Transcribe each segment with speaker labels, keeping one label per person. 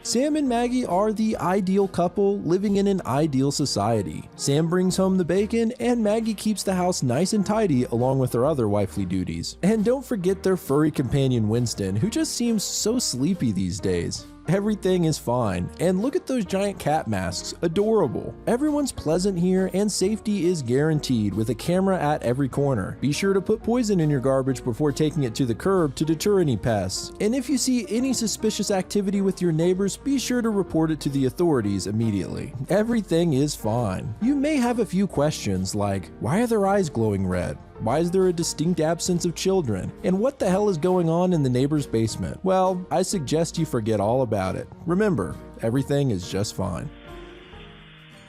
Speaker 1: Sam and Maggie are the ideal couple living in an ideal society. Sam brings home the bacon and Maggie keeps the house nice and tidy along with her other wifely duties. And don't forget their furry companion Winston, who just seems so sleepy these days. Everything is fine, and look at those giant cat masks, adorable. Everyone's pleasant here and safety is guaranteed with a camera at every corner. Be sure to put poison in your garbage before taking it to the curb to deter any pests. And if you see any suspicious activity with your neighbors, be sure to report it to the authorities immediately. Everything is fine. You may have a few questions like, why are their eyes glowing red? Why is there a distinct absence of children? And what the hell is going on in the neighbor's basement? Well, I suggest you forget all about it. Remember, everything is just fine.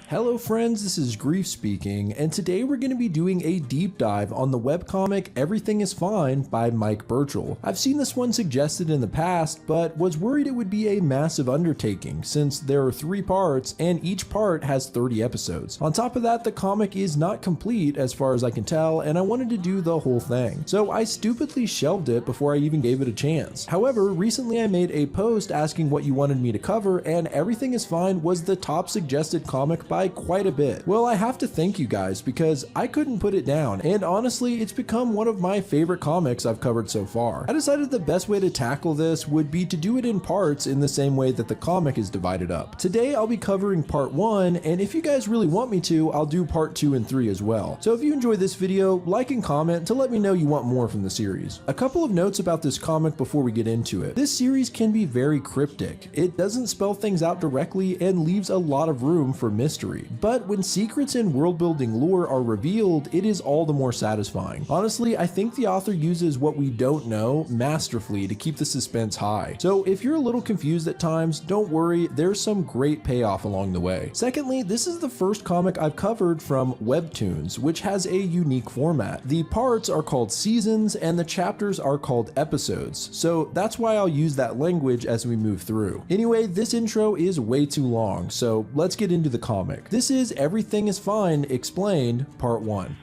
Speaker 1: Hello friends, this is Grief speaking, and today we're going to be doing a deep dive on the webcomic Everything is Fine by Mike Burchell. I've seen this one suggested in the past, but was worried it would be a massive undertaking since there are 3 parts and each part has 30 episodes. On top of that, the comic is not complete as far as I can tell, and I wanted to do the whole thing. So I stupidly shelved it before I even gave it a chance. However, recently I made a post asking what you wanted me to cover, and Everything is Fine was the top suggested comic by quite a bit. Well, I have to thank you guys because I couldn't put it down, and honestly, it's become one of my favorite comics I've covered so far. I decided the best way to tackle this would be to do it in parts in the same way that the comic is divided up. Today, I'll be covering part 1, and if you guys really want me to, I'll do part 2 and 3 as well. So if you enjoyed this video, like and comment to let me know you want more from the series. A couple of notes about this comic before we get into it. This series can be very cryptic. It doesn't spell things out directly and leaves a lot of room for mystery. But when secrets and world-building lore are revealed, it is all the more satisfying. Honestly, I think the author uses what we don't know masterfully to keep the suspense high. So if you're a little confused at times, don't worry, there's some great payoff along the way. Secondly, this is the first comic I've covered from Webtoons, which has a unique format. The parts are called seasons and the chapters are called episodes, so that's why I'll use that language as we move through. Anyway, this intro is way too long, so let's get into the comic. This is Everything is Fine Explained, Part 1.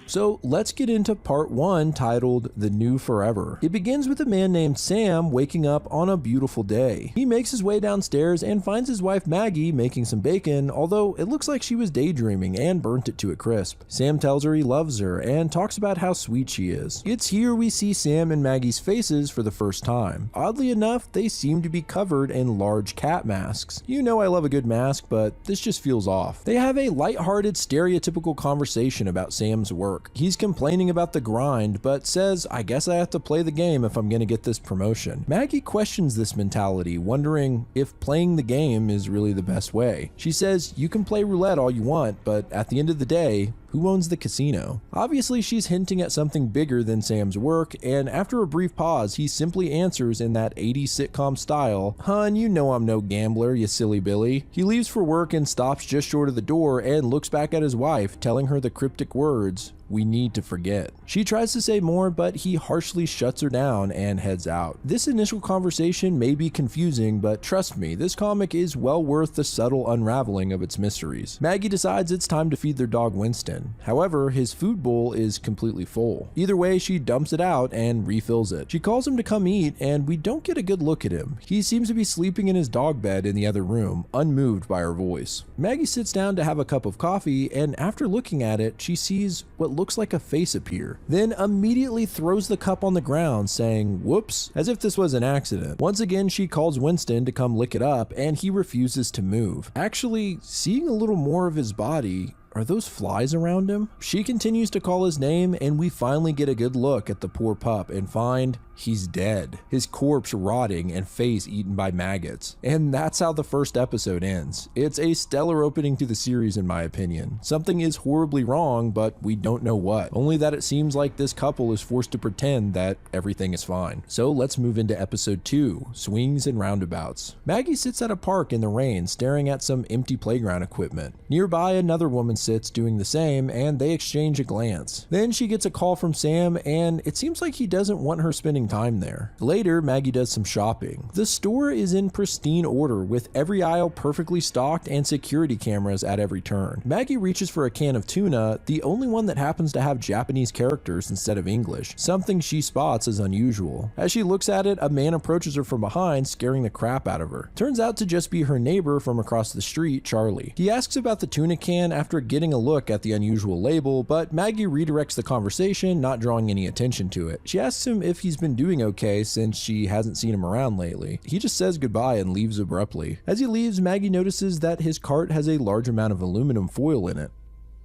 Speaker 1: So let's get into part 1 titled The New Forever. It begins with a man named Sam waking up on a beautiful day. He makes his way downstairs and finds his wife Maggie making some bacon, although it looks like she was daydreaming and burnt it to a crisp. Sam tells her he loves her and talks about how sweet she is. It's here we see Sam and Maggie's faces for the first time. Oddly enough, they seem to be covered in large cat masks. You know I love a good mask, but this just feels off. They have a lighthearted, stereotypical conversation about Sam's work. He's complaining about the grind, but says, I guess I have to play the game if I'm gonna get this promotion. Maggie questions this mentality, wondering if playing the game is really the best way. She says, you can play roulette all you want, but at the end of the day, who owns the casino? Obviously, she's hinting at something bigger than Sam's work, and after a brief pause, he simply answers in that 80s sitcom style, Hun, you know I'm no gambler, you silly Billy. He leaves for work and stops just short of the door and looks back at his wife, telling her the cryptic words, we need to forget. She tries to say more, but he harshly shuts her down and heads out. This initial conversation may be confusing, but trust me, this comic is well worth the subtle unraveling of its mysteries. Maggie decides it's time to feed their dog Winston. However, his food bowl is completely full. Either way, she dumps it out and refills it. She calls him to come eat, and we don't get a good look at him. He seems to be sleeping in his dog bed in the other room, unmoved by her voice. Maggie sits down to have a cup of coffee, and after looking at it, she sees what looks like a face appear, then immediately throws the cup on the ground, saying, whoops, as if this was an accident. Once again, she calls Winston to come lick it up, and he refuses to move. Actually, seeing a little more of his body, are those flies around him? She continues to call his name, and we finally get a good look at the poor pup and find he's dead. His corpse rotting and face eaten by maggots. And that's how the first episode ends. It's a stellar opening to the series in my opinion. Something is horribly wrong, but we don't know what. Only that it seems like this couple is forced to pretend that everything is fine. So let's move into episode 2, Swings and Roundabouts. Maggie sits at a park in the rain staring at some empty playground equipment. Nearby, another woman sits doing the same, and they exchange a glance. Then she gets a call from Sam, and it seems like he doesn't want her spending time there. Later, Maggie does some shopping. The store is in pristine order, with every aisle perfectly stocked and security cameras at every turn. Maggie reaches for a can of tuna, the only one that happens to have Japanese characters instead of English, something she spots as unusual. As she looks at it, a man approaches her from behind, scaring the crap out of her. Turns out to just be her neighbor from across the street, Charlie. He asks about the tuna can after getting a look at the unusual label, but Maggie redirects the conversation, not drawing any attention to it. She asks him if he's been doing okay since she hasn't seen him around lately. He just says goodbye and leaves abruptly. As he leaves, Maggie notices that his cart has a large amount of aluminum foil in it.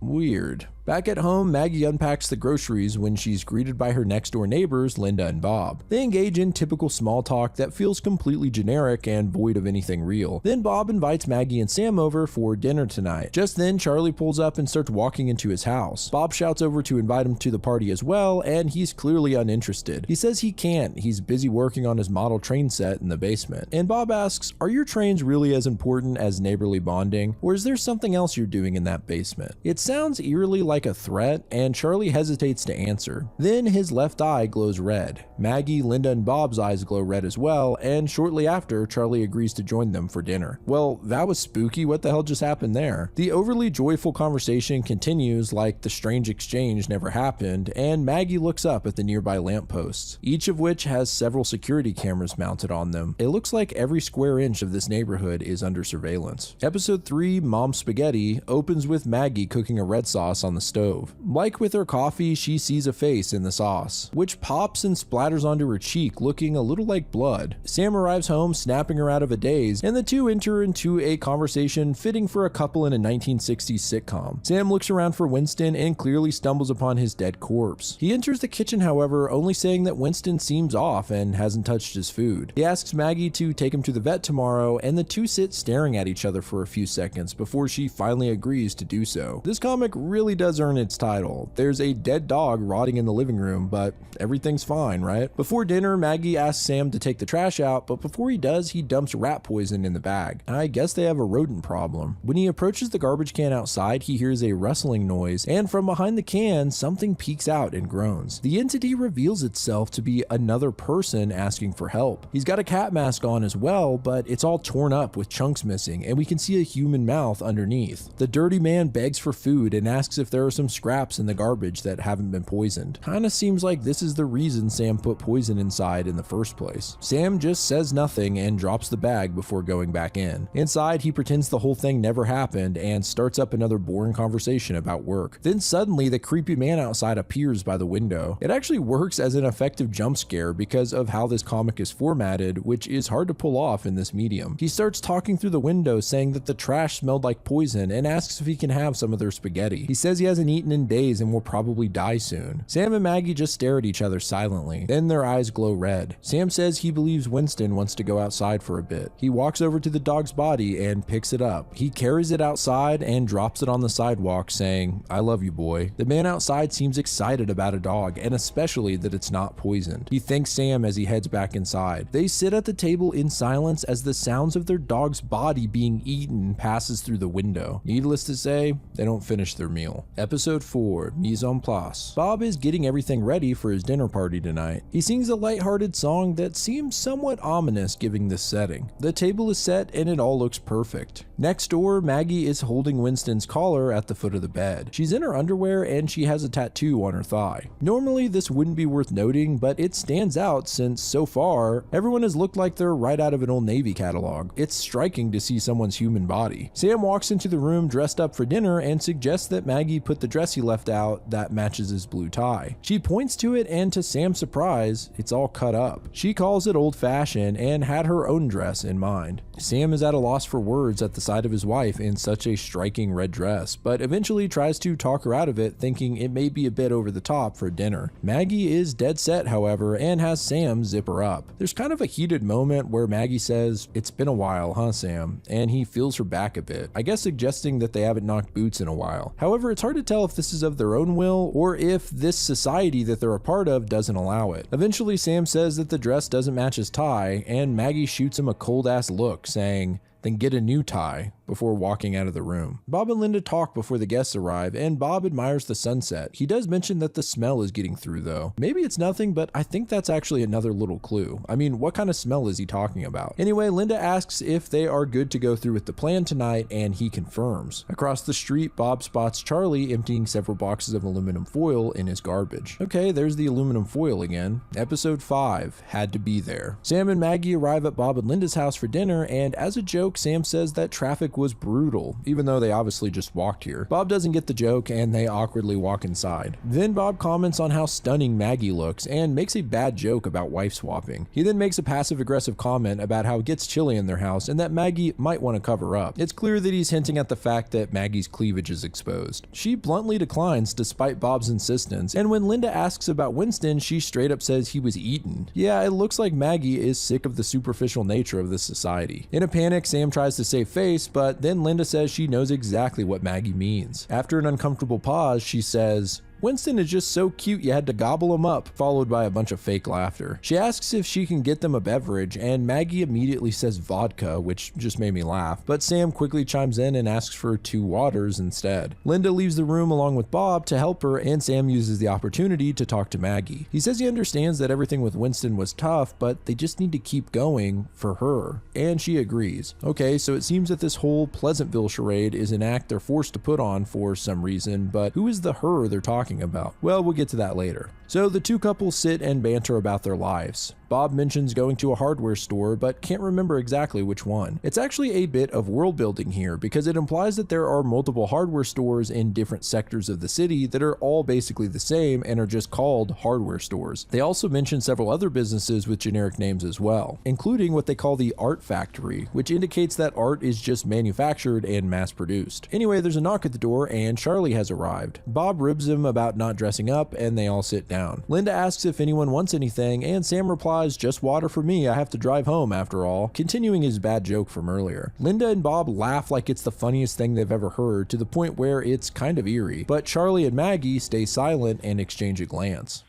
Speaker 1: Weird. Back at home, Maggie unpacks the groceries when she's greeted by her next door neighbors, Linda and Bob. They engage in typical small talk that feels completely generic and void of anything real. Then Bob invites Maggie and Sam over for dinner tonight. Just then, Charlie pulls up and starts walking into his house. Bob shouts over to invite him to the party as well, and he's clearly uninterested. He says he can't, he's busy working on his model train set in the basement. And Bob asks, are your trains really as important as neighborly bonding, or is there something else you're doing in that basement? It sounds eerily like a threat, and Charlie hesitates to answer. Then his left eye glows red. Maggie, Linda, and Bob's eyes glow red as well, and shortly after, Charlie agrees to join them for dinner. Well, that was spooky. What the hell just happened there? The overly joyful conversation continues like the strange exchange never happened, and Maggie looks up at the nearby lampposts, each of which has several security cameras mounted on them. It looks like every square inch of this neighborhood is under surveillance. Episode 3, Mom Spaghetti, opens with Maggie cooking a red sauce on the stove. Like with her coffee, she sees a face in the sauce, which pops and splatters onto her cheek, looking a little like blood. Sam arrives home, snapping her out of a daze, and the two enter into a conversation fitting for a couple in a 1960s sitcom. Sam looks around for Winston and clearly stumbles upon his dead corpse. He enters the kitchen, however, only saying that Winston seems off and hasn't touched his food. He asks Maggie to take him to the vet tomorrow, and the two sit staring at each other for a few seconds before she finally agrees to do so. This comic really does earn its title. There's a dead dog rotting in the living room, but everything's fine, right? Before dinner, Maggie asks Sam to take the trash out, but before he does, he dumps rat poison in the bag. I guess they have a rodent problem. When he approaches the garbage can outside, he hears a rustling noise, and from behind the can, something peeks out and groans. The entity reveals itself to be another person asking for help. He's got a cat mask on as well, but it's all torn up with chunks missing, and we can see a human mouth underneath. The dirty man begs for food and asks if there are some scraps in the garbage that haven't been poisoned. Kinda seems like this is the reason Sam put poison inside in the first place. Sam just says nothing and drops the bag before going back in. Inside, he pretends the whole thing never happened and starts up another boring conversation about work. Then suddenly, the creepy man outside appears by the window. It actually works as an effective jump scare because of how this comic is formatted, which is hard to pull off in this medium. He starts talking through the window, saying that the trash smelled like poison and asks if he can have some of their spaghetti. He says he hasn't eaten in days and will probably die soon. Sam and Maggie just stare at each other silently. Then their eyes glow red. Sam says he believes Winston wants to go outside for a bit. He walks over to the dog's body and picks it up. He carries it outside and drops it on the sidewalk, saying, "I love you, boy." The man outside seems excited about a dog, and especially that it's not poisoned. He thanks Sam as he heads back inside. They sit at the table in silence as the sounds of their dog's body being eaten passes through the window. Needless to say, they don't finish their meal. Episode 4, Mise en Place. Bob is getting everything ready for his dinner party tonight. He sings a lighthearted song that seems somewhat ominous given this setting. The table is set and it all looks perfect. Next door, Maggie is holding Winston's collar at the foot of the bed. She's in her underwear and she has a tattoo on her thigh. Normally this wouldn't be worth noting, but it stands out since so far, everyone has looked like they're right out of an Old Navy catalog. It's striking to see someone's human body. Sam walks into the room dressed up for dinner and suggests that Maggie put the dress he left out that matches his blue tie. She points to it and to Sam's surprise, it's all cut up. She calls it old-fashioned and had her own dress in mind. Sam is at a loss for words at the sight of his wife in such a striking red dress, but eventually tries to talk her out of it, thinking it may be a bit over the top for dinner. Maggie is dead set, however, and has Sam zip her up. There's kind of a heated moment where Maggie says, "It's been a while, huh, Sam?" and he feels her back a bit, I guess suggesting that they haven't knocked boots in a while. However, it's hard to tell if this is of their own will or if this society that they're a part of doesn't allow it. Eventually, Sam says that the dress doesn't match his tie, and Maggie shoots him a cold-ass look, saying, then get a new tie before walking out of the room. Bob and Linda talk before the guests arrive, and Bob admires the sunset. He does mention that the smell is getting through though. Maybe it's nothing, but I think that's actually another little clue. I mean, what kind of smell is he talking about? Anyway, Linda asks if they are good to go through with the plan tonight, and he confirms. Across the street, Bob spots Charlie emptying several boxes of aluminum foil in his garbage. Okay, there's the aluminum foil again. Episode 5, had to be there. Sam and Maggie arrive at Bob and Linda's house for dinner, and as a joke, Sam says that traffic was brutal, even though they obviously just walked here. Bob doesn't get the joke, and they awkwardly walk inside. Then Bob comments on how stunning Maggie looks, and makes a bad joke about wife swapping. He then makes a passive-aggressive comment about how it gets chilly in their house, and that Maggie might want to cover up. It's clear that he's hinting at the fact that Maggie's cleavage is exposed. She bluntly declines despite Bob's insistence, and when Linda asks about Winston, she straight up says he was eaten. Yeah, it looks like Maggie is sick of the superficial nature of this society. In a panic, Sam tries to save face, but then Linda says she knows exactly what Maggie means. After an uncomfortable pause, she says, "Winston is just so cute you had to gobble him up," followed by a bunch of fake laughter. She asks if she can get them a beverage, and Maggie immediately says vodka, which just made me laugh, but Sam quickly chimes in and asks for 2 waters instead. Linda leaves the room along with Bob to help her, and Sam uses the opportunity to talk to Maggie. He says he understands that everything with Winston was tough, but they just need to keep going for her, and she agrees. Okay, so it seems that this whole Pleasantville charade is an act they're forced to put on for some reason, but who is the her they're talking about? Well, we'll get to that later. So the two couples sit and banter about their lives. Bob mentions going to a hardware store, but can't remember exactly which one. It's actually a bit of world building here, because it implies that there are multiple hardware stores in different sectors of the city that are all basically the same and are just called hardware stores. They also mention several other businesses with generic names as well, including what they call the art factory, which indicates that art is just manufactured and mass produced. Anyway, there's a knock at the door and Charlie has arrived. Bob ribs him about not dressing up, and they all sit down. Linda asks if anyone wants anything, and Sam replies, "Just water for me, I have to drive home after all," continuing his bad joke from earlier. Linda and Bob laugh like it's the funniest thing they've ever heard, to the point where it's kind of eerie, but Charlie and Maggie stay silent and exchange a glance.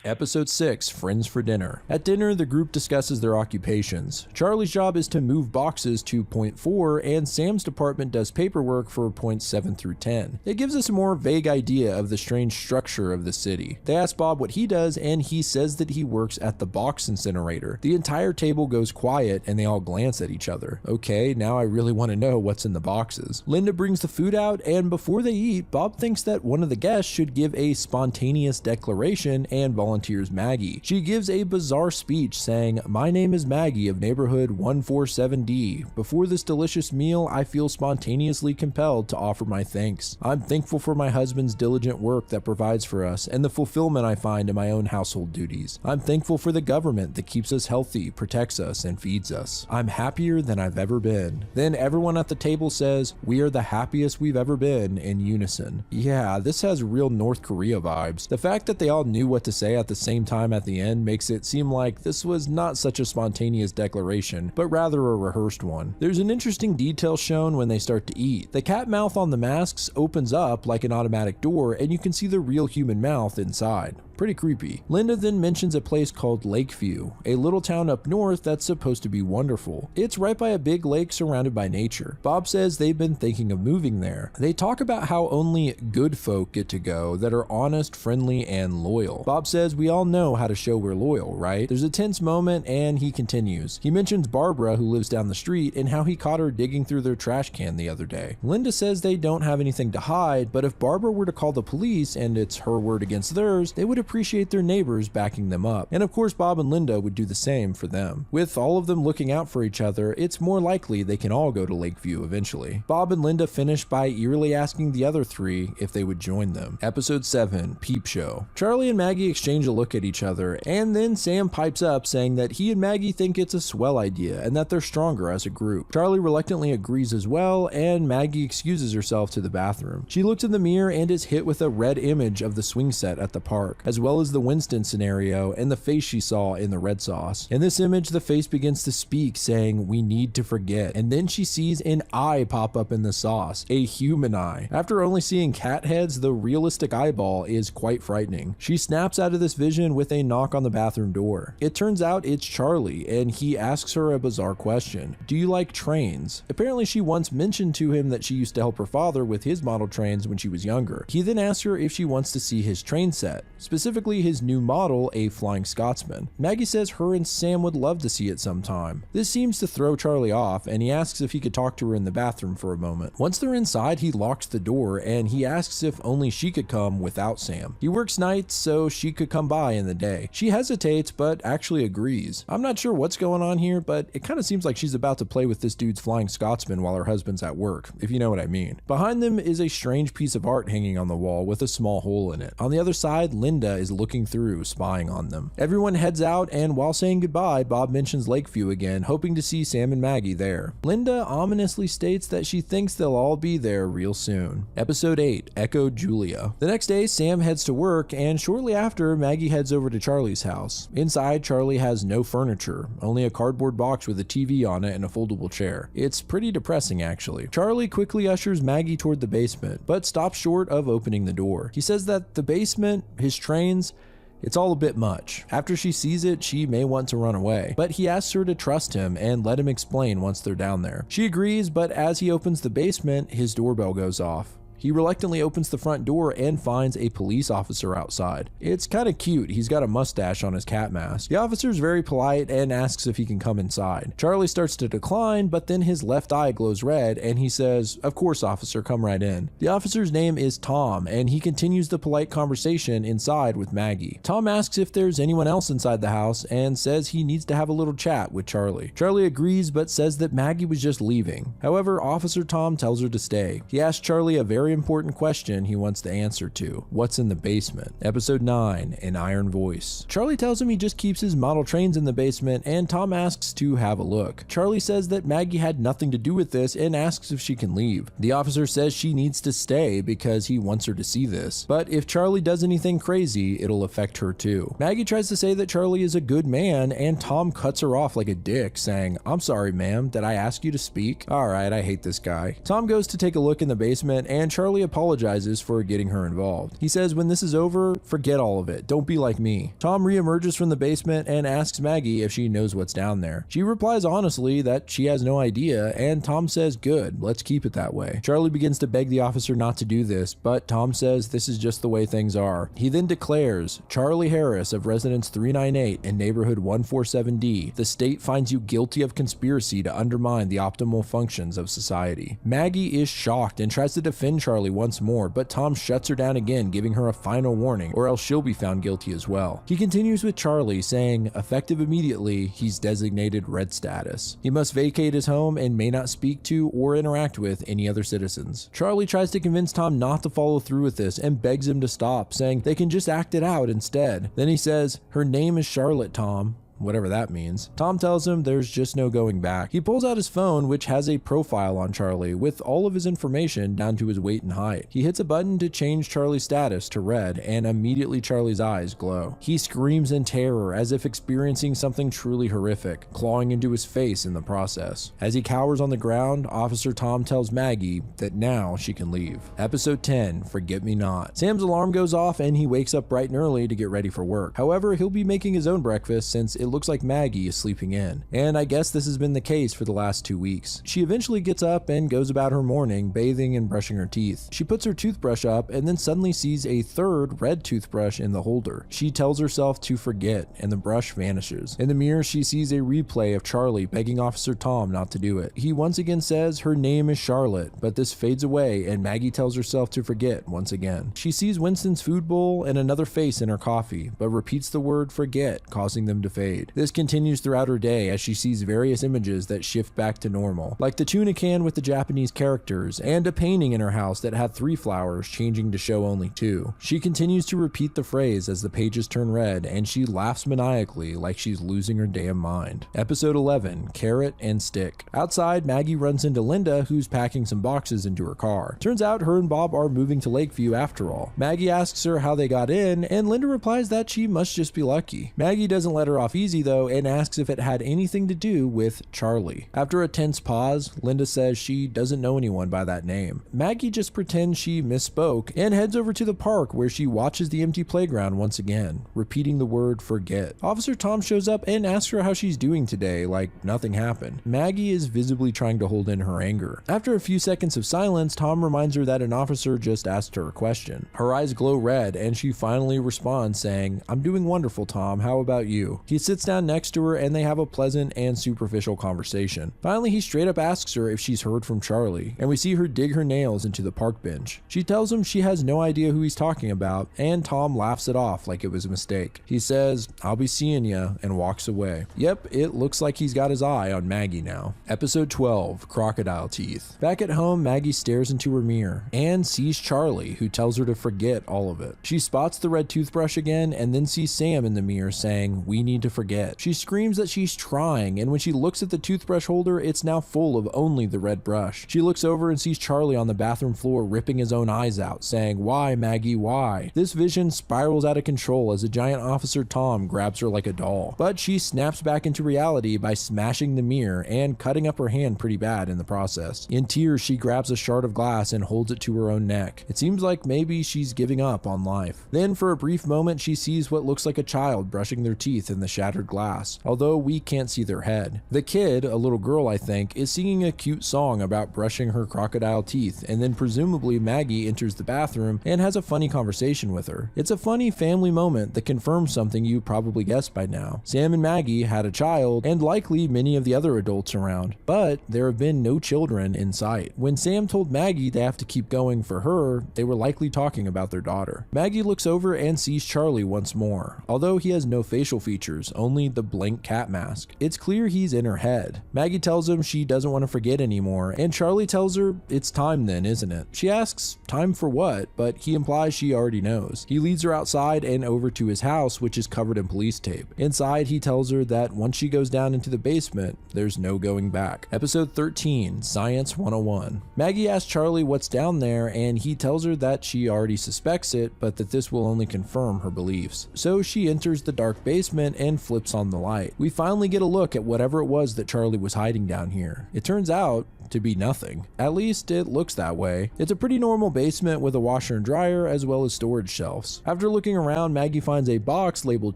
Speaker 1: Episode 6, Friends for Dinner. At dinner, the group discusses their occupations. Charlie's job is to move boxes to point 4, and Sam's department does paperwork for points 7 through 10. It gives us a more vague idea of the strange structure of the city. They ask Bob what he does, and he says that he works at the box incinerator. The entire table goes quiet, and they all glance at each other. Okay, now I really want to know what's in the boxes. Linda brings the food out, and before they eat, Bob thinks that one of the guests should give a spontaneous declaration and volunteers Maggie. She gives a bizarre speech saying, "My name is Maggie of neighborhood 147D. Before this delicious meal, I feel spontaneously compelled to offer my thanks. I'm thankful for my husband's diligent work that provides for us and the fulfillment I find in my own household duties. I'm thankful for the government that keeps us healthy, protects us, and feeds us. I'm happier than I've ever been." Then everyone at the table says, "We are the happiest we've ever been," in unison. Yeah, this has real North Korea vibes. The fact that they all knew what to say at the same time at the end makes it seem like this was not such a spontaneous declaration, but rather a rehearsed one. There's an interesting detail shown when they start to eat. The cat mouth on the masks opens up like an automatic door, and you can see the real human mouth inside. Pretty creepy. Linda then mentions a place called Lakeview, a little town up north that's supposed to be wonderful. It's right by a big lake surrounded by nature. Bob says they've been thinking of moving there. They talk about how only good folk get to go that are honest, friendly, and loyal. Bob says we all know how to show we're loyal, right? There's a tense moment, and he continues. He mentions Barbara, who lives down the street, and how he caught her digging through their trash can the other day. Linda says they don't have anything to hide, but if Barbara were to call the police and it's her word against theirs, they would appreciate their neighbors backing them up. And of course, Bob and Linda would do the same for them. With all of them looking out for each other, it's more likely they can all go to Lakeview eventually. Bob and Linda finish by eerily asking the other three if they would join them. Episode 7, Peep Show. Charlie and Maggie exchange a look at each other, and then Sam pipes up saying that he and Maggie think it's a swell idea and that they're stronger as a group. Charlie reluctantly agrees as well, and Maggie excuses herself to the bathroom. She looks in the mirror and is hit with a red image of the swing set at the park. As as well as the Winston scenario and the face she saw in the red sauce. In this image, the face begins to speak, saying, "We need to forget." And then she sees an eye pop up in the sauce, a human eye. After only seeing cat heads, the realistic eyeball is quite frightening. She snaps out of this vision with a knock on the bathroom door. It turns out it's Charlie, and he asks her a bizarre question. Do you like trains? Apparently she once mentioned to him that she used to help her father with his model trains when she was younger. He then asks her if she wants to see his train set, specifically his new model, a Flying Scotsman. Maggie says her and Sam would love to see it sometime. This seems to throw Charlie off, and he asks if he could talk to her in the bathroom for a moment. Once they're inside, he locks the door, and he asks if only she could come without Sam. He works nights, so she could come by in the day. She hesitates, but actually agrees. I'm not sure what's going on here, but it kind of seems like she's about to play with this dude's Flying Scotsman while her husband's at work, if you know what I mean. Behind them is a strange piece of art hanging on the wall with a small hole in it. On the other side, Linda is looking through, spying on them. Everyone heads out, and while saying goodbye, Bob mentions Lakeview again, hoping to see Sam and Maggie there. Linda ominously states that she thinks they'll all be there real soon. Episode 8, Echo Julia. The next day, Sam heads to work, and shortly after, Maggie heads over to Charlie's house. Inside, Charlie has no furniture, only a cardboard box with a TV on it and a foldable chair. It's pretty depressing, actually. Charlie quickly ushers Maggie toward the basement, but stops short of opening the door. He says that the basement, his trains, it's all a bit much. After she sees it, she may want to run away, but he asks her to trust him and let him explain once they're down there. She agrees, but as he opens the basement, his doorbell goes off. He reluctantly opens the front door and finds a police officer outside. It's kind of cute. He's got a mustache on his cat mask. The officer's very polite and asks if he can come inside. Charlie starts to decline, but then his left eye glows red and he says, "Of course, officer, come right in." The officer's name is Tom, and he continues the polite conversation inside with Maggie. Tom asks if there's anyone else inside the house and says he needs to have a little chat with Charlie. Charlie agrees, but says that Maggie was just leaving. However, Officer Tom tells her to stay. He asks Charlie a very important question he wants the answer to. What's in the basement? Episode 9, An Iron Voice. Charlie tells him he just keeps his model trains in the basement, and Tom asks to have a look. Charlie says that Maggie had nothing to do with this and asks if she can leave. The officer says she needs to stay because he wants her to see this, but if Charlie does anything crazy, it'll affect her too. Maggie tries to say that Charlie is a good man, and Tom cuts her off like a dick, saying, "I'm sorry, ma'am, did I ask you to speak?" Alright, I hate this guy. Tom goes to take a look in the basement, and Charlie apologizes for getting her involved. He says when this is over, forget all of it. Don't be like me. Tom reemerges from the basement and asks Maggie if she knows what's down there. She replies honestly that she has no idea, and Tom says good, let's keep it that way. Charlie begins to beg the officer not to do this, but Tom says this is just the way things are. He then declares, "Charlie Harris of Residence 398 in Neighborhood 147D, the state finds you guilty of conspiracy to undermine the optimal functions of society." Maggie is shocked and tries to defend Charlie once more, but Tom shuts her down again, giving her a final warning, or else she'll be found guilty as well. He continues with Charlie, saying, effective immediately, he's designated red status. He must vacate his home and may not speak to or interact with any other citizens. Charlie tries to convince Tom not to follow through with this and begs him to stop, saying they can just act it out instead. Then he says, "Her name is Charlotte, Tom." Whatever that means. Tom tells him there's just no going back. He pulls out his phone, which has a profile on Charlie with all of his information down to his weight and height. He hits a button to change Charlie's status to red, and immediately Charlie's eyes glow. He screams in terror as if experiencing something truly horrific, clawing into his face in the process. As he cowers on the ground, Officer Tom tells Maggie that now she can leave. Episode 10, Forget Me Not. Sam's alarm goes off and he wakes up bright and early to get ready for work. However, he'll be making his own breakfast since it looks like Maggie is sleeping in, and I guess this has been the case for the last 2 weeks. She eventually gets up and goes about her morning, bathing and brushing her teeth. She puts her toothbrush up and then suddenly sees a third red toothbrush in the holder. She tells herself to forget, and the brush vanishes. In the mirror, she sees a replay of Charlie begging Officer Tom not to do it. He once again says her name is Charlotte, but this fades away and Maggie tells herself to forget once again. She sees Winston's food bowl and another face in her coffee, but repeats the word forget, causing them to fade. fade. This continues throughout her day as she sees various images that shift back to normal, like the tuna can with the Japanese characters, and a painting in her house that had 3 flowers changing to show only 2. She continues to repeat the phrase as the pages turn red, and she laughs maniacally like she's losing her damn mind. Episode 11, Carrot and Stick. Outside, Maggie runs into Linda, who's packing some boxes into her car. Turns out her and Bob are moving to Lakeview after all. Maggie asks her how they got in, and Linda replies that she must just be lucky. Maggie doesn't let her off easy though, and asks if it had anything to do with Charlie. After a tense pause, Linda says she doesn't know anyone by that name. Maggie just pretends she misspoke and heads over to the park where she watches the empty playground once again, repeating the word forget. Officer Tom shows up and asks her how she's doing today, like nothing happened. Maggie is visibly trying to hold in her anger. After a few seconds of silence, Tom reminds her that an officer just asked her a question. Her eyes glow red and she finally responds saying, "I'm doing wonderful, Tom, how about you?" He sits down next to her and they have a pleasant and superficial conversation. Finally, he straight up asks her if she's heard from Charlie, and we see her dig her nails into the park bench. She tells him she has no idea who he's talking about, and Tom laughs it off like it was a mistake. He says, "I'll be seeing ya," and walks away. Yep, it looks like he's got his eye on Maggie now. Episode 12, Crocodile Teeth. Back at home, Maggie stares into her mirror and sees Charlie, who tells her to forget all of it. She spots the red toothbrush again and then sees Sam in the mirror saying, "We need to forget." She screams that she's trying, and when she looks at the toothbrush holder, it's now full of only the red brush. She looks over and sees Charlie on the bathroom floor ripping his own eyes out, saying, "Why, Maggie, why?" This vision spirals out of control as a giant Officer Tom grabs her like a doll, but she snaps back into reality by smashing the mirror and cutting up her hand pretty bad in the process. In tears, she grabs a shard of glass and holds it to her own neck. It seems like maybe she's giving up on life. Then for a brief moment, she sees what looks like a child brushing their teeth in the shattered glass, although we can't see their head. The kid, a little girl I think, is singing a cute song about brushing her crocodile teeth, and then presumably Maggie enters the bathroom and has a funny conversation with her. It's a funny family moment that confirms something you probably guessed by now. Sam and Maggie had a child, and likely many of the other adults around, but there have been no children in sight. When Sam told Maggie they have to keep going for her, they were likely talking about their daughter. Maggie looks over and sees Charlie once more, although he has no facial features, only the blank cat mask. It's clear he's in her head. Maggie tells him she doesn't want to forget anymore, and Charlie tells her it's time then, isn't it? She asks time for what, but he implies she already knows. He leads her outside and over to his house, which is covered in police tape. Inside, he tells her that once she goes down into the basement, there's no going back. Episode 13, Science 101. Maggie asks Charlie what's down there, and he tells her that she already suspects it, but that this will only confirm her beliefs. So she enters the dark basement and flips on the light. We finally get a look at whatever it was that Charlie was hiding down here. It turns out to be nothing. At least it looks that way. It's a pretty normal basement with a washer and dryer as well as storage shelves. After looking around, Maggie finds a box labeled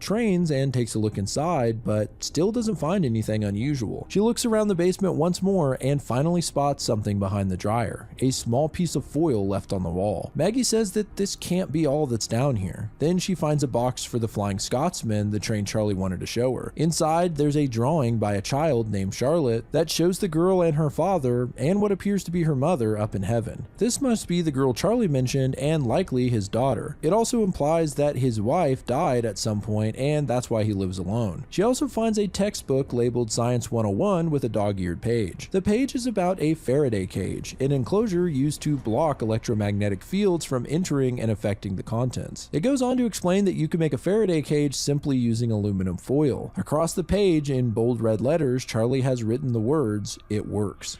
Speaker 1: trains and takes a look inside, but still doesn't find anything unusual. She looks around the basement once more and finally spots something behind the dryer, a small piece of foil left on the wall. Maggie says that this can't be all that's down here. Then she finds a box for the Flying Scotsman, the train Charlie wanted to show her. Inside, there's a drawing by a child named Charlotte that shows the girl and her father and what appears to be her mother up in heaven. This must be the girl Charlie mentioned and likely his daughter. It also implies that his wife died at some point and that's why he lives alone. She also finds a textbook labeled Science 101 with a dog-eared page. The page is about a Faraday cage, an enclosure used to block electromagnetic fields from entering and affecting the contents. It goes on to explain that you can make a Faraday cage simply using aluminum foil. Across the page in bold red letters, Charlie has written the words, "It works."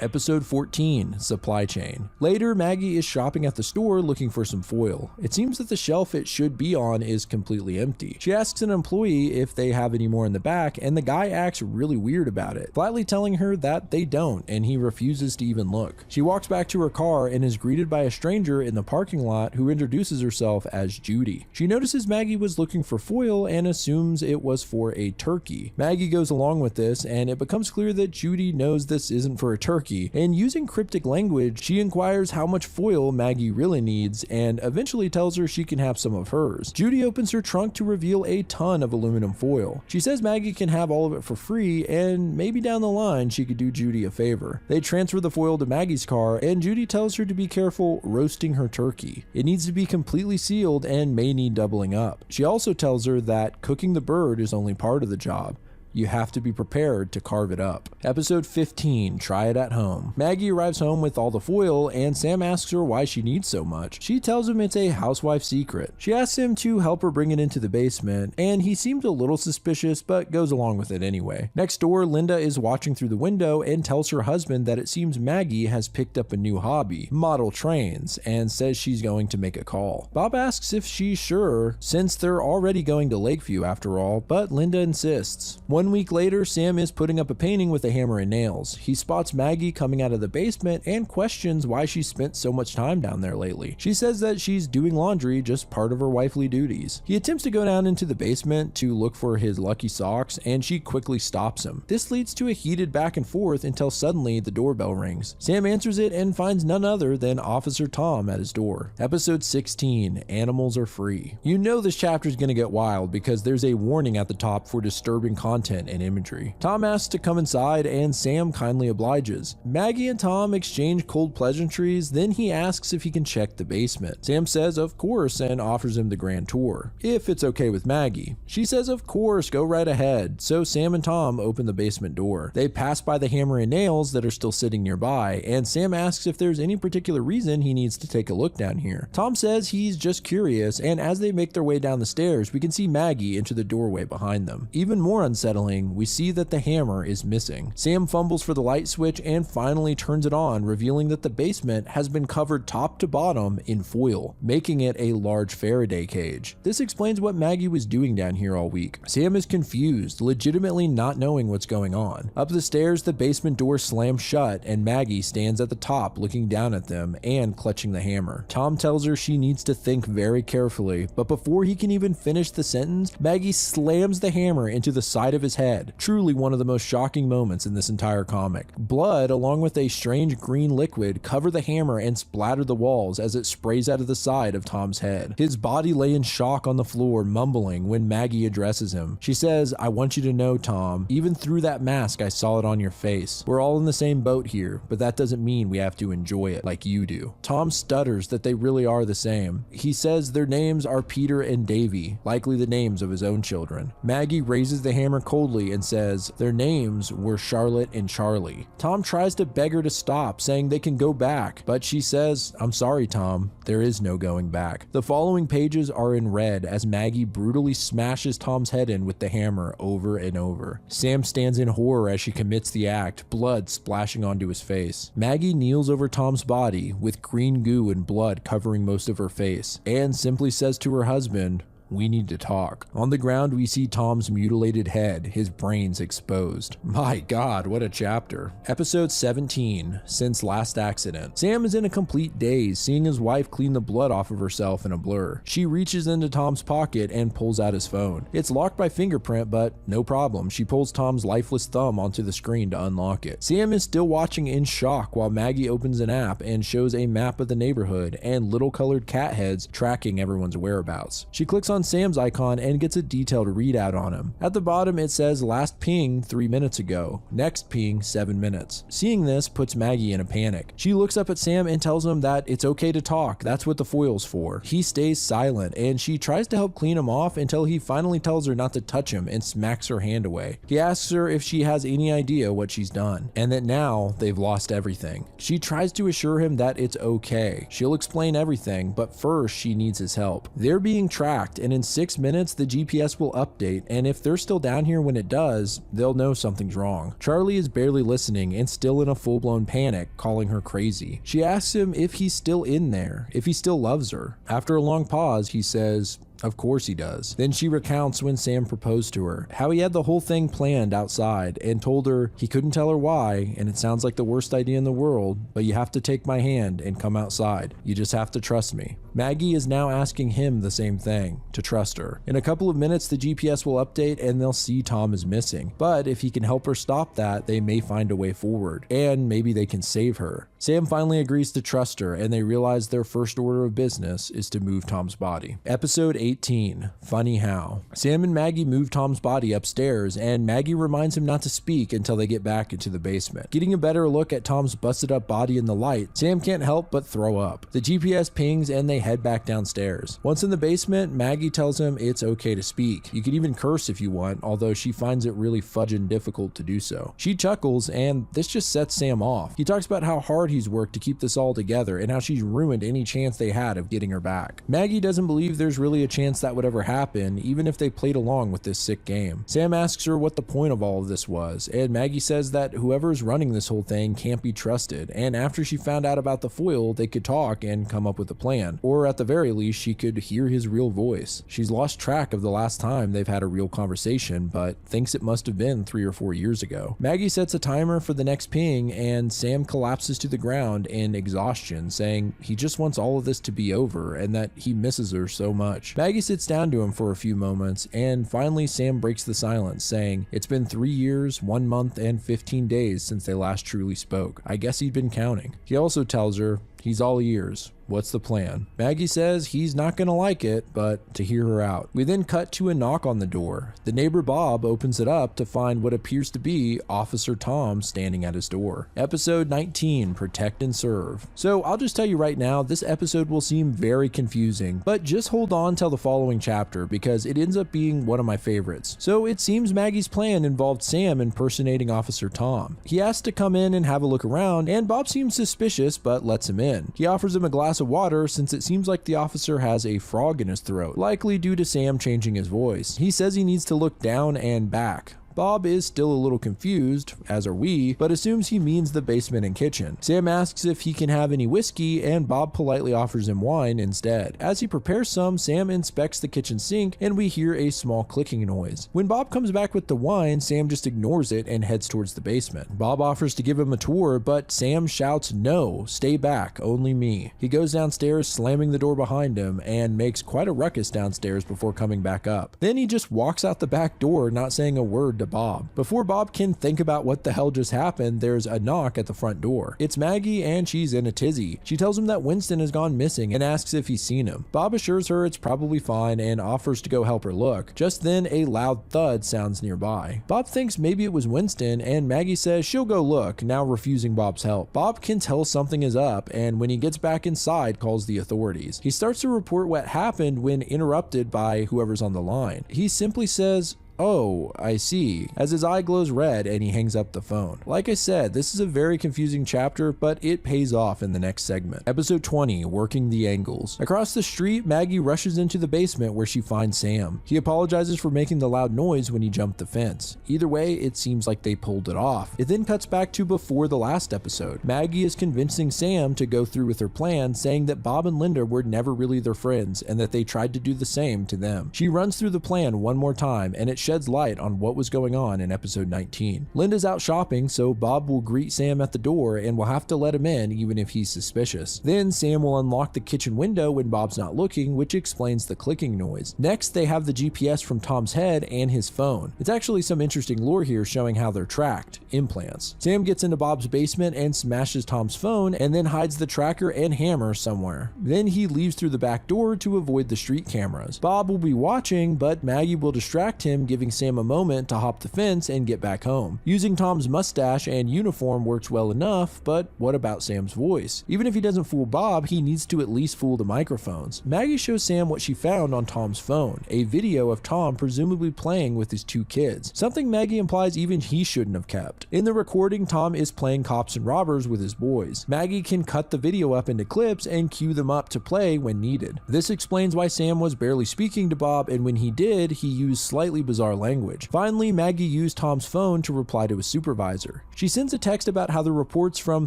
Speaker 1: Episode 14, Supply Chain. Later, Maggie is shopping at the store looking for some foil. It seems that the shelf it should be on is completely empty. She asks an employee if they have any more in the back, and the guy acts really weird about it, flatly telling her that they don't, and he refuses to even look. She walks back to her car and is greeted by a stranger in the parking lot who introduces herself as Judy. She notices Maggie was looking for foil and assumes it was for a turkey. Maggie goes along with this, and it becomes clear that Judy knows this isn't for a turkey turkey, and using cryptic language, she inquires how much foil Maggie really needs and eventually tells her she can have some of hers. Judy opens her trunk to reveal a ton of aluminum foil. She says Maggie can have all of it for free, and maybe down the line she could do Judy a favor. They transfer the foil to Maggie's car, and Judy tells her to be careful roasting her turkey. It needs to be completely sealed and may need doubling up. She also tells her that cooking the bird is only part of the job. You have to be prepared to carve it up. Episode 15, Try It at Home. Maggie arrives home with all the foil, and Sam asks her why she needs so much. She tells him it's a housewife secret. She asks him to help her bring it into the basement, and he seems a little suspicious, but goes along with it anyway. Next door, Linda is watching through the window and tells her husband that it seems Maggie has picked up a new hobby, model trains, and says she's going to make a call. Bob asks if she's sure, since they're already going to Lakeview after all, but Linda insists. 1 week later, Sam is putting up a painting with a hammer and nails. He spots Maggie coming out of the basement and questions why she spent so much time down there lately. She says that she's doing laundry, just part of her wifely duties. He attempts to go down into the basement to look for his lucky socks, and she quickly stops him. This leads to a heated back and forth until suddenly the doorbell rings. Sam answers it and finds none other than Officer Tom at his door. Episode 16, Animals Are Free. You know this chapter is going to get wild because there's a warning at the top for disturbing content and imagery. Tom asks to come inside and Sam kindly obliges. Maggie and Tom exchange cold pleasantries, then he asks if he can check the basement. Sam says of course and offers him the grand tour, if it's okay with Maggie. She says of course, go right ahead, so Sam and Tom open the basement door. They pass by the hammer and nails that are still sitting nearby, and Sam asks if there's any particular reason he needs to take a look down here. Tom says he's just curious, and as they make their way down the stairs, we can see Maggie enter the doorway behind them. Even more unsettling, we see that the hammer is missing. Sam fumbles for the light switch and finally turns it on, revealing that the basement has been covered top to bottom in foil, making it a large Faraday cage. This explains what Maggie was doing down here all week. Sam is confused, legitimately not knowing what's going on. Up the stairs, the basement door slams shut and Maggie stands at the top looking down at them and clutching the hammer. Tom tells her she needs to think very carefully, but before he can even finish the sentence, Maggie slams the hammer into the side of his head. Truly one of the most shocking moments in this entire comic. Blood, along with a strange green liquid, cover the hammer and splatter the walls as it sprays out of the side of Tom's head. His body lay in shock on the floor, mumbling when Maggie addresses him. She says, "I want you to know, Tom, even through that mask I saw it on your face. We're all in the same boat here, but that doesn't mean we have to enjoy it like you do." Tom stutters that they really are the same. He says their names are Peter and Davy, likely the names of his own children. Maggie raises the hammer coldly and says their names were Charlotte and Charlie. Tom tries to beg her to stop, saying they can go back, but she says, "I'm sorry, Tom, there is no going back." The following pages are in red as Maggie brutally smashes Tom's head in with the hammer over and over. Sam stands in horror as she commits the act, blood splashing onto his face. Maggie kneels over Tom's body with green goo and blood covering most of her face, and simply says to her husband, "We need to talk." On the ground, we see Tom's mutilated head, his brains exposed. My God, what a chapter. Episode 17, Since Last Accident. Sam is in a complete daze, seeing his wife clean the blood off of herself in a blur. She reaches into Tom's pocket and pulls out his phone. It's locked by fingerprint, but no problem. She pulls Tom's lifeless thumb onto the screen to unlock it. Sam is still watching in shock while Maggie opens an app and shows a map of the neighborhood and little colored cat heads tracking everyone's whereabouts. She clicks on Sam's icon and gets a detailed readout on him. At the bottom it says last ping 3 minutes ago, next ping 7 minutes. Seeing this puts Maggie in a panic. She looks up at Sam and tells him that it's okay to talk, that's what the foil's for. He stays silent and she tries to help clean him off until he finally tells her not to touch him and smacks her hand away. He asks her if she has any idea what she's done and that now they've lost everything. She tries to assure him that it's okay. She'll explain everything, but first she needs his help. They're being tracked and in 6 minutes the GPS will update, and if they're still down here when it does, they'll know something's wrong. Charlie is barely listening and still in a full-blown panic, calling her crazy. She asks him if he's still in there, if he still loves her. After a long pause, he says, Of course he does. Then she recounts when Sam proposed to her, how he had the whole thing planned outside and told her he couldn't tell her why, and it sounds like the worst idea in the world, but you have to take my hand and come outside. You just have to trust me. Maggie is now asking him the same thing, to trust her. In a couple of minutes, the GPS will update and they'll see Tom is missing. But if he can help her stop that, they may find a way forward, and maybe they can save her. Sam finally agrees to trust her, and they realize their first order of business is to move Tom's body. Episode 18, Funny How. Sam and Maggie move Tom's body upstairs, and Maggie reminds him not to speak until they get back into the basement. Getting a better look at Tom's busted up body in the light, Sam can't help but throw up. The GPS pings and they head back downstairs. Once in the basement, Maggie tells him it's okay to speak. You can even curse if you want, although she finds it really fudging difficult to do so. She chuckles, and this just sets Sam off. He talks about how hard he's worked to keep this all together and how she's ruined any chance they had of getting her back. Maggie doesn't believe there's really a chance that would ever happen, even if they played along with this sick game. Sam asks her what the point of all of this was, and Maggie says that whoever's running this whole thing can't be trusted, and after she found out about the foil, they could talk and come up with a plan, or at the very least, she could hear his real voice. She's lost track of the last time they've had a real conversation, but thinks it must have been 3 or 4 years ago. Maggie sets a timer for the next ping, and Sam collapses to the ground in exhaustion, saying he just wants all of this to be over and that he misses her so much. Maggie sits down to him for a few moments, and finally Sam breaks the silence, saying it's been 3 years, 1 month, and 15 days since they last truly spoke. I guess he'd been counting. He also tells her he's all ears. What's the plan? Maggie says he's not gonna like it, but to hear her out. We then cut to a knock on the door. The neighbor Bob opens it up to find what appears to be Officer Tom standing at his door. Episode 19, Protect and Serve. So I'll just tell you right now, this episode will seem very confusing, but just hold on till the following chapter because it ends up being one of my favorites. So it seems Maggie's plan involved Sam impersonating Officer Tom. He asks to come in and have a look around, and Bob seems suspicious but lets him in. He offers him a glass of water since it seems like the officer has a frog in his throat, likely due to Sam changing his voice. He says he needs to look down and back. Bob is still a little confused, as are we, but assumes he means the basement and kitchen. Sam asks if he can have any whiskey, and Bob politely offers him wine instead. As he prepares some, Sam inspects the kitchen sink, and we hear a small clicking noise. When Bob comes back with the wine, Sam just ignores it and heads towards the basement. Bob offers to give him a tour, but Sam shouts, "No, stay back, only me." He goes downstairs, slamming the door behind him, and makes quite a ruckus downstairs before coming back up. Then he just walks out the back door, not saying a word to Bob. Before Bob can think about what the hell just happened, there's a knock at the front door. It's Maggie, and she's in a tizzy. She tells him that Winston has gone missing and asks if he's seen him. Bob assures her it's probably fine and offers to go help her look. Just then, a loud thud sounds nearby. Bob thinks maybe it was Winston, and Maggie says she'll go look, now refusing Bob's help. Bob can tell something is up, and when he gets back inside, calls the authorities. He starts to report what happened when interrupted by whoever's on the line. He simply says, "Oh, I see," as his eye glows red and he hangs up the phone. Like I said, this is a very confusing chapter, but it pays off in the next segment. Episode 20, Working the Angles. Across the street, Maggie rushes into the basement where she finds Sam. He apologizes for making the loud noise when he jumped the fence. Either way, it seems like they pulled it off. It then cuts back to before the last episode. Maggie is convincing Sam to go through with her plan, saying that Bob and Linda were never really their friends and that they tried to do the same to them. She runs through the plan one more time, and it sheds light on what was going on in episode 19. Linda's out shopping, so Bob will greet Sam at the door and will have to let him in even if he's suspicious. Then Sam will unlock the kitchen window when Bob's not looking, which explains the clicking noise. Next, they have the GPS from Tom's head and his phone. It's actually some interesting lore here showing how they're tracked, implants. Sam gets into Bob's basement and smashes Tom's phone and then hides the tracker and hammer somewhere. Then he leaves through the back door to avoid the street cameras. Bob will be watching, but Maggie will distract him, giving Sam a moment to hop the fence and get back home. Using Tom's mustache and uniform works well enough, but what about Sam's voice? Even if he doesn't fool Bob, he needs to at least fool the microphones. Maggie shows Sam what she found on Tom's phone, a video of Tom presumably playing with his 2 kids, something Maggie implies even he shouldn't have kept. In the recording, Tom is playing cops and robbers with his boys. Maggie can cut the video up into clips and cue them up to play when needed. This explains why Sam was barely speaking to Bob, and when he did, he used slightly bizarre bizarre language. Finally, Maggie used Tom's phone to reply to his supervisor. She sends a text about how the reports from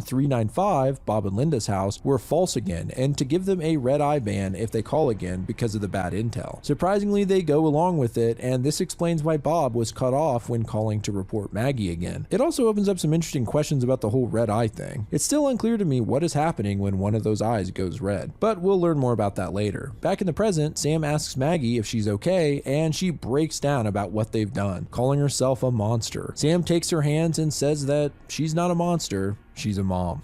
Speaker 1: 395, Bob and Linda's house, were false again, and to give them a red-eye ban if they call again because of the bad intel. Surprisingly, they go along with it, and this explains why Bob was cut off when calling to report Maggie again. It also opens up some interesting questions about the whole red eye thing. It's still unclear to me what is happening when one of those eyes goes red, but we'll learn more about that later. Back in the present, Sam asks Maggie if she's okay, and she breaks down about what they've done, calling herself a monster. Sam takes her hands and says that she's not a monster, she's a mom.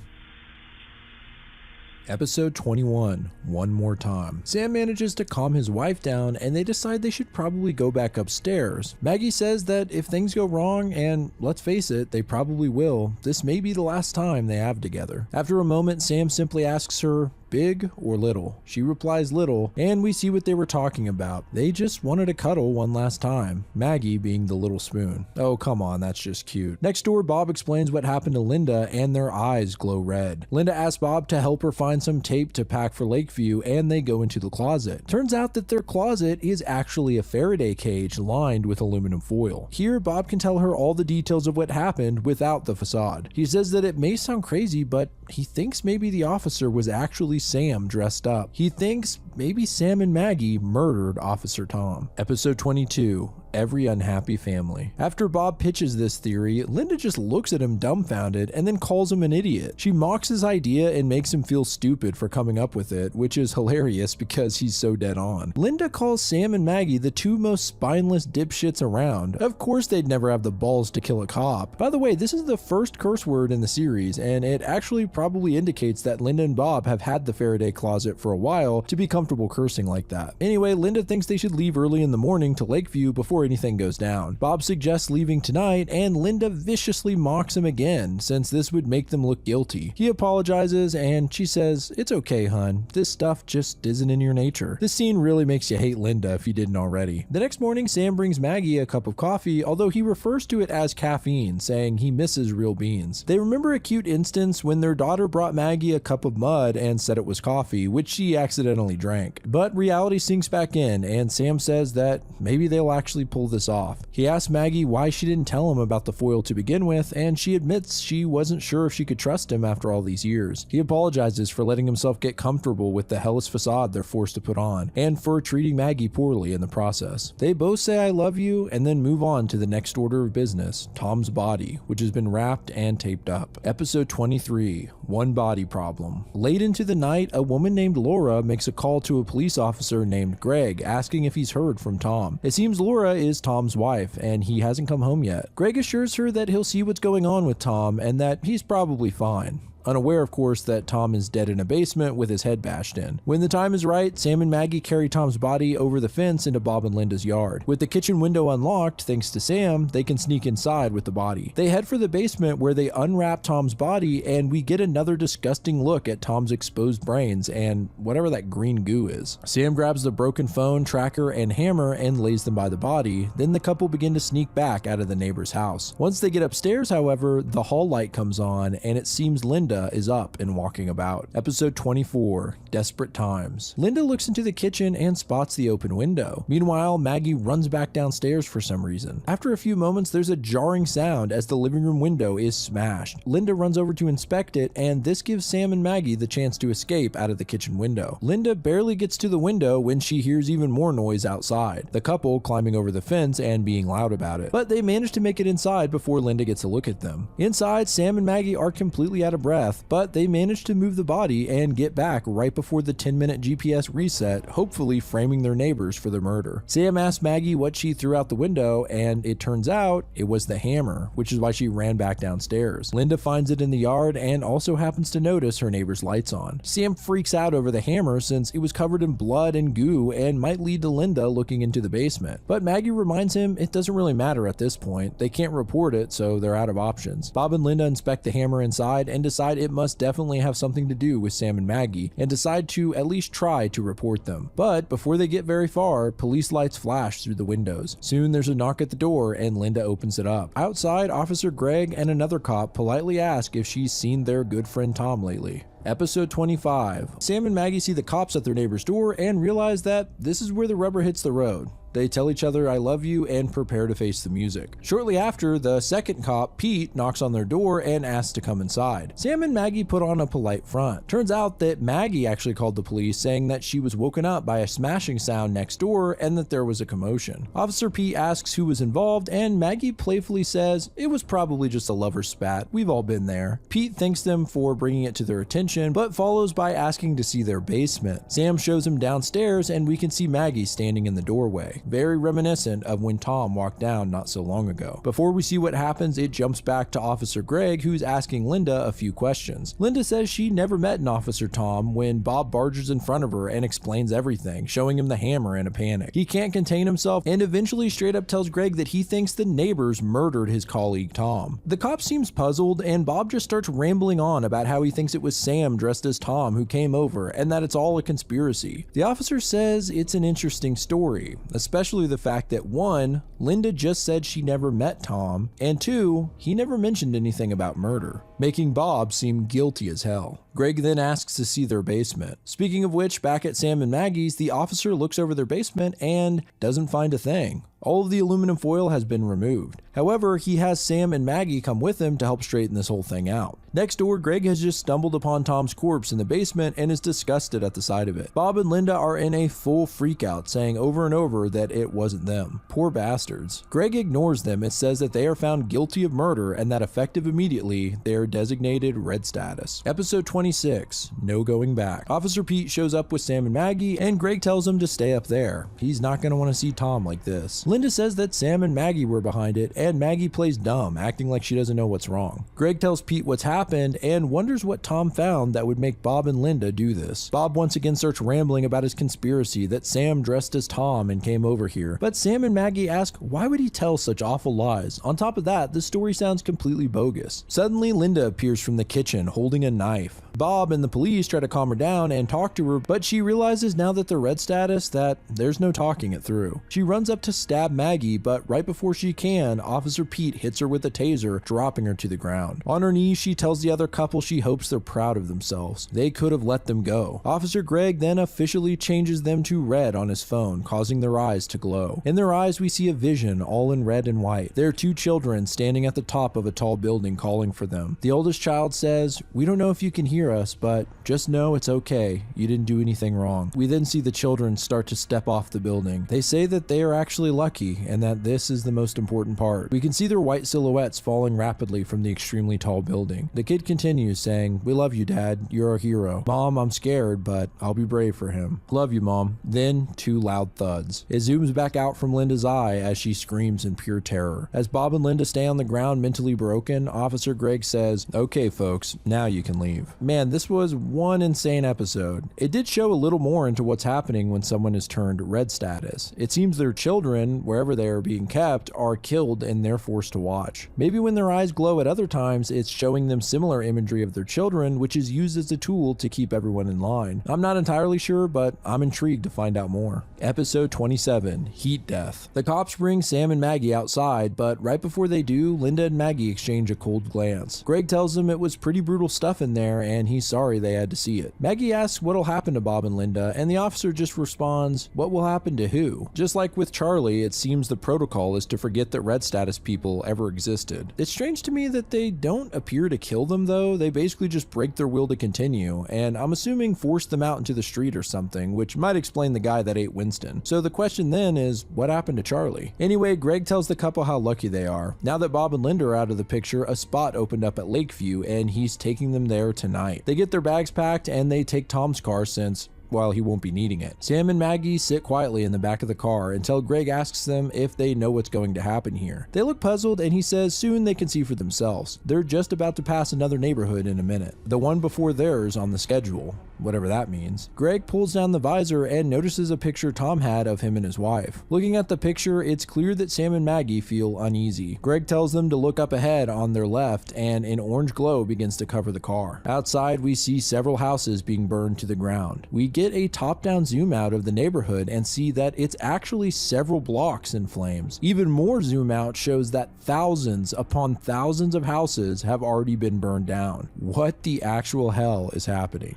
Speaker 1: Episode 21, One More Time. Sam manages to calm his wife down and they decide they should probably go back upstairs. Maggie says that if things go wrong, and let's face it, they probably will, this may be the last time they have together. After a moment, Sam simply asks her, big or little? She replies little, and we see what they were talking about. They just wanted to cuddle one last time, Maggie being the little spoon. Oh, come on, that's just cute. Next door, Bob explains what happened to Linda, and their eyes glow red. Linda asks Bob to help her find some tape to pack for Lakeview, and they go into the closet. Turns out that their closet is actually a Faraday cage lined with aluminum foil. Here, Bob can tell her all the details of what happened without the facade. He says that it may sound crazy, but he thinks maybe the officer was actually Sam dressed up. He thinks maybe Sam and Maggie murdered Officer Tom. Episode 22, Every Unhappy Family. After Bob pitches this theory, Linda just looks at him dumbfounded and then calls him an idiot. She mocks his idea and makes him feel stupid for coming up with it, which is hilarious because he's so dead on. Linda calls Sam and Maggie the two most spineless dipshits around. Of course they'd never have the balls to kill a cop. By the way, this is the first curse word in the series, and it actually probably indicates that Linda and Bob have had the Faraday closet for a while to be comfortable cursing like that. Anyway, Linda thinks they should leave early in the morning to Lakeview before anything goes down. Bob suggests leaving tonight, and Linda viciously mocks him again, since this would make them look guilty. He apologizes, and she says, "It's okay, hun. This stuff just isn't in your nature." This scene really makes you hate Linda if you didn't already. The next morning, Sam brings Maggie a cup of coffee, although he refers to it as caffeine, saying he misses real beans. They remember a cute instance when their daughter brought Maggie a cup of mud and said it was coffee, which she accidentally drank. But reality sinks back in, and Sam says that maybe they'll actually pull this off. He asks Maggie why she didn't tell him about the foil to begin with, and she admits she wasn't sure if she could trust him after all these years. He apologizes for letting himself get comfortable with the hellish facade they're forced to put on, and for treating Maggie poorly in the process. They both say "I love you" and then move on to the next order of business, Tom's body, which has been wrapped and taped up. Episode 23, One Body Problem. Late into the night, a woman named Laura makes a call to a police officer named Greg, asking if he's heard from Tom. It seems Laura is Tom's wife, and he hasn't come home yet. Greg assures her that he'll see what's going on with Tom and that he's probably fine. Unaware, of course, that Tom is dead in a basement with his head bashed in. When the time is right, Sam and Maggie carry Tom's body over the fence into Bob and Linda's yard. With the kitchen window unlocked, thanks to Sam, they can sneak inside with the body. They head for the basement where they unwrap Tom's body, and we get another disgusting look at Tom's exposed brains and whatever that green goo is. Sam grabs the broken phone, tracker, and hammer and lays them by the body. Then the couple begin to sneak back out of the neighbor's house. Once they get upstairs, however, the hall light comes on, and it seems Linda is up and walking about. Episode 24, Desperate Times. Linda looks into the kitchen and spots the open window. Meanwhile, Maggie runs back downstairs for some reason. After a few moments, there's a jarring sound as the living room window is smashed. Linda runs over to inspect it, and this gives Sam and Maggie the chance to escape out of the kitchen window. Linda barely gets to the window when she hears even more noise outside, the couple climbing over the fence and being loud about it. But they manage to make it inside before Linda gets a look at them. Inside, Sam and Maggie are completely out of breath, but they manage to move the body and get back right before the 10-minute GPS reset, hopefully framing their neighbors for the murder. Sam asks Maggie what she threw out the window, and it turns out it was the hammer, which is why she ran back downstairs. Linda finds it in the yard and also happens to notice her neighbor's lights on. Sam freaks out over the hammer since it was covered in blood and goo and might lead to Linda looking into the basement. But Maggie reminds him it doesn't really matter at this point. They can't report it, so they're out of options. Bob and Linda inspect the hammer inside and decide it must definitely have something to do with Sam and Maggie, and decide to at least try to report them. But before they get very far, police lights flash through the windows. Soon there's a knock at the door and Linda opens it up. Outside, Officer Greg and another cop politely ask if she's seen their good friend Tom lately. Episode 25. Sam and Maggie see the cops at their neighbor's door and realize that this is where the rubber hits the road. They tell each other I love you and prepare to face the music. Shortly after, the second cop, Pete, knocks on their door and asks to come inside. Sam and Maggie put on a polite front. Turns out that Maggie actually called the police, saying that she was woken up by a smashing sound next door and that there was a commotion. Officer Pete asks who was involved, and Maggie playfully says it was probably just a lover's spat. We've all been there. Pete thanks them for bringing it to their attention, but follows by asking to see their basement. Sam shows him downstairs, and we can see Maggie standing in the doorway. Very reminiscent of when Tom walked down not so long ago. Before we see what happens, it jumps back to Officer Greg, who's asking Linda a few questions. Linda says she never met an Officer Tom when Bob barges in front of her and explains everything, showing him the hammer in a panic. He can't contain himself and eventually straight up tells Greg that he thinks the neighbors murdered his colleague Tom. The cop seems puzzled, and Bob just starts rambling on about how he thinks it was Sam dressed as Tom who came over and that it's all a conspiracy. The officer says it's an interesting story, especially the fact that 1, Linda just said she never met Tom, and 2, he never mentioned anything about murder, making Bob seem guilty as hell. Greg then asks to see their basement. Speaking of which, back at Sam and Maggie's, the officer looks over their basement and doesn't find a thing. All of the aluminum foil has been removed. However, he has Sam and Maggie come with him to help straighten this whole thing out. Next door, Greg has just stumbled upon Tom's corpse in the basement and is disgusted at the sight of it. Bob and Linda are in a full freakout, saying over and over that it wasn't them. Poor bastards. Greg ignores them and says that they are found guilty of murder and that effective immediately, they are designated red status. Episode 26, No Going Back. Officer Pete shows up with Sam and Maggie, and Greg tells him to stay up there. He's not going to want to see Tom like this. Linda says that Sam and Maggie were behind it, and Maggie plays dumb, acting like she doesn't know what's wrong. Greg tells Pete what's happened and wonders what Tom found that would make Bob and Linda do this. Bob once again starts rambling about his conspiracy that Sam dressed as Tom and came over here, but Sam and Maggie ask why would he tell such awful lies. On top of that, the story sounds completely bogus. Suddenly, Linda appears from the kitchen holding a knife. Bob and the police try to calm her down and talk to her, but she realizes now that they're red status that there's no talking it through. She runs up to stab Maggie, but right before she can, Officer Pete hits her with a taser, dropping her to the ground. On her knees, she tells the other couple she hopes they're proud of themselves. They could have let them go. Officer Greg then officially changes them to red on his phone, causing their eyes to glow. In their eyes, we see a vision, all in red and white. There are 2 children standing at the top of a tall building calling for them. The oldest child says, "We don't know if you can hear us, but just know it's okay. You didn't do anything wrong." We then see the children start to step off the building. They say that they are actually lucky and that this is the most important part. We can see their white silhouettes falling rapidly from the extremely tall building. The kid continues saying, "We love you, Dad. You're our hero. Mom, I'm scared, but I'll be brave for him. Love you, Mom." Then 2 loud thuds. It zooms back out from Linda's eye as she screams in pure terror. As Bob and Linda stay on the ground mentally broken, Officer Greg says, "Okay, folks, now you can leave." Man, this was one insane episode. It did show a little more into what's happening when someone is turned red status. It seems their children, wherever they are being kept, are killed and they're forced to watch. Maybe when their eyes glow at other times, it's showing them similar imagery of their children, which is used as a tool to keep everyone in line. I'm not entirely sure, but I'm intrigued to find out more. Episode 27, Heat Death. The cops bring Sam and Maggie outside, but right before they do, Linda and Maggie exchange a cold glance. Greg tells them it was pretty brutal stuff in there and he's sorry they had to see it. Maggie asks what'll happen to Bob and Linda, and the officer just responds, "What will happen to who?" Just like with Charlie, it seems the protocol is to forget that red status people ever existed. It's strange to me that they don't appear to kill them though. They basically just break their will to continue, and I'm assuming force them out into the street or something, which might explain the guy that ate Winston. So the question then is, what happened to Charlie? Anyway, Greg tells the couple how lucky they are. Now that Bob and Linda are out of the picture, a spot opened up at Lakeview and he's taking them there tonight. They get their bags packed and they take Tom's car since, well, he won't be needing it. Sam and Maggie sit quietly in the back of the car until Greg asks them if they know what's going to happen here. They look puzzled and he says soon they can see for themselves. They're just about to pass another neighborhood in a minute. The one before theirs on the schedule, whatever that means. Greg pulls down the visor and notices a picture Tom had of him and his wife. Looking at the picture, it's clear that Sam and Maggie feel uneasy. Greg tells them to look up ahead on their left and an orange glow begins to cover the car. Outside, we see several houses being burned to the ground. We get a top-down zoom out of the neighborhood and see that it's actually several blocks in flames. Even more zoom out shows that thousands upon thousands of houses have already been burned down. What the actual hell is happening?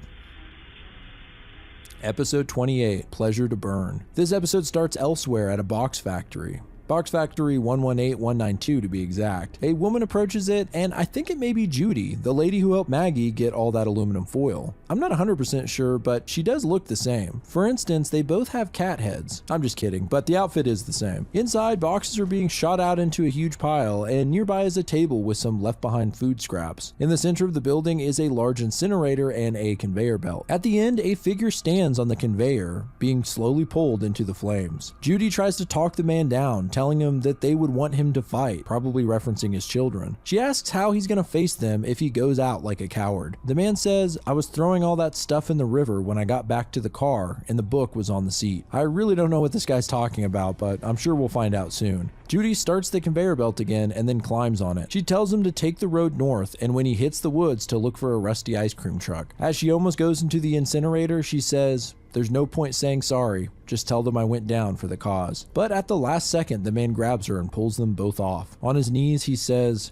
Speaker 1: Episode 28, Pleasure to Burn. This episode starts elsewhere at a box factory. Box Factory 118192 to be exact. A woman approaches it, and I think it may be Judy, the lady who helped Maggie get all that aluminum foil. I'm not 100% sure, but she does look the same. For instance, they both have cat heads. I'm just kidding, but the outfit is the same. Inside, boxes are being shot out into a huge pile, and nearby is a table with some left behind food scraps. In the center of the building is a large incinerator and a conveyor belt. At the end, a figure stands on the conveyor, being slowly pulled into the flames. Judy tries to talk the man down, telling him that they would want him to fight, probably referencing his children. She asks how he's gonna face them if he goes out like a coward. The man says, "I was throwing all that stuff in the river when I got back to the car and the book was on the seat." I really don't know what this guy's talking about, but I'm sure we'll find out soon. Judy starts the conveyor belt again and then climbs on it. She tells him to take the road north and when he hits the woods to look for a rusty ice cream truck. As she almost goes into the incinerator, she says, "There's no point saying sorry, just tell them I went down for the cause." But at the last second, the man grabs her and pulls them both off. On his knees, he says,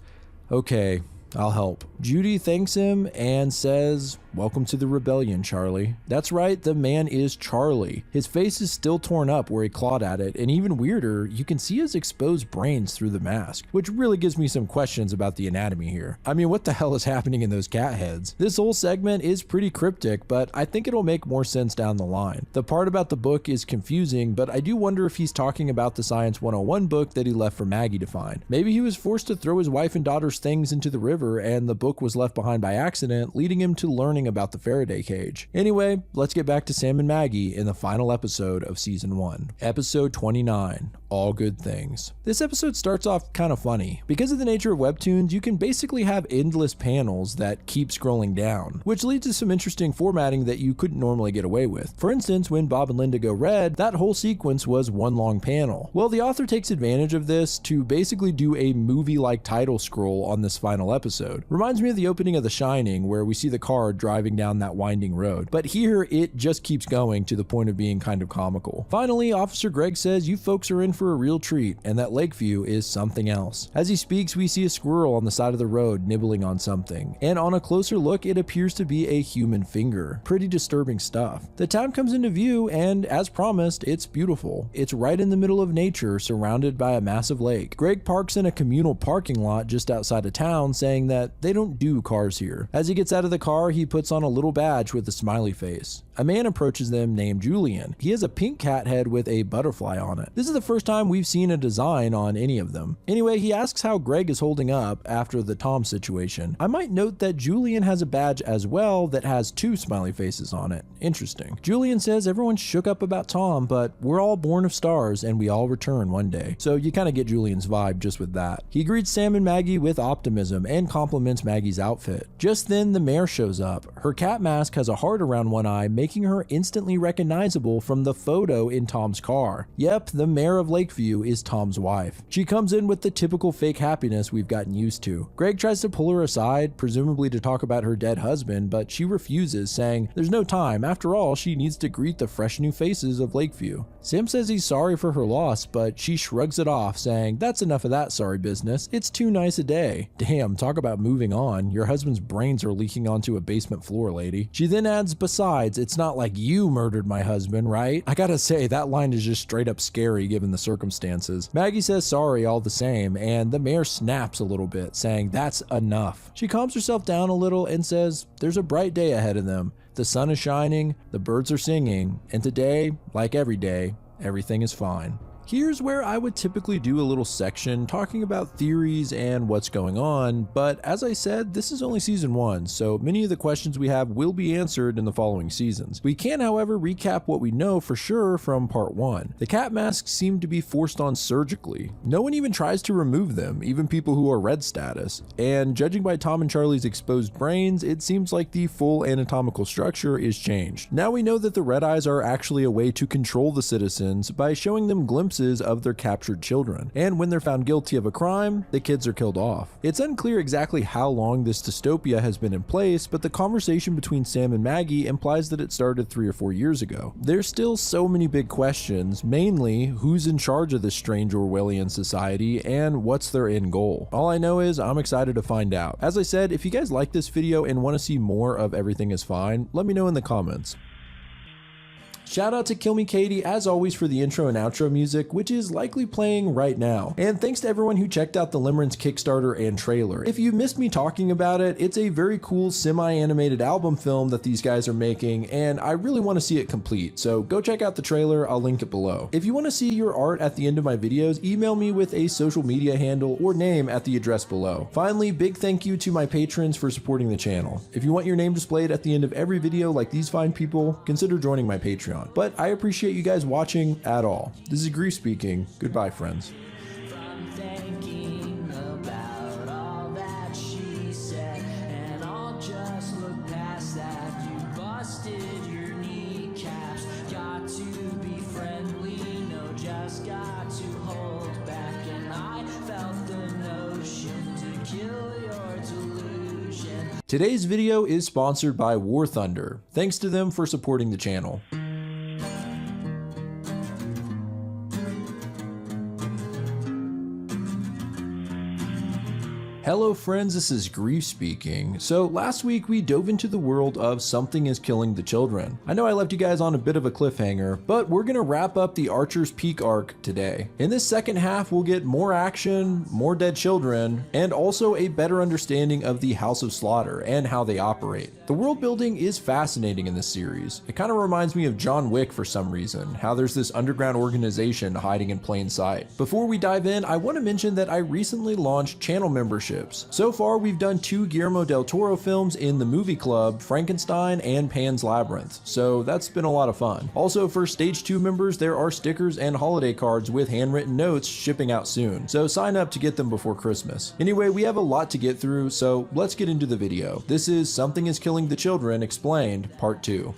Speaker 1: "Okay, I'll help." Judy thanks him and says, "Welcome to the rebellion, Charlie." That's right, the man is Charlie. His face is still torn up where he clawed at it, and even weirder, you can see his exposed brains through the mask, which really gives me some questions about the anatomy here. I mean, what the hell is happening in those cat heads? This whole segment is pretty cryptic, but I think it'll make more sense down the line. The part about the book is confusing, but I do wonder if he's talking about the Science 101 book that he left for Maggie to find. Maybe he was forced to throw his wife and daughter's things into the river, and the book was left behind by accident, leading him to learning about the Faraday cage. Anyway, let's get back to Sam and Maggie in the final episode of season 1. Episode 29, All Good Things. This episode starts off kind of funny. Because of the nature of webtoons, you can basically have endless panels that keep scrolling down, which leads to some interesting formatting that you couldn't normally get away with. For instance, when Bob and Linda go red, that whole sequence was one long panel. Well, the author takes advantage of this to basically do a movie-like title scroll on this final episode. Reminds me of the opening of The Shining, where we see the car driving down that winding road. But here, it just keeps going to the point of being kind of comical. Finally, Officer Greg says you folks are in for a real treat, and that Lakeview is something else. As he speaks, we see a squirrel on the side of the road nibbling on something, and on a closer look, it appears to be a human finger. Pretty disturbing stuff. The town comes into view, and as promised, it's beautiful. It's right in the middle of nature, surrounded by a massive lake. Greg parks in a communal parking lot just outside of town, saying that they don't do cars here. As he gets out of the car, he puts on a little badge with a smiley face. A man approaches them named Julian. He has a pink cat head with a butterfly on it. This is the first time we've seen a design on any of them. Anyway, he asks how Greg is holding up after the Tom situation. I might note that Julian has a badge as well that has 2 smiley faces on it. Interesting. Julian says everyone's shook up about Tom, but we're all born of stars and we all return one day. So you kind of get Julian's vibe just with that. He greets Sam and Maggie with optimism and compliments Maggie's outfit. Just then, the mayor shows up. Her cat mask has a heart around one eye, making her instantly recognizable from the photo in Tom's car. Yep, the mayor of Lakeview is Tom's wife. She comes in with the typical fake happiness we've gotten used to. Greg tries to pull her aside, presumably to talk about her dead husband, but she refuses, saying there's no time. After all, she needs to greet the fresh new faces of Lakeview. Sam says he's sorry for her loss, but she shrugs it off, saying that's enough of that sorry business. It's too nice a day. Damn, talk about moving on. Your husband's brains are leaking onto a basement floor, lady. She then adds, besides, it's not like you murdered my husband, right? I gotta say, that line is just straight up scary given the circumstances. Maggie says sorry all the same, and the mayor snaps a little bit, saying that's enough. She calms herself down a little and says there's a bright day ahead of them. The sun is shining, the birds are singing, and today, like every day, everything is fine. Here's where I would typically do a little section talking about theories and what's going on, but as I said, this is only season 1, so many of the questions we have will be answered in the following seasons. We can, however, recap what we know for sure from part 1. The cat masks seem to be forced on surgically. No one even tries to remove them, even people who are red status. And judging by Tom and Charlie's exposed brains, it seems like the full anatomical structure is changed. Now we know that the red eyes are actually a way to control the citizens by showing them glimpses of their captured children, and when they're found guilty of a crime, the kids are killed off. It's unclear exactly how long this dystopia has been in place, but the conversation between Sam and Maggie implies that it started 3 or 4 years ago. There's still so many big questions, mainly who's in charge of this strange Orwellian society and what's their end goal. All I know is I'm excited to find out. As I said, if you guys like this video and want to see more of Everything is Fine, let me know in the comments. Shout out to Kill Me Katie as always for the intro and outro music, which is likely playing right now. And thanks to everyone who checked out the Limerence Kickstarter and trailer. If you missed me talking about it, it's a very cool semi-animated album film that these guys are making, and I really want to see it complete, so go check out the trailer, I'll link it below. If you want to see your art at the end of my videos, email me with a social media handle or name at the address below. Finally, big thank you to my patrons for supporting the channel. If you want your name displayed at the end of every video like these fine people, consider joining my Patreon. But I appreciate you guys watching at all. This is Grief speaking. Goodbye, friends. Today's video is sponsored by War Thunder. Thanks to them for supporting the channel. Hello friends, this is Grief speaking. So last week we dove into the world of Something is Killing the Children. I know I left you guys on a bit of a cliffhanger, but we're gonna wrap up the Archer's Peak arc today. In this second half, we'll get more action, more dead children, and also a better understanding of the House of Slaughter and how they operate. The world building is fascinating in this series. It kind of reminds me of John Wick for some reason, how there's this underground organization hiding in plain sight. Before we dive in, I want to mention that I recently launched channel memberships. So far, we've done 2 Guillermo del Toro films in the movie club, Frankenstein and Pan's Labyrinth, so that's been a lot of fun. Also, for Stage 2 members, there are stickers and holiday cards with handwritten notes shipping out soon, so sign up to get them before Christmas. Anyway, we have a lot to get through, so let's get into the video. This is Something is Killing the Children Explained, Part 2.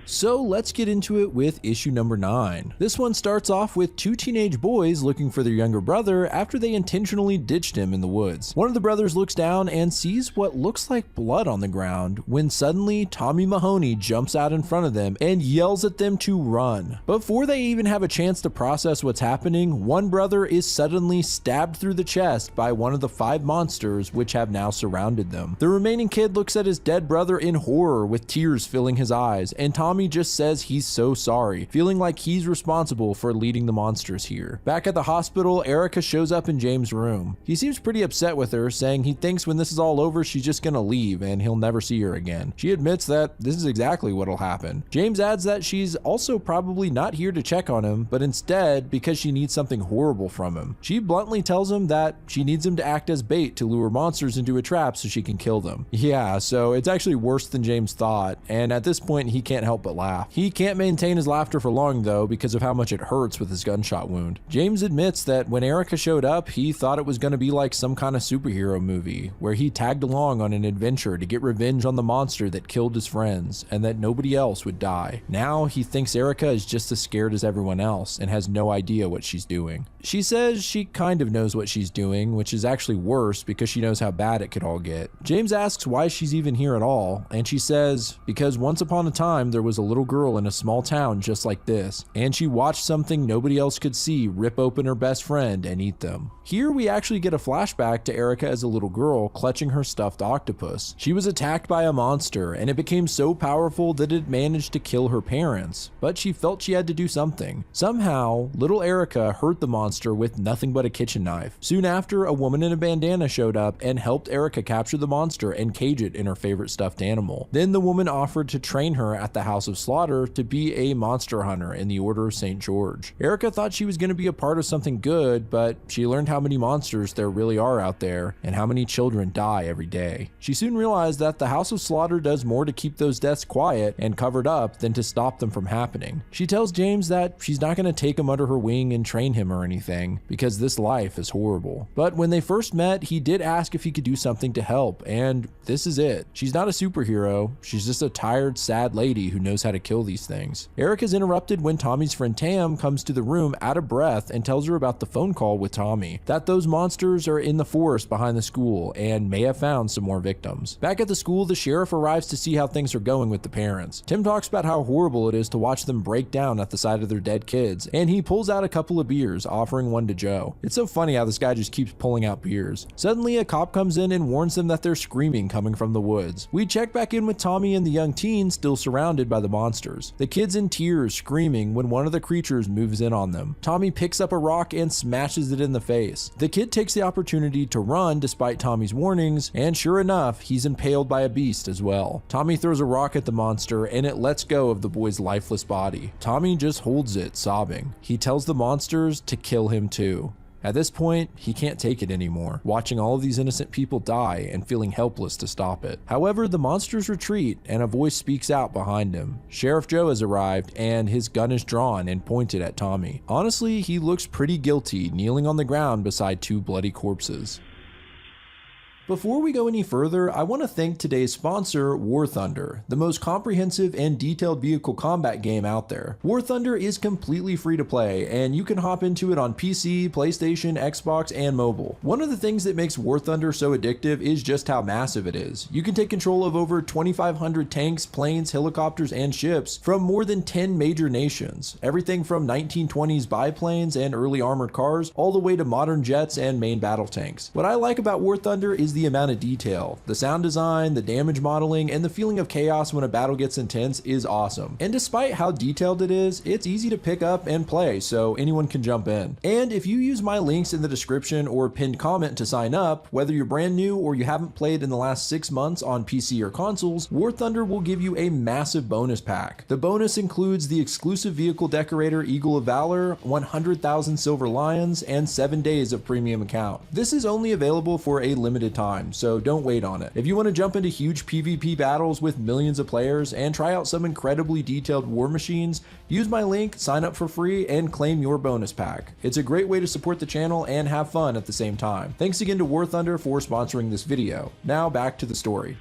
Speaker 1: So let's get into it with issue number 9. This one starts off with 2 teenage boys looking for their younger brother after they intentionally ditched him in the woods. One of the brothers looks down and sees what looks like blood on the ground when suddenly Tommy Mahoney jumps out in front of them and yells at them to run. Before they even have a chance to process what's happening, one brother is suddenly stabbed through the chest by one of the 5 monsters which have now surrounded them. The remaining kid looks at his dead brother in horror with tears filling his eyes, and Tommy just says he's so sorry, feeling like he's responsible for leading the monsters here. Back at the hospital, Erica shows up in James' room. He seems pretty upset with her, saying he thinks when this is all over, she's just gonna leave and he'll never see her again. She admits that this is exactly what'll happen. James adds that she's also probably not here to check on him, but instead because she needs something horrible from him. She bluntly tells him that she needs him to act as bait to lure monsters into a trap so she can kill them. Yeah, so it's actually worse than James thought, and at this point he can't help but laugh. He can't maintain his laughter for long though because of how much it hurts with his gunshot wound. James admits that when Erica showed up, he thought it was going to be like some kind of superhero movie where he tagged along on an adventure to get revenge on the monster that killed his friends and that nobody else would die. Now he thinks Erica is just as scared as everyone else and has no idea what she's doing. She says she kind of knows what she's doing, which is actually worse because she knows how bad it could all get. James asks why she's even here at all, and she says because once upon a time there was a little girl in a small town just like this, and she watched something nobody else could see rip open her best friend and eat them. Here we actually get a flashback to Erica as a little girl clutching her stuffed octopus. She was attacked by a monster and it became so powerful that it managed to kill her parents, but she felt she had to do something. Somehow, little Erica hurt the monster with nothing but a kitchen knife. Soon after, a woman in a bandana showed up and helped Erica capture the monster and cage it in her favorite stuffed animal. Then the woman offered to train her at the House of Slaughter to be a monster hunter in the Order of St. George. Erica thought she was going to be a part of something good, but she learned how many monsters there really are out there and how many children die every day. She soon realized that the House of Slaughter does more to keep those deaths quiet and covered up than to stop them from happening. She tells James that she's not going to take him under her wing and train him or anything because this life is horrible. But when they first met, he did ask if he could do something to help, and this is it. She's not a superhero, she's just a tired, sad lady who knows how to kill these things. Eric is interrupted when Tommy's friend Tam comes to the room out of breath and tells her about the phone call with Tommy, that those monsters are in the forest behind the school and may have found some more victims. Back at the school, the sheriff arrives to see how things are going with the parents. Tim talks about how horrible it is to watch them break down at the sight of their dead kids, and he pulls out a couple of beers, offering one to Joe. It's so funny how this guy just keeps pulling out beers. Suddenly, a cop comes in and warns them that they're screaming coming from the woods. We check back in with Tommy and the young teen still surrounded by the monsters. The kid's in tears, screaming when one of the creatures moves in on them. Tommy picks up a rock and smashes it in the face. The kid takes the opportunity to run despite Tommy's warnings, and sure enough, he's impaled by a beast as well. Tommy throws a rock at the monster and it lets go of the boy's lifeless body. Tommy just holds it, sobbing. He tells the monsters to kill him too. At this point, he can't take it anymore, watching all of these innocent people die and feeling helpless to stop it. However, the monsters retreat and a voice speaks out behind him. Sheriff Joe has arrived and his gun is drawn and pointed at Tommy. Honestly, he looks pretty guilty, kneeling on the ground beside two bloody corpses. Before we go any further, I want to thank today's sponsor, War Thunder, the most comprehensive and detailed vehicle combat game out there. War Thunder is completely free to play, and you can hop into it on PC, PlayStation, Xbox, and mobile. One of the things that makes War Thunder so addictive is just how massive it is. You can take control of over 2,500 tanks, planes, helicopters, and ships from more than 10 major nations. Everything from 1920s biplanes and early armored cars, all the way to modern jets and main battle tanks. What I like about War Thunder is the amount of detail. The sound design, the damage modeling, and the feeling of chaos when a battle gets intense is awesome. And despite how detailed it is, it's easy to pick up and play, so anyone can jump in. And if you use my links in the description or pinned comment to sign up, whether you're brand new or you haven't played in the last 6 months on PC or consoles, War Thunder will give you a massive bonus pack. The bonus includes the exclusive vehicle decorator Eagle of Valor, 100,000 Silver Lions, and 7 days of premium account. This is only available for a limited time, so don't wait on it. If you want to jump into huge PvP battles with millions of players and try out some incredibly detailed war machines, use my link, sign up for free, and claim your bonus pack. It's a great way to support the channel and have fun at the same time. Thanks again to War Thunder for sponsoring this video. Now back to the story.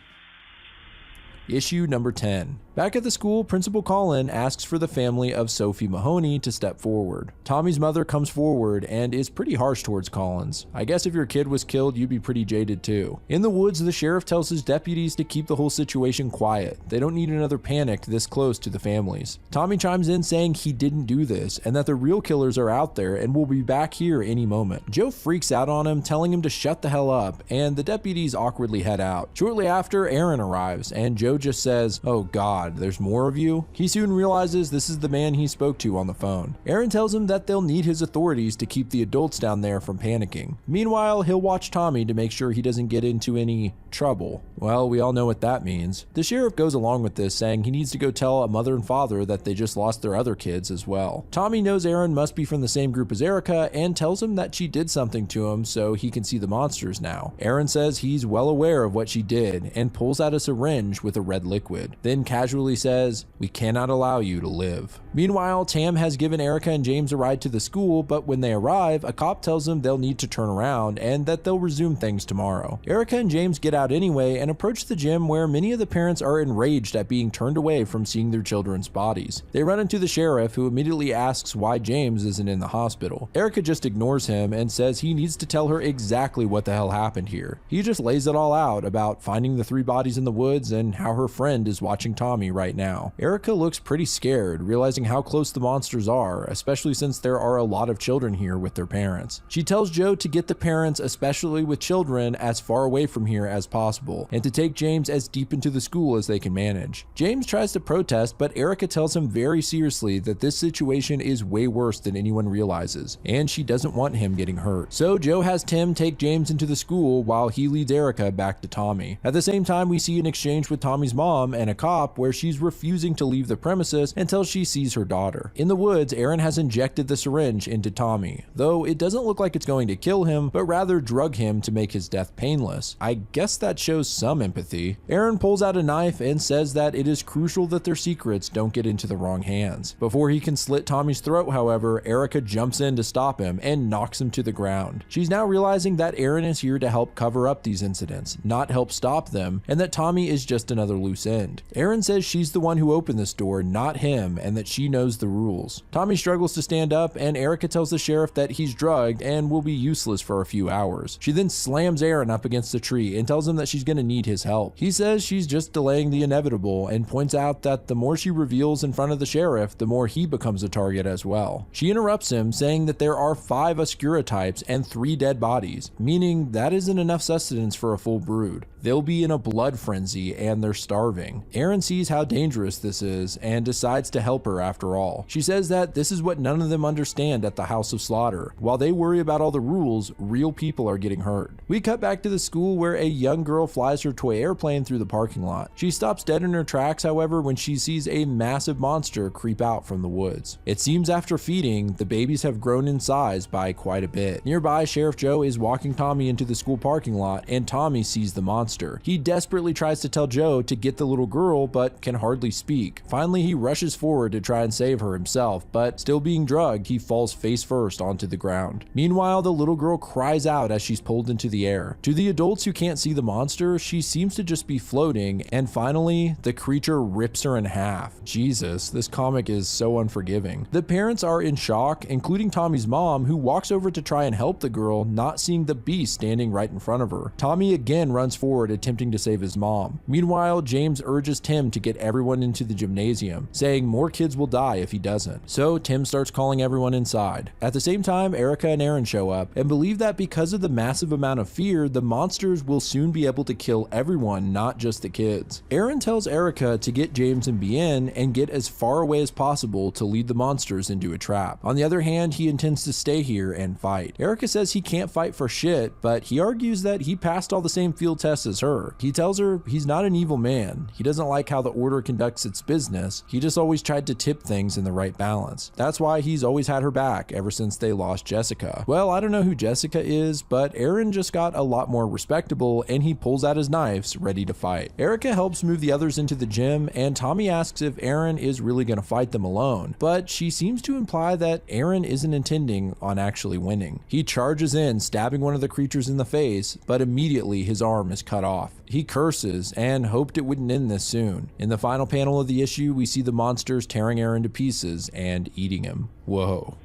Speaker 1: Issue number 10. Back at the school, Principal Colin asks for the family of Sophie Mahoney to step forward. Tommy's mother comes forward and is pretty harsh towards Collins. I guess if your kid was killed, you'd be pretty jaded too. In the woods, the sheriff tells his deputies to keep the whole situation quiet. They don't need another panic this close to the families. Tommy chimes in saying he didn't do this and that the real killers are out there and will be back here any moment. Joe freaks out on him, telling him to shut the hell up, and the deputies awkwardly head out. Shortly after, Aaron arrives and Joe just says, "Oh God, there's more of you?" He soon realizes this is the man he spoke to on the phone. Aaron tells him that they'll need his authorities to keep the adults down there from panicking. Meanwhile, he'll watch Tommy to make sure he doesn't get into any trouble. Well, we all know what that means. The sheriff goes along with this, saying he needs to go tell a mother and father that they just lost their other kids as well. Tommy knows Aaron must be from the same group as Erica and tells him that she did something to him so he can see the monsters now. Aaron says he's well aware of what she did and pulls out a syringe with a red liquid, then casually says, "We cannot allow you to live." Meanwhile, Tam has given Erica and James a ride to the school, but when they arrive, a cop tells them they'll need to turn around and that they'll resume things tomorrow. Erica and James get out anyway and approach the gym where many of the parents are enraged at being turned away from seeing their children's bodies. They run into the sheriff, who immediately asks why James isn't in the hospital. Erica just ignores him and says he needs to tell her exactly what the hell happened here. He just lays it all out about finding the 3 bodies in the woods and how her friend is watching Tommy right now. Erica looks pretty scared, realizing how close the monsters are, especially since there are a lot of children here with their parents. She tells Joe to get the parents, especially with children, as far away from here as possible, and to take James as deep into the school as they can manage. James tries to protest, but Erica tells him very seriously that this situation is way worse than anyone realizes, and she doesn't want him getting hurt. So Joe has Tim take James into the school while he leads Erica back to Tommy. At the same time, we see an exchange with Tommy's mom and a cop where she's refusing to leave the premises until she sees her daughter. In the woods, Aaron has injected the syringe into Tommy, though it doesn't look like it's going to kill him, but rather drug him to make his death painless. I guess that shows some empathy. Aaron pulls out a knife and says that it is crucial that their secrets don't get into the wrong hands. Before he can slit Tommy's throat, however, Erica jumps in to stop him and knocks him to the ground. She's now realizing that Aaron is here to help cover up these incidents, not help stop them, and that Tommy is just another loose end. Aaron says she's the one who opened this door, not him, and that she knows the rules. Tommy struggles to stand up, and Erica tells the sheriff that he's drugged and will be useless for a few hours. She then slams Aaron up against a tree and tells him that she's going to need his help. He says she's just delaying the inevitable and points out that the more she reveals in front of the sheriff, the more he becomes a target as well. She interrupts him, saying that there are 5 Oscura types and 3 dead bodies, meaning that isn't enough sustenance for a full brood. They'll be in a blood frenzy, and their starving. Aaron sees how dangerous this is and decides to help her after all. She says that this is what none of them understand at the House of Slaughter. While they worry about all the rules, real people are getting hurt. We cut back to the school where a young girl flies her toy airplane through the parking lot. She stops dead in her tracks, however, when she sees a massive monster creep out from the woods. It seems after feeding, the babies have grown in size by quite a bit. Nearby, Sheriff Joe is walking Tommy into the school parking lot, and Tommy sees the monster. He desperately tries to tell Joe to get the little girl, but can hardly speak. Finally, he rushes forward to try and save her himself, but still being drugged, he falls face first onto the ground. Meanwhile, the little girl cries out as she's pulled into the air. To the adults who can't see the monster, she seems to just be floating, and finally, the creature rips her in half. Jesus, this comic is so unforgiving. The parents are in shock, including Tommy's mom, who walks over to try and help the girl, not seeing the beast standing right in front of her. Tommy again runs forward, attempting to save his mom. Meanwhile, James urges Tim to get everyone into the gymnasium, saying more kids will die if he doesn't. So Tim starts calling everyone inside. At the same time, Erica and Aaron show up and believe that because of the massive amount of fear, the monsters will soon be able to kill everyone, not just the kids. Aaron tells Erica to get James and Bien and get as far away as possible to lead the monsters into a trap. On the other hand, he intends to stay here and fight. Erica says he can't fight for shit, but he argues that he passed all the same field tests as her. He tells her he's not an evil man. He doesn't like how the order conducts its business. He just always tried to tip things in the right balance. That's why he's always had her back ever since they lost Jessica. Well, I don't know who Jessica is, but Aaron just got a lot more respectable and he pulls out his knives ready to fight. Erica helps move the others into the gym, and Tommy asks if Aaron is really going to fight them alone, but she seems to imply that Aaron isn't intending on actually winning. He charges in, stabbing one of the creatures in the face, but immediately his arm is cut off. He curses and hoped it wouldn't end this soon. In the final panel of the issue, we see the monsters tearing Aaron to pieces and eating him. Whoa.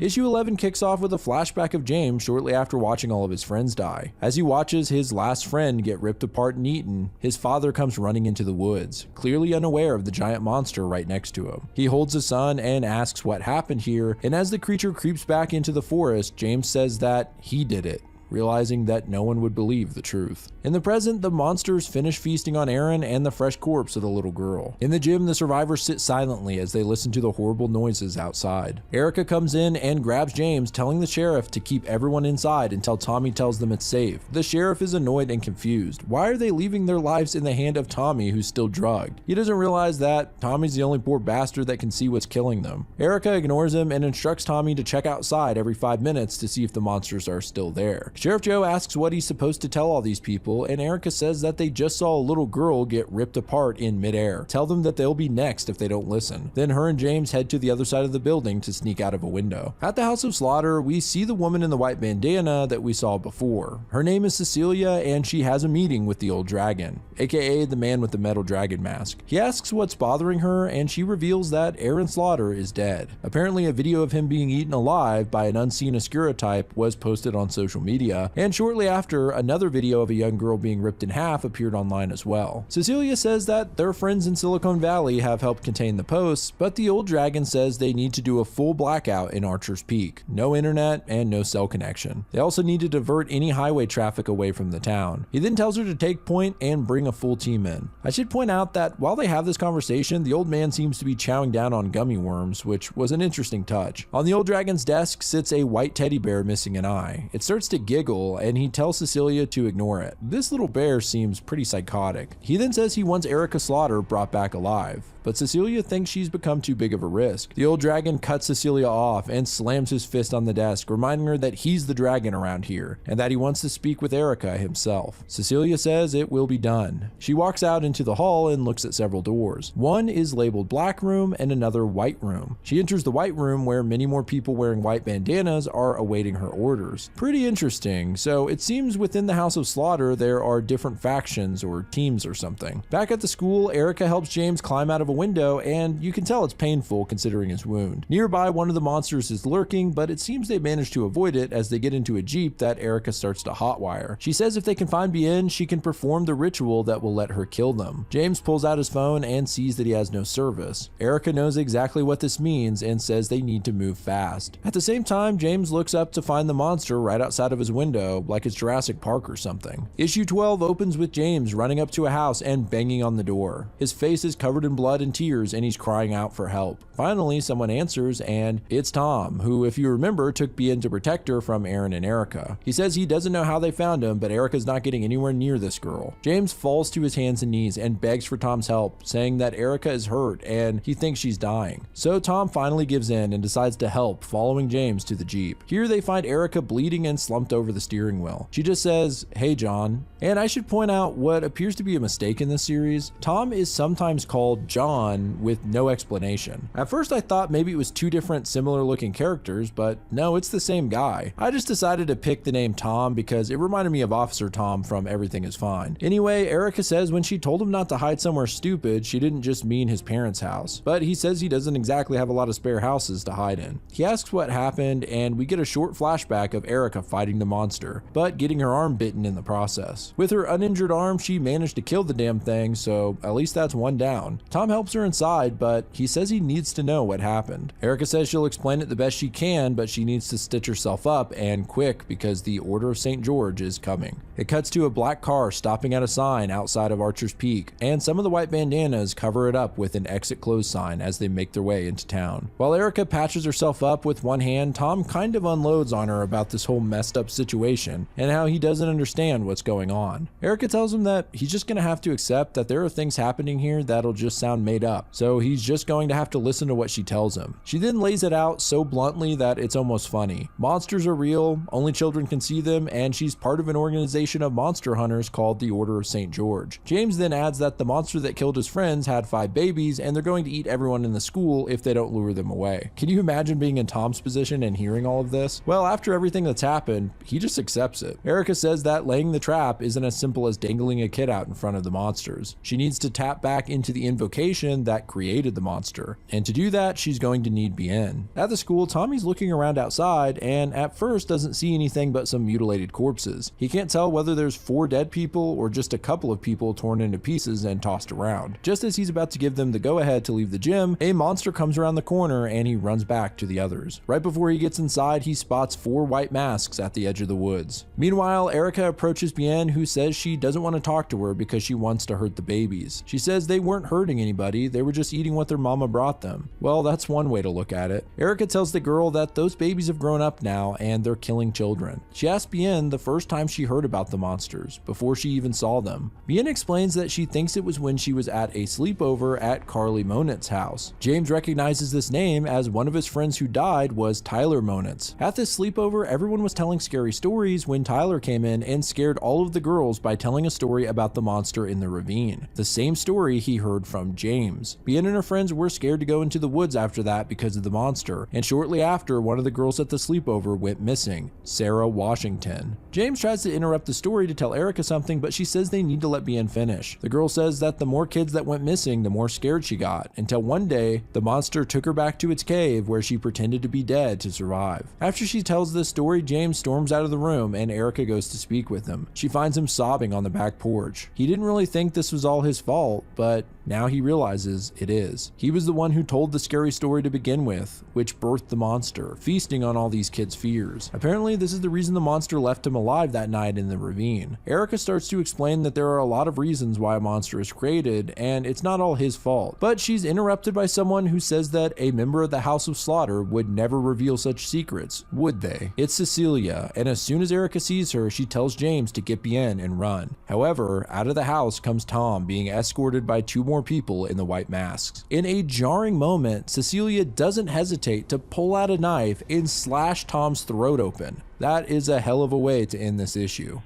Speaker 1: Issue 11 kicks off with a flashback of James shortly after watching all of his friends die. As he watches his last friend get ripped apart and eaten, his father comes running into the woods, clearly unaware of the giant monster right next to him. He holds his son and asks what happened here, and as the creature creeps back into the forest, James says that he did it, realizing that no one would believe the truth. In the present, the monsters finish feasting on Aaron and the fresh corpse of the little girl. In the gym, the survivors sit silently as they listen to the horrible noises outside. Erica comes in and grabs James, telling the sheriff to keep everyone inside until Tommy tells them it's safe. The sheriff is annoyed and confused. Why are they leaving their lives in the hand of Tommy, who's still drugged? He doesn't realize that Tommy's the only poor bastard that can see what's killing them. Erica ignores him and instructs Tommy to check outside every 5 minutes to see if the monsters are still there. Sheriff Joe asks what he's supposed to tell all these people, and Erica says that they just saw a little girl get ripped apart in midair. Tell them that they'll be next if they don't listen. Then her and James head to the other side of the building to sneak out of a window. At the House of Slaughter, we see the woman in the white bandana that we saw before. Her name is Cecilia, and she has a meeting with the old dragon, aka the man with the metal dragon mask. He asks what's bothering her, and she reveals that Aaron Slaughter is dead. Apparently, a video of him being eaten alive by an unseen Oscura type was posted on social media, and shortly after, another video of a young girl being ripped in half appeared online as well. Cecilia says that their friends in Silicon Valley have helped contain the posts, but the old dragon says they need to do a full blackout in Archer's Peak. No internet and no cell connection. They also need to divert any highway traffic away from the town. He then tells her to take point and bring a full team in. I should point out that while they have this conversation, the old man seems to be chowing down on gummy worms, which was an interesting touch. On the old dragon's desk sits a white teddy bear missing an eye. It starts to giggle, and he tells Cecilia to ignore it. This little bear seems pretty psychotic. He then says he wants Erica Slaughter brought back alive, but Cecilia thinks she's become too big of a risk. The old dragon cuts Cecilia off and slams his fist on the desk, reminding her that he's the dragon around here, and that he wants to speak with Erica himself. Cecilia says it will be done. She walks out into the hall and looks at several doors. One is labeled Black Room and another White Room. She enters the White Room, where many more people wearing white bandanas are awaiting her orders. Pretty interesting. So it seems within the House of Slaughter there are different factions or teams or something. Back at the school, Erica helps James climb out of a window, and you can tell it's painful considering his wound. Nearby, one of the monsters is lurking, but it seems they managed to avoid it as they get into a Jeep that Erica starts to hotwire. She says if they can find Bien, she can perform the ritual that will let her kill them. James pulls out his phone and sees that he has no service. Erica knows exactly what this means and says they need to move fast. At the same time, James looks up to find the monster right outside of his window, like it's Jurassic Park or something. Issue 12 opens with James running up to a house and banging on the door. His face is covered in blood and tears, and he's crying out for help. Finally, someone answers, and it's Tom, who, if you remember, took Bien to protect her from Aaron and Erica. He says he doesn't know how they found him, but Erica's not getting anywhere near this girl. James falls to his hands and knees and begs for Tom's help, saying that Erica is hurt and he thinks she's dying. So Tom finally gives in and decides to help, following James to the Jeep. Here they find Erica bleeding and slumped over the steering wheel. She just says, "Hey John." And I should point out what appears to be a mistake in this series. Tom is sometimes called John with no explanation. At first I thought maybe it was two different similar looking characters, but no, it's the same guy. I just decided to pick the name Tom because it reminded me of Officer Tom from Everything Is Fine. Anyway, Erica says when she told him not to hide somewhere stupid, she didn't just mean his parents' house, but he says he doesn't exactly have a lot of spare houses to hide in. He asks what happened, and we get a short flashback of Erica fighting the monster, but getting her arm bitten in the process. With her uninjured arm, she managed to kill the damn thing, so at least that's one down. Tom helps her inside, but he says he needs to know what happened. Erica says she'll explain it the best she can, but she needs to stitch herself up, and quick, because the Order of St. George is coming. It cuts to a black car stopping at a sign outside of Archer's Peak, and some of the white bandanas cover it up with an exit closed sign as they make their way into town. While Erica patches herself up with one hand, Tom kind of unloads on her about this whole messed up situation and how he doesn't understand what's going on. Erica tells him that he's just gonna have to accept that there are things happening here that'll just sound made up, so he's just going to have to listen to what she tells him. She then lays it out so bluntly that it's almost funny. Monsters are real, only children can see them, and she's part of an organization of monster hunters called the Order of St. George. James then adds that the monster that killed his friends had 5 babies, and they're going to eat everyone in the school if they don't lure them away. Can you imagine being in Tom's position and hearing all of this? Well, after everything that's happened, he just accepts it. Erica says that laying the trap isn't as simple as dangling a kid out in front of the monsters. She needs to tap back into the invocation that created the monster, and to do that, she's going to need Bien. At the school, Tommy's looking around outside and at first doesn't see anything but some mutilated corpses. He can't tell whether there's 4 dead people or just a couple of people torn into pieces and tossed around. Just as he's about to give them the go-ahead to leave the gym, a monster comes around the corner and he runs back to the others. Right before he gets inside, he spots 4 white masks at the edge of the woods. Meanwhile, Erica approaches Bien, who says she doesn't want to talk to her because she wants to hurt the babies. She says they weren't hurting anybody, they were just eating what their mama brought them. Well, that's one way to look at it. Erica tells the girl that those babies have grown up now and they're killing children. She asks Bien the first time she heard about the monsters, before she even saw them. Bien explains that she thinks it was when she was at a sleepover at Carly Monitz' house. James recognizes this name as one of his friends who died was Tyler Monitz. At this sleepover, everyone was telling scary stories when Tyler came in and scared all of the girls by telling a story about the monster in the ravine. The same story he heard from James. Bien and her friends were scared to go into the woods after that because of the monster, and shortly after, one of the girls at the sleepover went missing, Sarah Washington. James tries to interrupt the story to tell Erica something, but she says they need to let Bien finish. The girl says that the more kids that went missing, the more scared she got, until one day, the monster took her back to its cave where she pretended to be dead to survive. After she tells this story, James storms out of the room and Erica goes to speak with him. She finds him sobbing on the back porch. He didn't really think this was all his fault, but now he realizes it is. He was the one who told the scary story to begin with, which birthed the monster, feasting on all these kids' fears. Apparently, this is the reason the monster left him alive that night in the ravine. Erica starts to explain that there are a lot of reasons why a monster is created, and it's not all his fault. But she's interrupted by someone who says that a member of the House of Slaughter would never reveal such secrets, would they? It's Cecilia, and as soon as Erica sees her, she tells James to get Bien and run. However, out of the house comes Tom, being escorted by 2 more people in the white masks. In a jarring moment, Cecilia doesn't hesitate to pull out a knife and slash Tom's throat open. That is a hell of a way to end this issue.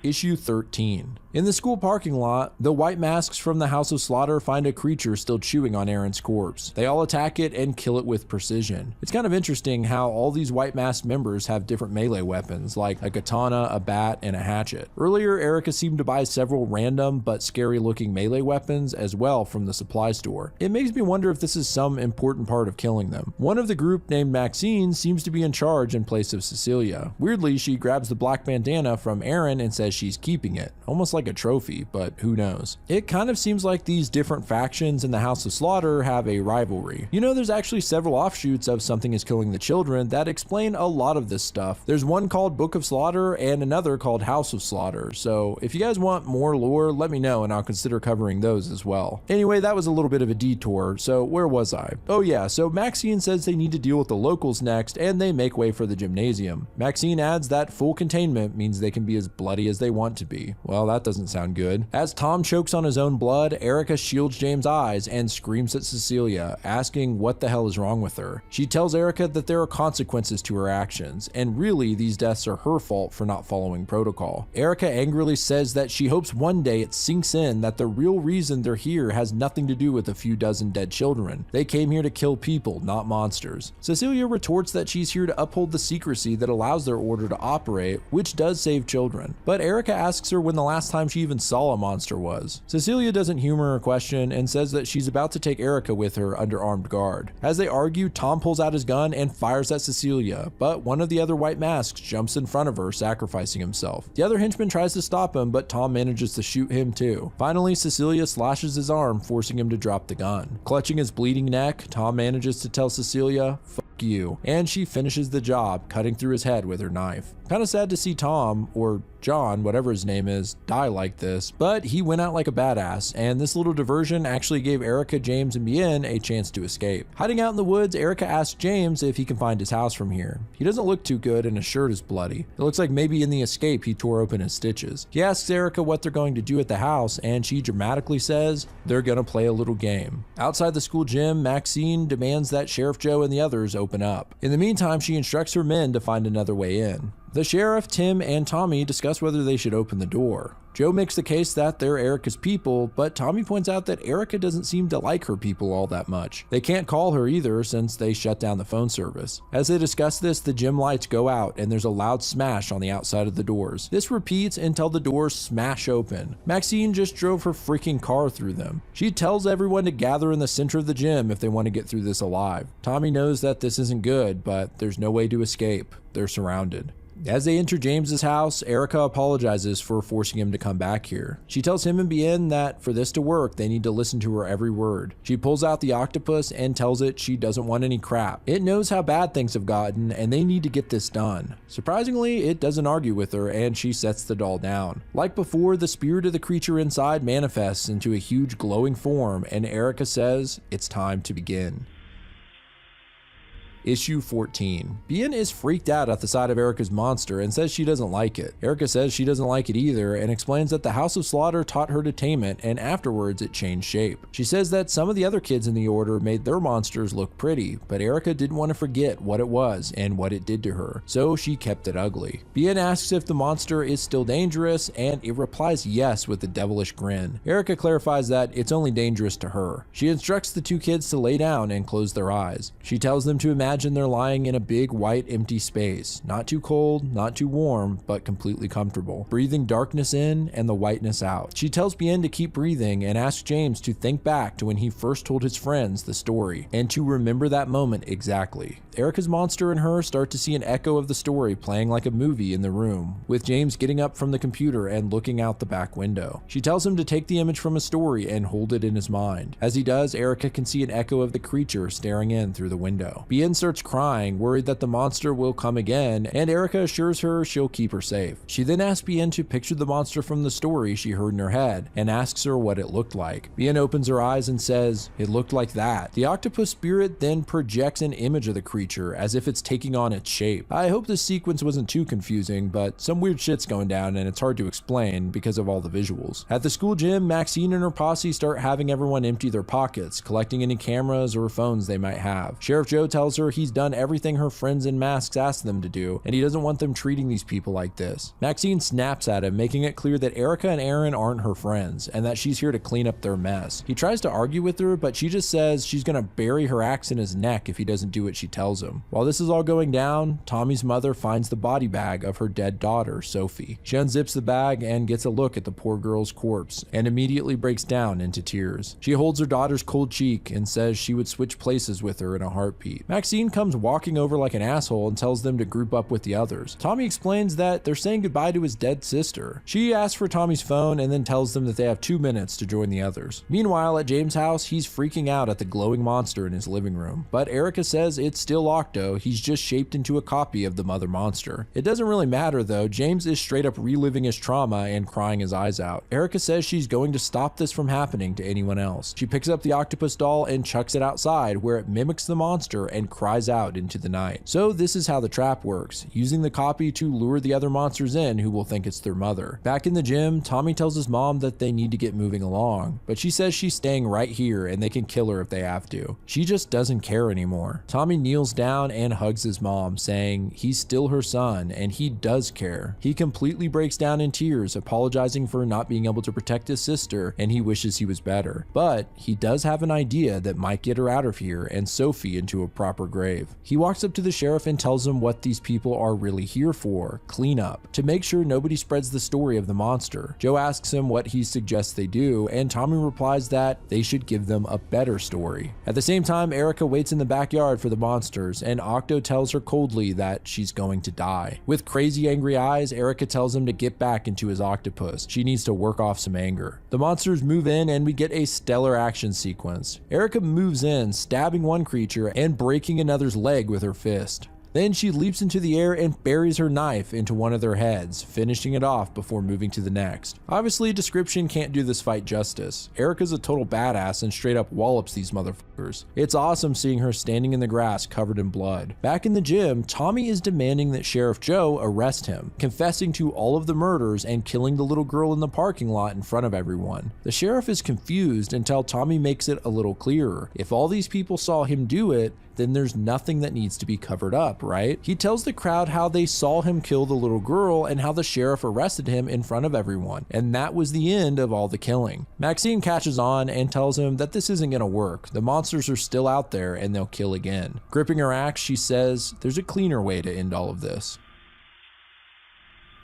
Speaker 1: Issue 13. In the school parking lot, the white masks from the House of Slaughter find a creature still chewing on Aaron's corpse. They all attack it and kill it with precision. It's kind of interesting how all these white masked members have different melee weapons, like a katana, a bat, and a hatchet. Earlier, Erica seemed to buy several random but scary looking melee weapons as well from the supply store. It makes me wonder if this is some important part of killing them. One of the group named Maxine seems to be in charge in place of Cecilia. Weirdly, she grabs the black bandana from Aaron and says she's keeping it, almost like a trophy, but who knows. It kind of seems like these different factions in the House of Slaughter have a rivalry. You know, there's actually several offshoots of Something is Killing the Children that explain a lot of this stuff. There's one called Book of Slaughter and another called House of Slaughter, so if you guys want more lore, let me know and I'll consider covering those as well. Anyway, that was a little bit of a detour, so where was I? Oh yeah, so Maxine says they need to deal with the locals next and they make way for the gymnasium. Maxine adds that full containment means they can be as bloody as they want to be. Well, that doesn't sound good. As Tom chokes on his own blood, Erica shields James' eyes and screams at Cecilia, asking what the hell is wrong with her. She tells Erica that there are consequences to her actions, and really these deaths are her fault for not following protocol. Erica angrily says that she hopes one day it sinks in that the real reason they're here has nothing to do with a few dozen dead children. They came here to kill people, not monsters. Cecilia retorts that she's here to uphold the secrecy that allows their order to operate, which does save children. But Erica asks her when the last time she even saw a monster was. Cecilia doesn't humor her question and says that she's about to take Erica with her under armed guard. As they argue, Tom pulls out his gun and fires at Cecilia, but one of the other white masks jumps in front of her, sacrificing himself. The other henchman tries to stop him, but Tom manages to shoot him too. Finally, Cecilia slashes his arm, forcing him to drop the gun. Clutching his bleeding neck, Tom manages to tell Cecilia, "Fuck you," and she finishes the job, cutting through his head with her knife. Kinda sad to see Tom, or John, whatever his name is, die like this, but he went out like a badass, and this little diversion actually gave Erica, James, and Bien a chance to escape. Hiding out in the woods, Erica asks James if he can find his house from here. He doesn't look too good and his shirt is bloody. It looks like maybe in the escape he tore open his stitches. He asks Erica what they're going to do at the house, and she dramatically says they're gonna play a little game. Outside the school gym, Maxine demands that Sheriff Joe and the others open up. In the meantime, she instructs her men to find another way in. The sheriff, Tim, and Tommy discuss whether they should open the door. Joe makes the case that they're Erica's people, but Tommy points out that Erica doesn't seem to like her people all that much. They can't call her either since they shut down the phone service. As they discuss this, the gym lights go out and there's a loud smash on the outside of the doors. This repeats until the doors smash open. Maxine just drove her freaking car through them. She tells everyone to gather in the center of the gym if they want to get through this alive. Tommy knows that this isn't good, but there's no way to escape. They're surrounded. As they enter James's house, Erica apologizes for forcing him to come back here. She tells him and Bien that for this to work, they need to listen to her every word. She pulls out the octopus and tells it she doesn't want any crap. It knows how bad things have gotten and they need to get this done. Surprisingly, it doesn't argue with her and she sets the doll down. Like before, the spirit of the creature inside manifests into a huge glowing form and Erica says it's time to begin. Issue 14. Bien is freaked out at the sight of Erica's monster and says she doesn't like it. Erica says she doesn't like it either and explains that the House of Slaughter taught her to tame it and afterwards it changed shape. She says that some of the other kids in the order made their monsters look pretty, but Erica didn't want to forget what it was and what it did to her, so she kept it ugly. Bien asks if the monster is still dangerous and it replies yes with a devilish grin. Erica clarifies that it's only dangerous to her. She instructs the two kids to lay down and close their eyes. She tells them to imagine they're lying in a big white empty space, not too cold, not too warm, but completely comfortable, breathing darkness in and the whiteness out. She tells Bien to keep breathing and asks James to think back to when he first told his friends the story and to remember that moment exactly. Erica's monster and her start to see an echo of the story playing like a movie in the room, with James getting up from the computer and looking out the back window. She tells him to take the image from a story and hold it in his mind. As he does, Erica can see an echo of the creature staring in through the window. Bien starts crying, worried that the monster will come again, and Erica assures her she'll keep her safe. She then asks Bien to picture the monster from the story she heard in her head, and asks her what it looked like. Bien opens her eyes and says, "It looked like that." The octopus spirit then projects an image of the creature as if it's taking on its shape. I hope this sequence wasn't too confusing, but some weird shit's going down and it's hard to explain because of all the visuals. At the school gym, Maxine and her posse start having everyone empty their pockets, collecting any cameras or phones they might have. Sheriff Joe tells her he's done everything her friends in masks asked them to do, and he doesn't want them treating these people like this. Maxine snaps at him, making it clear that Erica and Aaron aren't her friends, and that she's here to clean up their mess. He tries to argue with her, but she just says she's gonna bury her axe in his neck if he doesn't do what she tells him. While this is all going down, Tommy's mother finds the body bag of her dead daughter, Sophie. She unzips the bag and gets a look at the poor girl's corpse, and immediately breaks down into tears. She holds her daughter's cold cheek and says she would switch places with her in a heartbeat. Maxine comes walking over like an asshole and tells them to group up with the others. Tommy explains that they're saying goodbye to his dead sister. She asks for Tommy's phone and then tells them that they have 2 minutes to join the others. Meanwhile, at James' house, he's freaking out at the glowing monster in his living room, but Erica says it's still Octo, he's just shaped into a copy of the mother monster. It doesn't really matter though, James is straight up reliving his trauma and crying his eyes out. Erica says she's going to stop this from happening to anyone else. She picks up the octopus doll and chucks it outside, where it mimics the monster and cries out into the night. So this is how the trap works, using the copy to lure the other monsters in who will think it's their mother. Back in the gym, Tommy tells his mom that they need to get moving along, but she says she's staying right here and they can kill her if they have to. She just doesn't care anymore. Tommy kneels down and hugs his mom, saying he's still her son and he does care. He completely breaks down in tears, apologizing for not being able to protect his sister, and he wishes he was better. But he does have an idea that might get her out of here and Sophie into a proper grave. He walks up to the sheriff and tells him what these people are really here for: cleanup, to make sure nobody spreads the story of the monster. Joe asks him what he suggests they do, and Tommy replies that they should give them a better story. At the same time, Erica waits in the backyard for the monsters, and Octo tells her coldly that she's going to die. With crazy angry eyes, Erica tells him to get back into his octopus. She needs to work off some anger. The monsters move in and we get a stellar action sequence. Erica moves in, stabbing one creature and breaking another's leg with her fist. Then she leaps into the air and buries her knife into one of their heads, finishing it off before moving to the next. Obviously, description can't do this fight justice. Erica's a total badass and straight up wallops these motherfuckers. It's awesome seeing her standing in the grass covered in blood. Back in the gym, Tommy is demanding that Sheriff Joe arrest him, confessing to all of the murders and killing the little girl in the parking lot in front of everyone. The sheriff is confused until Tommy makes it a little clearer. If all these people saw him do it, then there's nothing that needs to be covered up, right? He tells the crowd how they saw him kill the little girl and how the sheriff arrested him in front of everyone, and that was the end of all the killing. Maxine catches on and tells him that this isn't gonna work. The monsters are still out there and they'll kill again. Gripping her axe, she says there's a cleaner way to end all of this.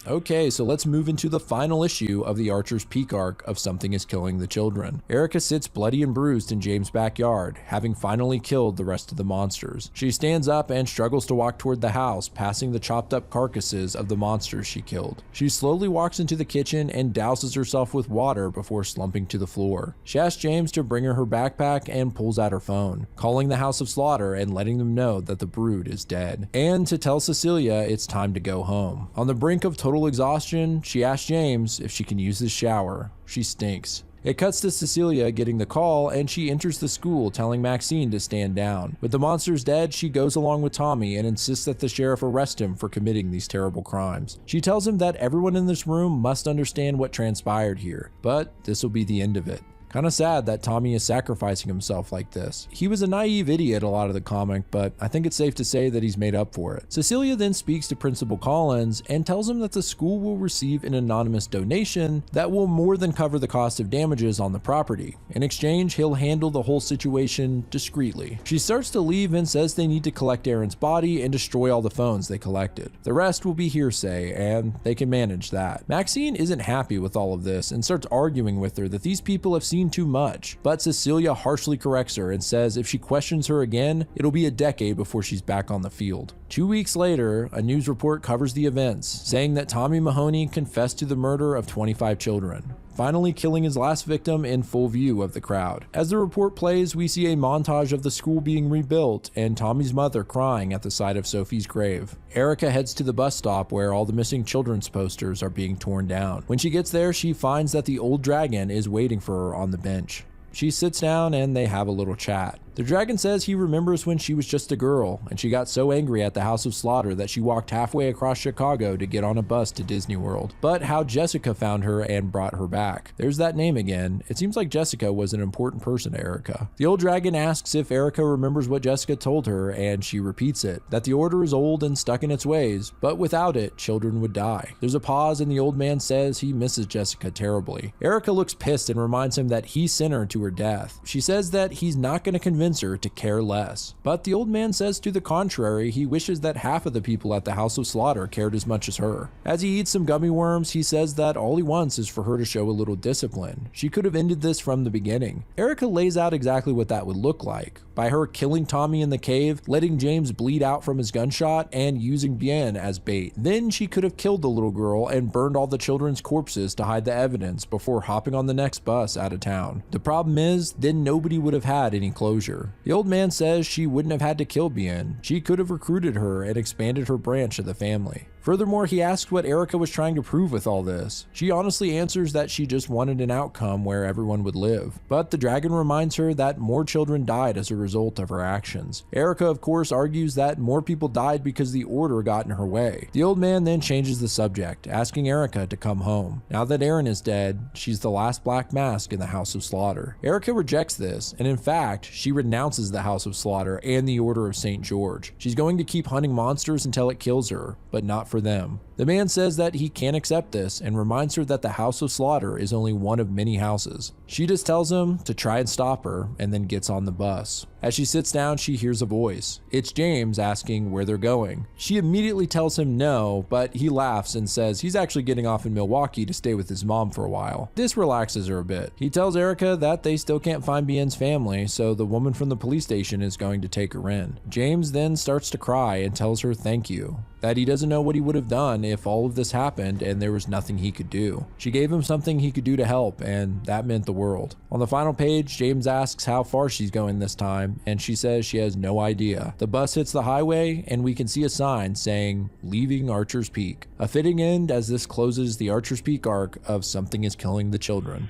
Speaker 1: Okay, so let's move into the final issue of the Archer's Peak arc of Something is Killing the Children. Erica sits bloody and bruised in James' backyard, having finally killed the rest of the monsters. She stands up and struggles to walk toward the house, passing the chopped up carcasses of the monsters she killed. She slowly walks into the kitchen and douses herself with water before slumping to the floor. She asks James to bring her her backpack and pulls out her phone, calling the House of Slaughter and letting them know that the brood is dead, and to tell Cecilia it's time to go home. On the brink of total exhaustion, she asks James if she can use his shower. She stinks. It cuts to Cecilia getting the call, and she enters the school telling Maxine to stand down. With the monsters dead, she goes along with Tommy and insists that the sheriff arrest him for committing these terrible crimes. She tells him that everyone in this room must understand what transpired here, but this will be the end of it. Kinda sad that Tommy is sacrificing himself like this. He was a naive idiot a lot of the comic, but I think it's safe to say that he's made up for it. Cecilia then speaks to Principal Collins and tells him that the school will receive an anonymous donation that will more than cover the cost of damages on the property. In exchange, he'll handle the whole situation discreetly. She starts to leave and says they need to collect Aaron's body and destroy all the phones they collected. The rest will be hearsay, and they can manage that. Maxine isn't happy with all of this and starts arguing with her that these people have seen too much, but Cecilia harshly corrects her and says if she questions her again, it'll be a decade before she's back on the field. 2 weeks later, a news report covers the events, saying that Tommy Mahoney confessed to the murder of 25 children, finally killing his last victim in full view of the crowd. As the report plays, we see a montage of the school being rebuilt and Tommy's mother crying at the sight of Sophie's grave. Erica heads to the bus stop where all the missing children's posters are being torn down. When she gets there, she finds that the old dragon is waiting for her on the bench. She sits down and they have a little chat. The dragon says he remembers when she was just a girl, and she got so angry at the House of Slaughter that she walked halfway across Chicago to get on a bus to Disney World. But how Jessica found her and brought her back. There's that name again. It seems like Jessica was an important person to Erica. The old dragon asks if Erica remembers what Jessica told her, and she repeats it, that the order is old and stuck in its ways, but without it, children would die. There's a pause and the old man says he misses Jessica terribly. Erica looks pissed and reminds him that he sent her to her death. She says that he's not going to convince her to care less. But the old man says to the contrary, he wishes that half of the people at the House of Slaughter cared as much as her. As he eats some gummy worms, he says that all he wants is for her to show a little discipline. She could have ended this from the beginning. Erica lays out exactly what that would look like, by her killing Tommy in the cave, letting James bleed out from his gunshot, and using Bien as bait. Then she could have killed the little girl and burned all the children's corpses to hide the evidence before hopping on the next bus out of town. The problem is, then nobody would have had any closure. The old man says she wouldn't have had to kill Bien. She could have recruited her and expanded her branch of the family. Furthermore, he asks what Erica was trying to prove with all this. She honestly answers that she just wanted an outcome where everyone would live. But the dragon reminds her that more children died as a result of her actions. Erica, of course, argues that more people died because the order got in her way. The old man then changes the subject, asking Erica to come home. Now that Aaron is dead, she's the last Black Mask in the House of Slaughter. Erica rejects this, and in fact, she renounces the House of Slaughter and the Order of St. George. She's going to keep hunting monsters until it kills her, but not for them. The man says that he can't accept this and reminds her that the House of Slaughter is only one of many houses. She just tells him to try and stop her and then gets on the bus. As she sits down, she hears a voice. It's James asking where they're going. She immediately tells him no, but he laughs and says he's actually getting off in Milwaukee to stay with his mom for a while. This relaxes her a bit. He tells Erica that they still can't find Bien's family, so the woman from the police station is going to take her in. James then starts to cry and tells her thank you, that he doesn't know what he would have done if all of this happened and there was nothing he could do. She gave him something he could do to help, and that meant the world. On the final page, James asks how far she's going this time, and she says she has no idea. The bus hits the highway, and we can see a sign saying, "Leaving Archer's Peak." A fitting end as this closes the Archer's Peak arc of Something is Killing the Children.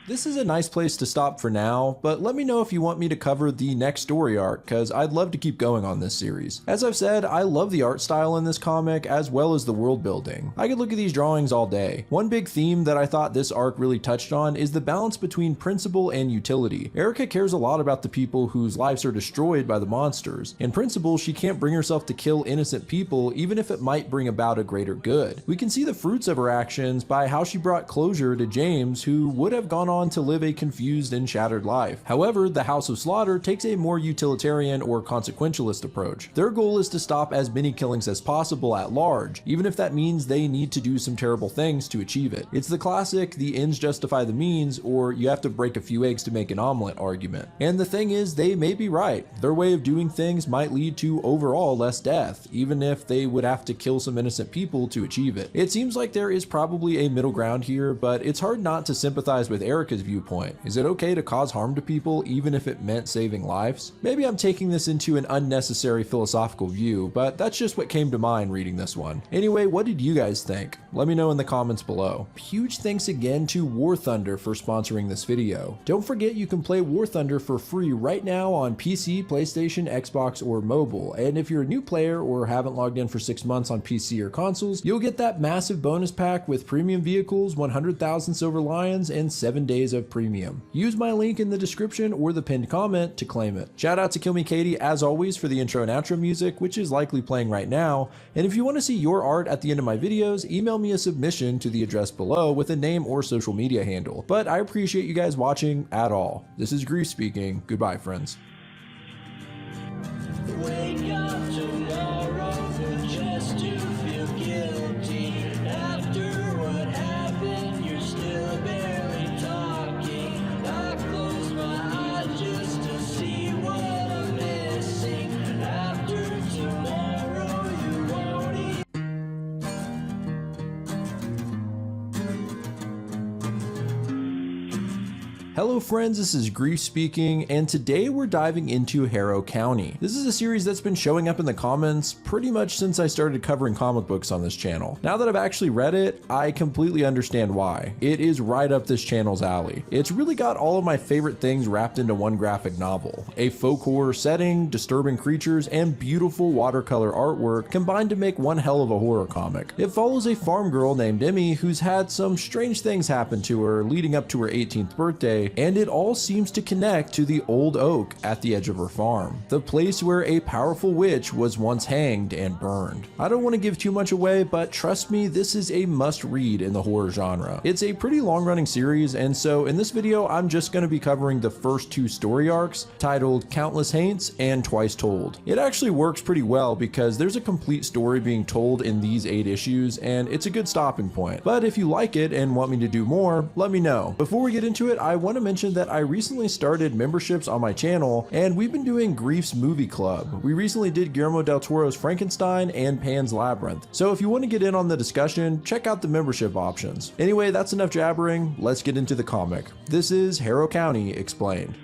Speaker 1: This is a nice place to stop for now, but let me know if you want me to cover the next story arc, because I'd love to keep going on this series. As I've said, I love the art style in this comic as well as the world building. I could look at these drawings all day. One big theme that I thought this arc really touched on is the balance between principle and utility. Erica cares a lot about the people whose lives are destroyed by the monsters. In principle, she can't bring herself to kill innocent people even if it might bring about a greater good. We can see the fruits of her actions by how she brought closure to James, who would have gone on to live a confused and shattered life. However, the House of Slaughter takes a more utilitarian or consequentialist approach. Their goal is to stop as many killings as possible at large, even if that means they need to do some terrible things to achieve it. It's the classic the ends justify the means, or you have to break a few eggs to make an omelet argument. And the thing is, they may be right. Their way of doing things might lead to overall less death, even if they would have to kill some innocent people to achieve it. It seems like there is probably a middle ground here, but it's hard not to sympathize with Erica's viewpoint. Is it okay to cause harm to people even if it meant saving lives? Maybe I'm taking this into an unnecessary philosophical view, but that's just what came to mind reading this one. Anyway, what did you guys think? Let me know in the comments below. Huge thanks again to War Thunder for sponsoring this video. Don't forget you can play War Thunder for free right now on PC, PlayStation, Xbox, or mobile. And if you're a new player or haven't logged in for 6 months on PC or consoles, you'll get that massive bonus pack with premium vehicles, 100,000 Silver Lions, and 7 days of premium. Use my link in the description or the pinned comment to claim it. Shout out to Kill Me Katie as always for the intro and outro music, which is likely playing right now. And if you want to see your art at the end of my videos, email me a submission to the address below with a name or social media handle. But I appreciate you guys watching at all. This is Grief speaking. Goodbye, friends.
Speaker 2: Wake up tomorrow just to feel guilty after what happened. You're still barely talking. I close my eyes just to see what I'm missing. After tomorrow, you won't
Speaker 1: Hello friends, this is Grief speaking, and today we're diving into Harrow County. This is a series that's been showing up in the comments pretty much since I started covering comic books on this channel. Now that I've actually read it, I completely understand why. It is right up this channel's alley. It's really got all of my favorite things wrapped into one graphic novel. A folk horror setting, disturbing creatures, and beautiful watercolor artwork combined to make one hell of a horror comic. It follows a farm girl named Emmy who's had some strange things happen to her leading up to her 18th birthday, and it all seems to connect to the old oak at the edge of her farm, the place where a powerful witch was once hanged and burned. I don't want to give too much away, but trust me, this is a must read in the horror genre. It's a pretty long running series, and so in this video I'm just going to be covering the first two story arcs titled Countless Haints and Twice Told. It actually works pretty well because there's a complete story being told in these 8 issues, and it's a good stopping point. But if you like it and want me to do more, let me know. Before we get into it, I want to mention that I recently started memberships on my channel, and we've been doing Grief's Movie Club. We recently did Guillermo del Toro's Frankenstein and Pan's Labyrinth. So if you want to get in on the discussion, check out the membership options. Anyway, that's enough jabbering. Let's get into the comic. This is Harrow County Explained.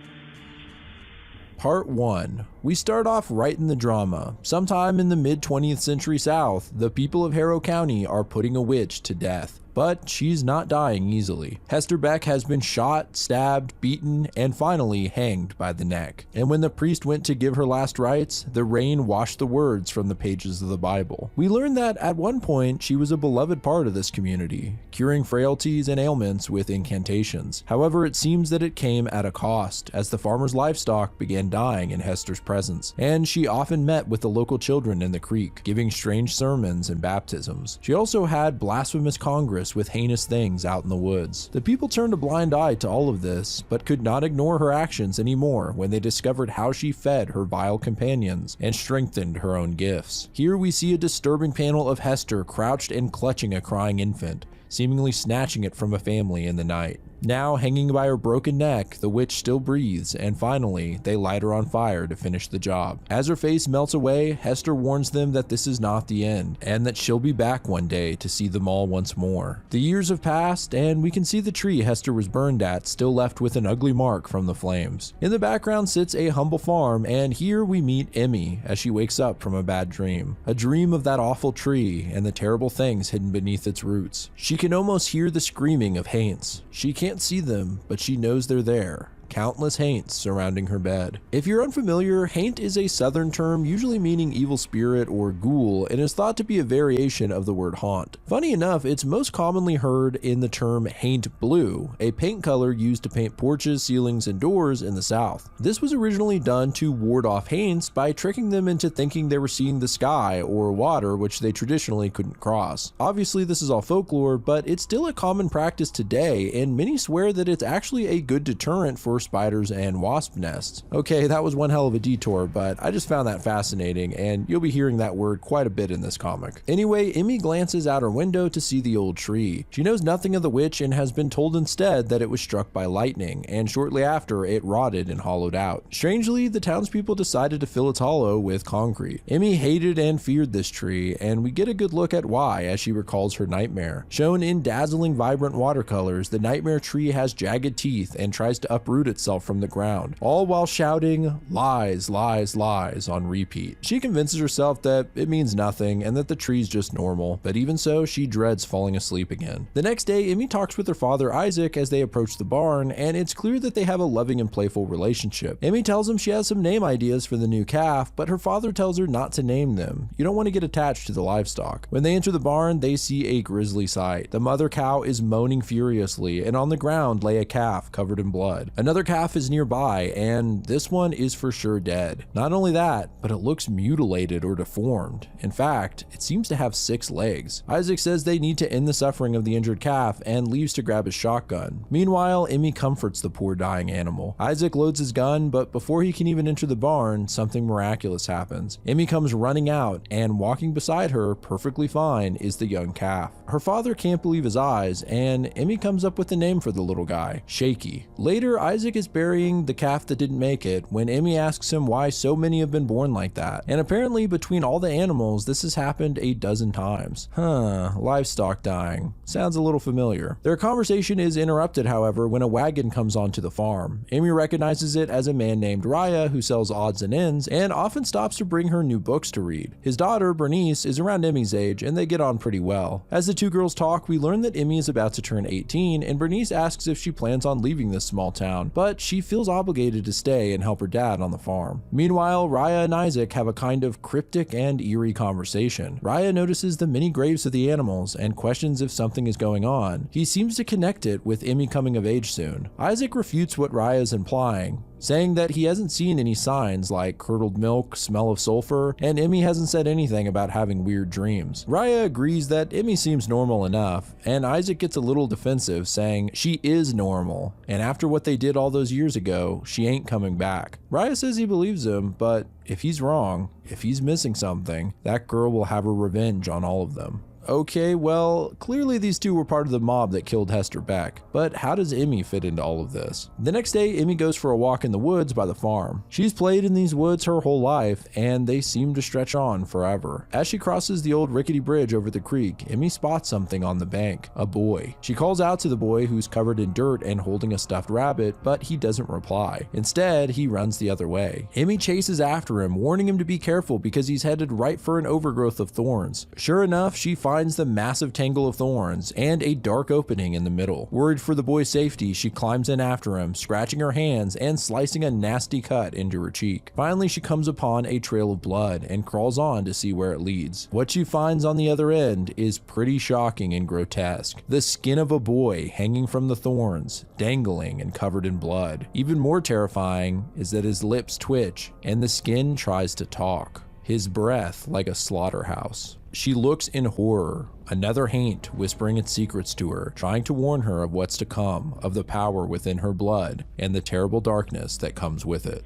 Speaker 1: Part 1. We start off right in the drama. Sometime in the mid-20th century South, the people of Harrow County are putting a witch to death. But she's not dying easily. Hester Beck has been shot, stabbed, beaten, and finally hanged by the neck. And when the priest went to give her last rites, the rain washed the words from the pages of the Bible. We learn that at one point she was a beloved part of this community, curing frailties and ailments with incantations. However, it seems that it came at a cost, as the farmer's livestock began dying in Hester's presence, and she often met with the local children in the creek, giving strange sermons and baptisms. She also had blasphemous congress with heinous things out in the woods. The people turned a blind eye to all of this, but could not ignore her actions anymore when they discovered how she fed her vile companions and strengthened her own gifts. Here we see a disturbing panel of Hester crouched and clutching a crying infant, seemingly snatching it from a family in the night. Now, hanging by her broken neck, the witch still breathes, and finally, they light her on fire to finish the job. As her face melts away, Hester warns them that this is not the end, and that she'll be back one day to see them all once more. The years have passed, and we can see the tree Hester was burned at still left with an ugly mark from the flames. In the background sits a humble farm, and here we meet Emmy as she wakes up from a bad dream. A dream of that awful tree and the terrible things hidden beneath its roots. She can almost hear the screaming of haints. She can't see them, but she knows they're there. Countless haints surrounding her bed. If you're unfamiliar, haint is a southern term usually meaning evil spirit or ghoul, and is thought to be a variation of the word haunt. Funny enough, it's most commonly heard in the term haint blue, a paint color used to paint porches, ceilings, and doors in the South. This was originally done to ward off haints by tricking them into thinking they were seeing the sky or water, which they traditionally couldn't cross. Obviously, this is all folklore, but it's still a common practice today, and many swear that it's actually a good deterrent for spiders and wasp nests. Okay, that was one hell of a detour, but I just found that fascinating, and you'll be hearing that word quite a bit in this comic. Anyway, Emmy glances out her window to see the old tree. She knows nothing of the witch and has been told instead that it was struck by lightning, and shortly after it rotted and hollowed out. Strangely, the townspeople decided to fill its hollow with concrete. Emmy hated and feared this tree, and we get a good look at why as she recalls her nightmare. Shown in dazzling vibrant watercolors, the nightmare tree has jagged teeth and tries to uproot itself from the ground, all while shouting lies, lies, lies on repeat. She convinces herself that it means nothing and that the tree's just normal, but even so, she dreads falling asleep again. The next day, Emmy talks with her father Isaac as they approach the barn, and it's clear that they have a loving and playful relationship. Emmy tells him she has some name ideas for the new calf, but her father tells her not to name them. You don't want to get attached to the livestock. When they enter the barn, they see a grisly sight. The mother cow is moaning furiously, and on the ground lay a calf covered in blood. Another calf is nearby, and this one is for sure dead. Not only that, but it looks mutilated or deformed. In fact, it seems to have 6 legs. Isaac says they need to end the suffering of the injured calf and leaves to grab his shotgun. Meanwhile, Emmy comforts the poor dying animal. Isaac loads his gun, but before he can even enter the barn, something miraculous happens. Emmy comes running out, and walking beside her, perfectly fine, is the young calf. Her father can't believe his eyes, and Emmy comes up with a name for the little guy, Shaky. Later, Isaac Isaac is burying the calf that didn't make it when Emmy asks him why so many have been born like that. And apparently between all the animals, this has happened a dozen times. Livestock dying. Sounds a little familiar. Their conversation is interrupted, however, when a wagon comes onto the farm. Emmy recognizes it as a man named Raya who sells odds and ends and often stops to bring her new books to read. His daughter, Bernice, is around Emmy's age and they get on pretty well. As the two girls talk, we learn that Emmy is about to turn 18 and Bernice asks if she plans on leaving this small town, but she feels obligated to stay and help her dad on the farm. Meanwhile, Raya and Isaac have a kind of cryptic and eerie conversation. Raya notices the many graves of the animals and questions if something is going on. He seems to connect it with Emmy coming of age soon. Isaac refutes what Raya is implying, saying that he hasn't seen any signs like curdled milk, smell of sulfur, and Emmy hasn't said anything about having weird dreams. Raya agrees that Emmy seems normal enough, and Isaac gets a little defensive, saying she is normal, and after what they did all those years ago, she ain't coming back. Raya says he believes him, but if he's wrong, if he's missing something, that girl will have her revenge on all of them. Okay, well, clearly these two were part of the mob that killed Hester Beck, but how does Emmy fit into all of this? The next day, Emmy goes for a walk in the woods by the farm. She's played in these woods her whole life, and they seem to stretch on forever. As she crosses the old rickety bridge over the creek, Emmy spots something on the bank, a boy. She calls out to the boy who's covered in dirt and holding a stuffed rabbit, but he doesn't reply. Instead, he runs the other way. Emmy chases after him, warning him to be careful because he's headed right for an overgrowth of thorns. Sure enough, she finds the massive tangle of thorns and a dark opening in the middle. Worried for the boy's safety, she climbs in after him, scratching her hands and slicing a nasty cut into her cheek. Finally, she comes upon a trail of blood and crawls on to see where it leads. What she finds on the other end is pretty shocking and grotesque. The skin of a boy hanging from the thorns, dangling and covered in blood. Even more terrifying is that his lips twitch and the skin tries to talk. His breath like a slaughterhouse. She looks in horror, another haint whispering its secrets to her, trying to warn her of what's to come, of the power within her blood, and the terrible darkness that comes with it.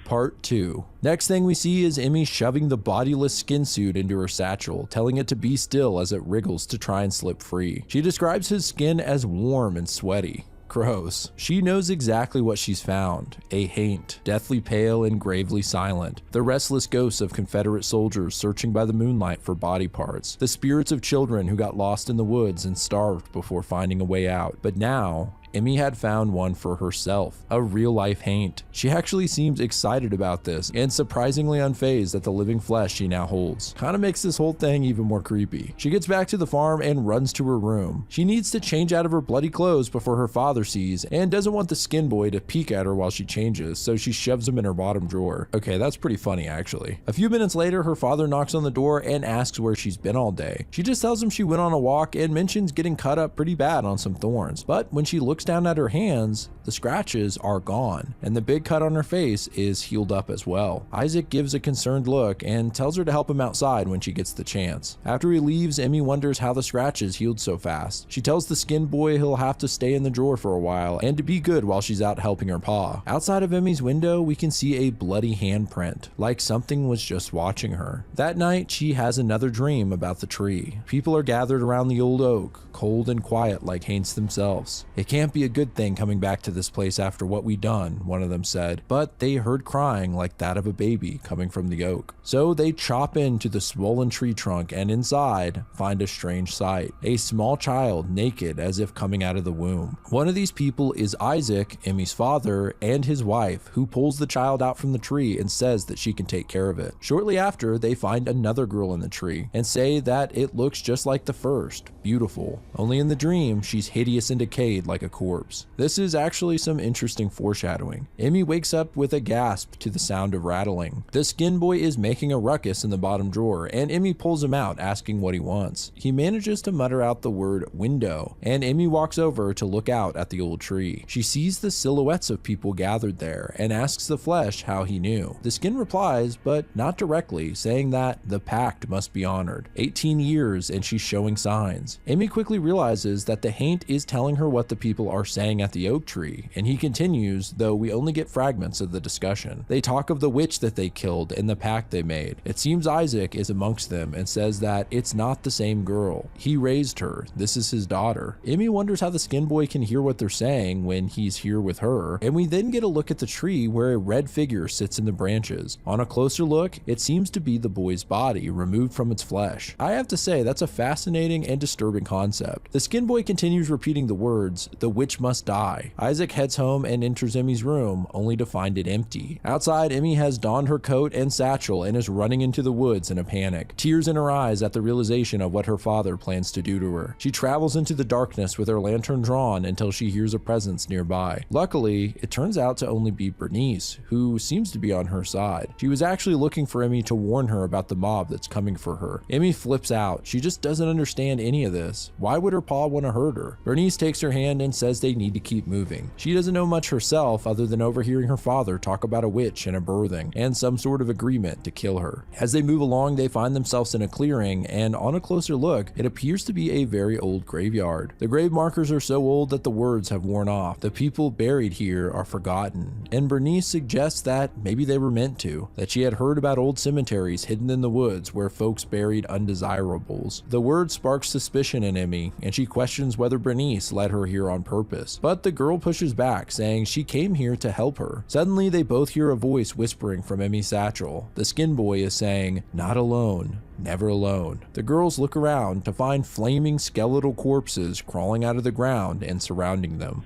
Speaker 1: Part 2. Next thing we see is Emmy shoving the bodiless skin suit into her satchel, telling it to be still as it wriggles to try and slip free. She describes his skin as warm and sweaty. Gross. She knows exactly what she's found. A haint, deathly pale and gravely silent. The restless ghosts of Confederate soldiers searching by the moonlight for body parts. The spirits of children who got lost in the woods and starved before finding a way out. But now, Emmy had found one for herself, a real-life haint. She actually seems excited about this and surprisingly unfazed at the living flesh she now holds. Kinda makes this whole thing even more creepy. She gets back to the farm and runs to her room. She needs to change out of her bloody clothes before her father sees and doesn't want the skin boy to peek at her while she changes, so she shoves him in her bottom drawer. Okay, that's pretty funny actually. A few minutes later, her father knocks on the door and asks where she's been all day. She just tells him she went on a walk and mentions getting cut up pretty bad on some thorns, but when she looks down at her hands, the scratches are gone, and the big cut on her face is healed up as well. Isaac gives a concerned look and tells her to help him outside when she gets the chance. After he leaves, Emmy wonders how the scratches healed so fast. She tells the skin boy he'll have to stay in the drawer for a while and to be good while she's out helping her pa. Outside of Emmy's window, we can see a bloody handprint, like something was just watching her. That night, she has another dream about the tree. People are gathered around the old oak, cold and quiet like haints themselves. It can't be a good thing coming back to this place after what we done, one of them said, but they heard crying like that of a baby coming from the oak. So they chop into the swollen tree trunk and inside find a strange sight. A small child naked as if coming out of the womb. One of these people is Isaac, Emmy's father, and his wife, who pulls the child out from the tree and says that she can take care of it. Shortly after, they find another girl in the tree and say that it looks just like the first, beautiful. Only in the dream, she's hideous and decayed like a corpse. This is actually some interesting foreshadowing. Emmy wakes up with a gasp to the sound of rattling. The skin boy is making a ruckus in the bottom drawer, and Emmy pulls him out, asking what he wants. He manages to mutter out the word window, and Emmy walks over to look out at the old tree. She sees the silhouettes of people gathered there, and asks the flesh how he knew. The skin replies, but not directly, saying that the pact must be honored. 18 years and she's showing signs. Emmy quickly realizes that the haint is telling her what the people are saying at the oak tree, and he continues, though we only get fragments of the discussion. They talk of the witch that they killed and the pact they made. It seems Isaac is amongst them and says that it's not the same girl. He raised her. This is his daughter. Emmy wonders how the skin boy can hear what they're saying when he's here with her, and we then get a look at the tree where a red figure sits in the branches. On a closer look, it seems to be the boy's body removed from its flesh. I have to say, that's a fascinating and disturbing concept. The skin boy continues repeating the words, "The witch must die." Isaac heads home and enters Emmy's room, only to find it empty. Outside, Emmy has donned her coat and satchel and is running into the woods in a panic, tears in her eyes at the realization of what her father plans to do to her. She travels into the darkness with her lantern drawn until she hears a presence nearby. Luckily, it turns out to only be Bernice, who seems to be on her side. She was actually looking for Emmy to warn her about the mob that's coming for her. Emmy flips out. She just doesn't understand any of this. Why would her pa want to hurt her? Bernice takes her hand and says they need to keep moving. She doesn't know much herself other than overhearing her father talk about a witch and a birthing and some sort of agreement to kill her. As they move along, they find themselves in a clearing, and on a closer look, it appears to be a very old graveyard. The grave markers are so old that the words have worn off. The people buried here are forgotten, and Bernice suggests that maybe they were meant to, that she had heard about old cemeteries hidden in the woods where folks buried undesirables. The word sparks suspicion in Emmy, and she questions whether Bernice led her here on purpose, but the girl pushes back, saying she came here to help her. Suddenly, they both hear a voice whispering from Emmy's satchel. The skin boy is saying, "Not alone. Never alone." The girls look around to find flaming skeletal corpses crawling out of the ground and surrounding them.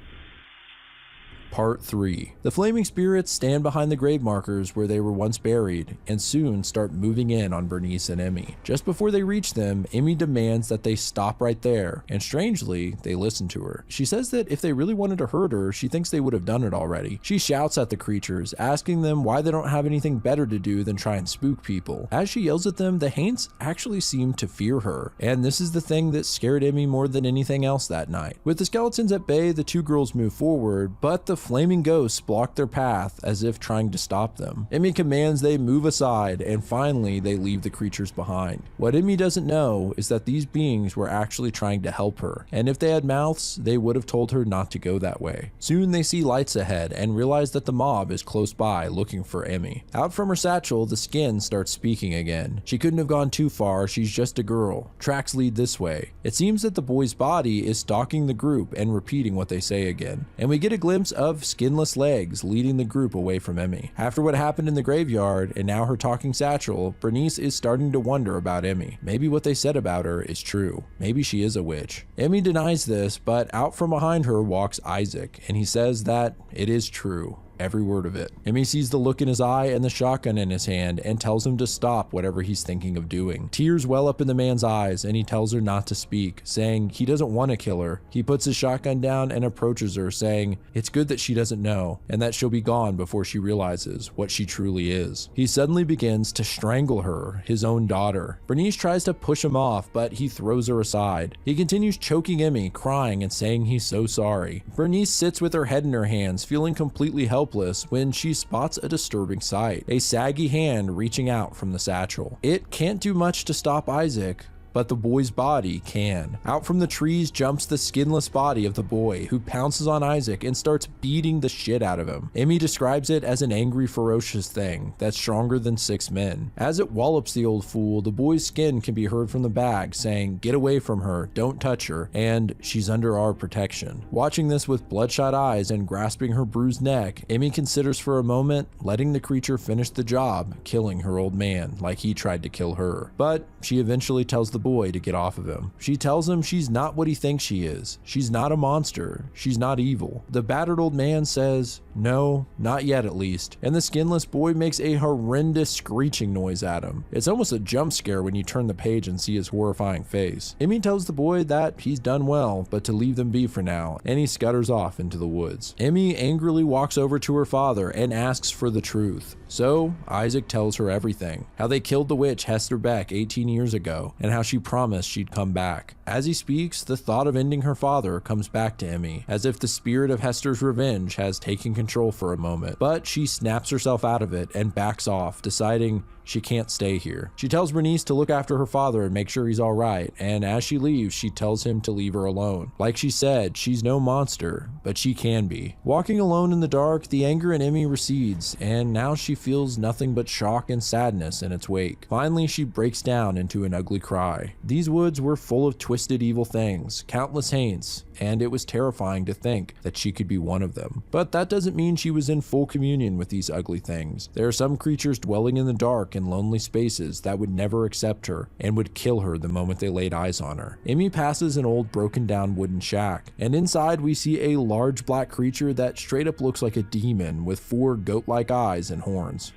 Speaker 1: Part 3. The flaming spirits stand behind the grave markers where they were once buried and soon start moving in on Bernice and Emmy. Just before they reach them, Emmy demands that they stop right there, and strangely, they listen to her. She says that if they really wanted to hurt her, she thinks they would have done it already. She shouts at the creatures, asking them why they don't have anything better to do than try and spook people. As she yells at them, the Haints actually seem to fear her, and this is the thing that scared Emmy more than anything else that night. With the skeletons at bay, the two girls move forward, but the flaming ghosts block their path as if trying to stop them. Emmy commands they move aside, and finally they leave the creatures behind. What Emmy doesn't know is that these beings were actually trying to help her, and if they had mouths, they would have told her not to go that way. Soon they see lights ahead and realize that the mob is close by looking for Emmy. Out from her satchel, the skin starts speaking again. She couldn't have gone too far, she's just a girl. Tracks lead this way. It seems that the boy's body is stalking the group and repeating what they say again, and we get a glimpse of skinless legs leading the group away from Emmy. After what happened in the graveyard and now her talking satchel, Bernice is starting to wonder about Emmy. Maybe what they said about her is true. Maybe she is a witch. Emmy denies this, but out from behind her walks Isaac, and he says that it is true. Every word of it. Emmy sees the look in his eye and the shotgun in his hand and tells him to stop whatever he's thinking of doing. Tears well up in the man's eyes and he tells her not to speak, saying he doesn't want to kill her. He puts his shotgun down and approaches her, saying it's good that she doesn't know and that she'll be gone before she realizes what she truly is. He suddenly begins to strangle her, his own daughter. Bernice tries to push him off, but he throws her aside. He continues choking Emmy, crying and saying he's so sorry. Bernice sits with her head in her hands, feeling completely helpless when she spots a disturbing sight, a saggy hand reaching out from the satchel. It can't do much to stop Isaac, but the boy's body can. Out from the trees jumps the skinless body of the boy, who pounces on Isaac and starts beating the shit out of him. Emmy describes it as an angry, ferocious thing that's stronger than 6 men. As it wallops the old fool, the boy's skin can be heard from the bag saying, "Get away from her, don't touch her, and she's under our protection." Watching this with bloodshot eyes and grasping her bruised neck, Emmy considers for a moment letting the creature finish the job, killing her old man like he tried to kill her. But she eventually tells the boy to get off of him. She tells him she's not what he thinks she is. She's not a monster. She's not evil. The battered old man says, "No, not yet at least," and the skinless boy makes a horrendous screeching noise at him. It's almost a jump scare when you turn the page and see his horrifying face. Emmy tells the boy that he's done well, but to leave them be for now, and he scutters off into the woods. Emmy angrily walks over to her father and asks for the truth. So Isaac tells her everything, how they killed the witch Hester Beck 18 years ago, and how she promised she'd come back. As he speaks, the thought of ending her father comes back to Emmy, as if the spirit of Hester's revenge has taken control for a moment, but she snaps herself out of it and backs off, deciding she can't stay here. She tells Bernice to look after her father and make sure he's alright, and as she leaves, she tells him to leave her alone. Like she said, she's no monster, but she can be. Walking alone in the dark, the anger in Emmy recedes, and now she feels nothing but shock and sadness in its wake. Finally, she breaks down into an ugly cry. These woods were full of twisted evil things, countless haints, and it was terrifying to think that she could be one of them. But that doesn't mean she was in full communion with these ugly things. There are some creatures dwelling in the dark and lonely spaces that would never accept her and would kill her the moment they laid eyes on her. Emmy passes an old broken down wooden shack, and inside we see a large black creature that straight up looks like a demon with 4 goat-like eyes and horns.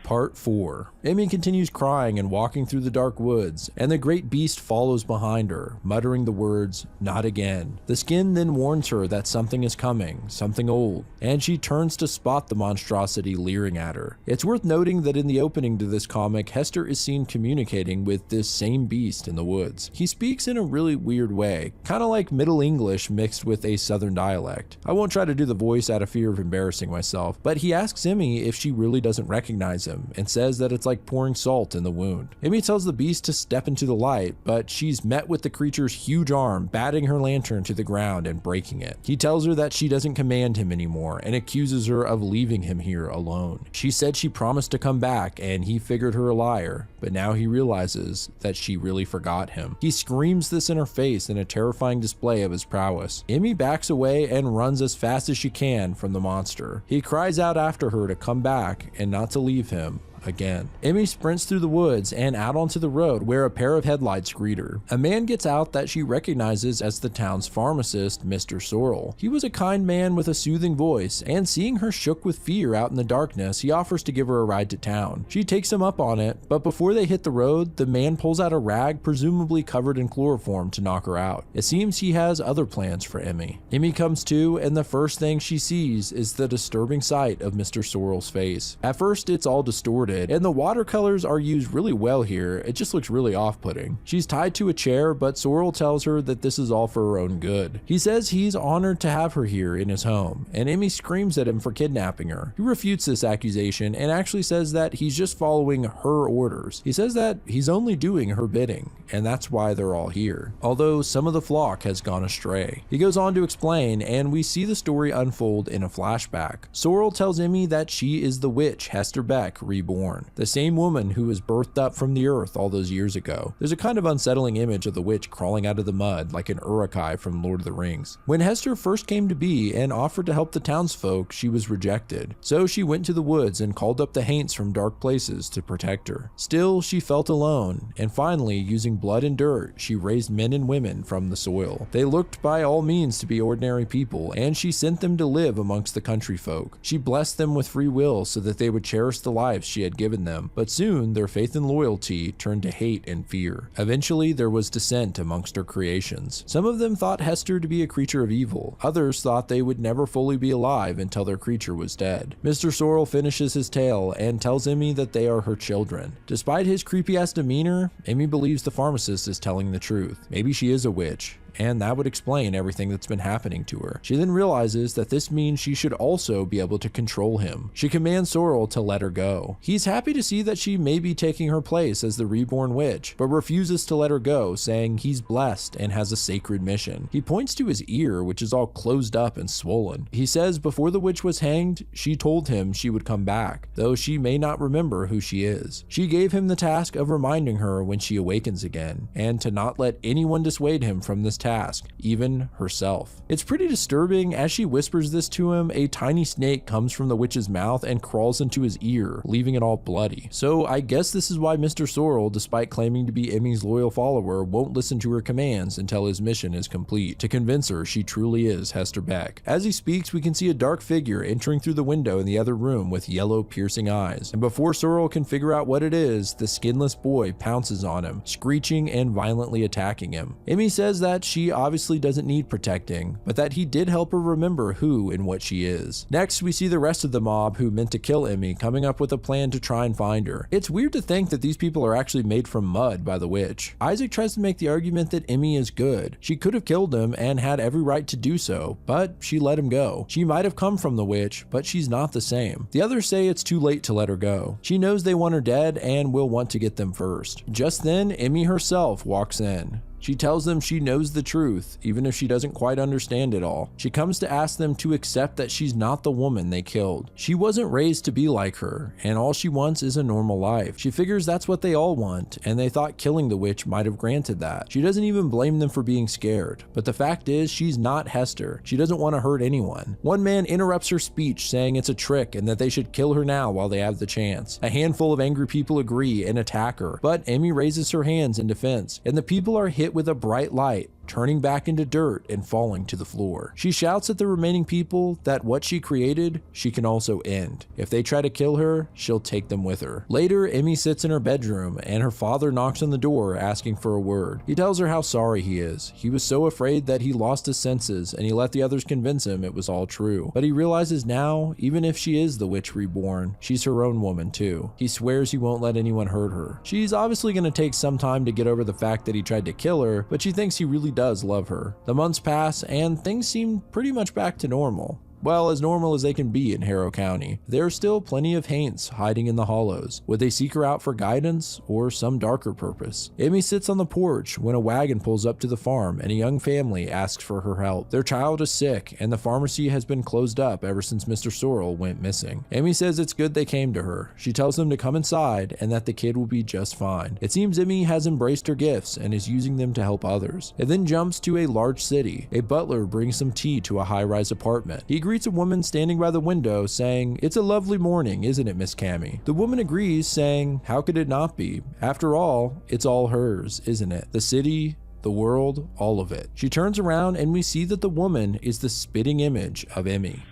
Speaker 1: Part 4. Emmy continues crying and walking through the dark woods, and the great beast follows behind her, muttering the words, "Not again." The skin then warns her that something is coming, something old, and she turns to spot the monstrosity leering at her. It's worth noting that in the opening to this comic, Hester is seen communicating with this same beast in the woods. He speaks in a really weird way, kinda like Middle English mixed with a southern dialect. I won't try to do the voice out of fear of embarrassing myself, but he asks Emmy if she really doesn't recognize him, and says that it's like pouring salt in the wound. Emmy tells the beast to step into the light, but she's met with the creature's huge arm batting her lantern to the ground and breaking it. He tells her that she doesn't command him anymore and accuses her of leaving him here alone. She said she promised to come back and he figured her a liar, but now he realizes that she really forgot him. He screams this in her face in a terrifying display of his prowess. Emmy backs away and runs as fast as she can from the monster. He cries out after her to come back and not to leave him again. Emmy sprints through the woods and out onto the road where a pair of headlights greet her. A man gets out that she recognizes as the town's pharmacist, Mr. Sorrel. He was a kind man with a soothing voice, and seeing her shook with fear out in the darkness, he offers to give her a ride to town. She takes him up on it, but before they hit the road, the man pulls out a rag presumably covered in chloroform to knock her out. It seems he has other plans for Emmy. Emmy comes to, and the first thing she sees is the disturbing sight of Mr. Sorrel's face. At first, it's all distorted, and the watercolors are used really well here. It just looks really off-putting. She's tied to a chair, but Sorrel tells her that this is all for her own good. He says he's honored to have her here in his home, and Emmy screams at him for kidnapping her. He refutes this accusation and actually says that he's just following her orders. He says that he's only doing her bidding, and that's why they're all here, although some of the flock has gone astray. He goes on to explain, and we see the story unfold in a flashback. Sorrel tells Emmy that she is the witch Hester Beck reborn, the same woman who was birthed up from the earth all those years ago. There's a kind of unsettling image of the witch crawling out of the mud like an Uruk-hai from Lord of the Rings. When Hester first came to be and offered to help the townsfolk, she was rejected. So she went to the woods and called up the Haints from dark places to protect her. Still, she felt alone, and finally, using blood and dirt, she raised men and women from the soil. They looked by all means to be ordinary people, and she sent them to live amongst the country folk. She blessed them with free will so that they would cherish the lives she had given them, but soon their faith and loyalty turned to hate and fear. Eventually, there was dissent amongst her creations. Some of them thought Hester to be a creature of evil. Others thought they would never fully be alive until their creature was dead. Mr. Sorrel finishes his tale and tells Emmy that they are her children. Despite his creepy-ass demeanor, Emmy believes the pharmacist is telling the truth. Maybe she is a witch, and that would explain everything that's been happening to her. She then realizes that this means she should also be able to control him. She commands Sorrel to let her go. He's happy to see that she may be taking her place as the reborn witch, but refuses to let her go, saying he's blessed and has a sacred mission. He points to his ear, which is all closed up and swollen. He says before the witch was hanged, she told him she would come back, though she may not remember who she is. She gave him the task of reminding her when she awakens again, and to not let anyone dissuade him from this task, even herself. It's pretty disturbing. As she whispers this to him, a tiny snake comes from the witch's mouth and crawls into his ear, leaving it all bloody. So I guess this is why Mr. Sorrel, despite claiming to be Emmy's loyal follower, won't listen to her commands until his mission is complete, to convince her she truly is Hester Beck. As he speaks, we can see a dark figure entering through the window in the other room with yellow piercing eyes, and before Sorrel can figure out what it is, the skinless boy pounces on him, screeching and violently attacking him. Emmy says that she obviously doesn't need protecting, but that he did help her remember who and what she is. Next, we see the rest of the mob who meant to kill Emmy coming up with a plan to try and find her. It's weird to think that these people are actually made from mud by the witch. Isaac tries to make the argument that Emmy is good. She could have killed him and had every right to do so, but she let him go. She might have come from the witch, but she's not the same. The others say it's too late to let her go. She knows they want her dead and will want to get them first. Just then, Emmy herself walks in. She tells them she knows the truth, even if she doesn't quite understand it all. She comes to ask them to accept that she's not the woman they killed. She wasn't raised to be like her, and all she wants is a normal life. She figures that's what they all want, and they thought killing the witch might have granted that. She doesn't even blame them for being scared, but the fact is she's not Hester. She doesn't want to hurt anyone. One man interrupts her speech saying it's a trick and that they should kill her now while they have the chance. A handful of angry people agree and attack her, but Emmy raises her hands in defense, and the people are hit with a bright light, turning back into dirt and falling to the floor. She shouts at the remaining people that what she created, she can also end. If they try to kill her, she'll take them with her. Later, Emmy sits in her bedroom and her father knocks on the door asking for a word. He tells her how sorry he is. He was so afraid that he lost his senses and he let the others convince him it was all true. But he realizes now, even if she is the witch reborn, she's her own woman too. He swears he won't let anyone hurt her. She's obviously going to take some time to get over the fact that he tried to kill her, but she thinks he really does love her. The months pass and things seem pretty much back to normal. Well, as normal as they can be in Harrow County. There are still plenty of Haints hiding in the hollows. Would they seek her out for guidance or some darker purpose? Emmy sits on the porch when a wagon pulls up to the farm and a young family asks for her help. Their child is sick and the pharmacy has been closed up ever since Mr. Sorrel went missing. Emmy says it's good they came to her. She tells them to come inside and that the kid will be just fine. It seems Emmy has embraced her gifts and is using them to help others. It then jumps to a large city. A butler brings some tea to a high-rise apartment. He greets a woman standing by the window saying, "It's a lovely morning, isn't it, Miss Cammy?" The woman agrees, saying, "How could it not be? After all, it's all hers, isn't it? The city, the world, all of it." She turns around and we see that the woman is the spitting image of Emmy.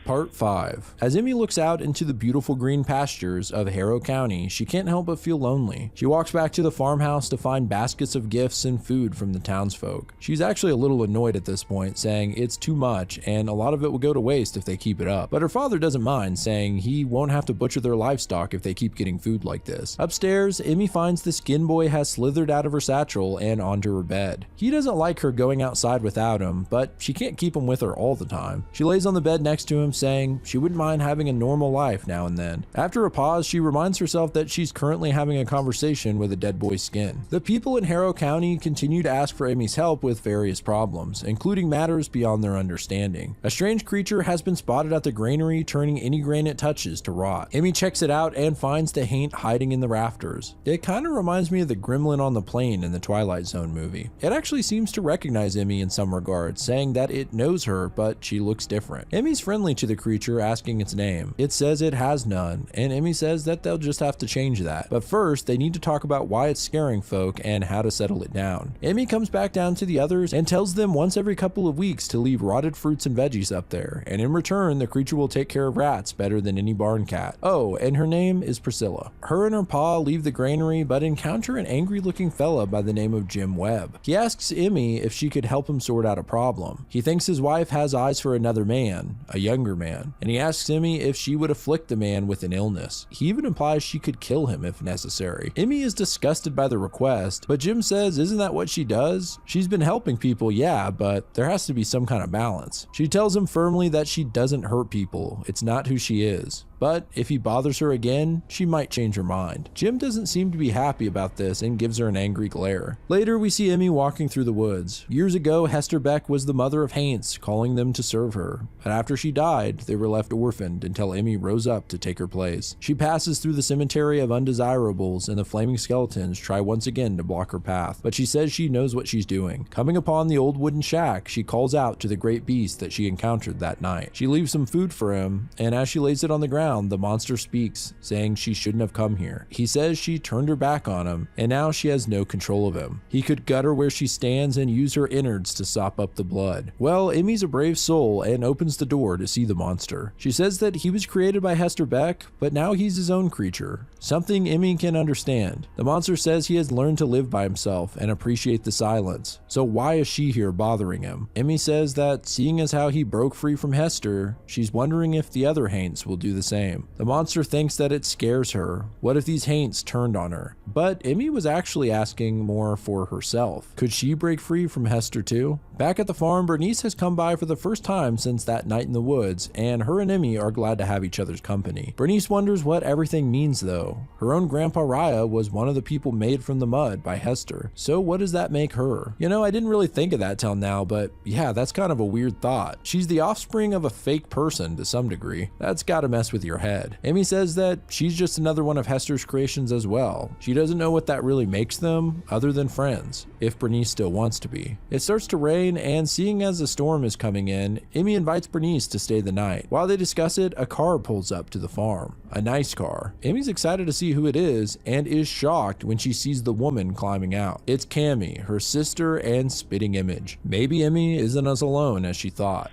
Speaker 1: Part 5. As Emmy looks out into the beautiful green pastures of Harrow County, she can't help but feel lonely. She walks back to the farmhouse to find baskets of gifts and food from the townsfolk. She's actually a little annoyed at this point, saying it's too much and a lot of it will go to waste if they keep it up. But her father doesn't mind, saying he won't have to butcher their livestock if they keep getting food like this. Upstairs, Emmy finds the skin boy has slithered out of her satchel and onto her bed. He doesn't like her going outside without him, but she can't keep him with her all the time. She lays on the bed next to him, saying she wouldn't mind having a normal life now and then. After a pause, she reminds herself that she's currently having a conversation with a dead boy's skin. The people in Harrow County continue to ask for Emmy's help with various problems, including matters beyond their understanding. A strange creature has been spotted at the granary, turning any grain it touches to rot. Emmy checks it out and finds the Haint hiding in the rafters. It kind of reminds me of the gremlin on the plane in the Twilight Zone movie. It actually seems to recognize Emmy in some regards, saying that it knows her, but she looks different. Emmy's friendly to the creature, asking its name. It says it has none, and Emmy says that they'll just have to change that. But first, they need to talk about why it's scaring folk and how to settle it down. Emmy comes back down to the others and tells them once every couple of weeks to leave rotted fruits and veggies up there, and in return, the creature will take care of rats better than any barn cat. Oh, and her name is Priscilla. Her and her pa leave the granary, but encounter an angry-looking fella by the name of Jim Webb. He asks Emmy if she could help him sort out a problem. He thinks his wife has eyes for another man, a younger man, and he asks Emmy if she would afflict the man with an illness. He even implies she could kill him if necessary. Emmy is disgusted by the request, but Jim says isn't that what she does? She's been helping people, yeah, but there has to be some kind of balance. She tells him firmly that she doesn't hurt people. It's not who she is. But if he bothers her again, she might change her mind. Jim doesn't seem to be happy about this and gives her an angry glare. Later, we see Emmy walking through the woods. Years ago, Hester Beck was the mother of Haints, calling them to serve her. But after she died, they were left orphaned until Emmy rose up to take her place. She passes through the cemetery of undesirables and the flaming skeletons try once again to block her path. But she says she knows what she's doing. Coming upon the old wooden shack, she calls out to the great beast that she encountered that night. She leaves some food for him, and as she lays it on the ground, around, the monster speaks, saying she shouldn't have come here. He says she turned her back on him, and now she has no control of him. He could gut her where she stands and use her innards to sop up the blood. Well, Emmy's a brave soul and opens the door to see the monster. She says that he was created by Hester Beck, but now he's his own creature, something Emmy can understand. The monster says he has learned to live by himself and appreciate the silence, so why is she here bothering him? Emmy says that seeing as how he broke free from Hester, she's wondering if the other Haints will do the same. The monster thinks that it scares her. What if these Haints turned on her? But Emmy was actually asking more for herself. Could she break free from Hester too? Back at the farm, Bernice has come by for the first time since that night in the woods, and her and Emmy are glad to have each other's company. Bernice wonders what everything means though. Her own grandpa Raya was one of the people made from the mud by Hester, so what does that make her? You know, I didn't really think of that till now, but yeah, that's kind of a weird thought. She's the offspring of a fake person to some degree. That's gotta mess with your head. Emmy says that she's just another one of Hester's creations as well. She doesn't know what that really makes them, other than friends, if Bernice still wants to be. It starts to rain, and seeing as the storm is coming in, Emmy invites Bernice to stay the night. While they discuss it, a car pulls up to the farm. A nice car. Emmy's excited to see who it is, and is shocked when she sees the woman climbing out. It's Cammy, her sister and spitting image. Maybe Emmy isn't as alone as she thought.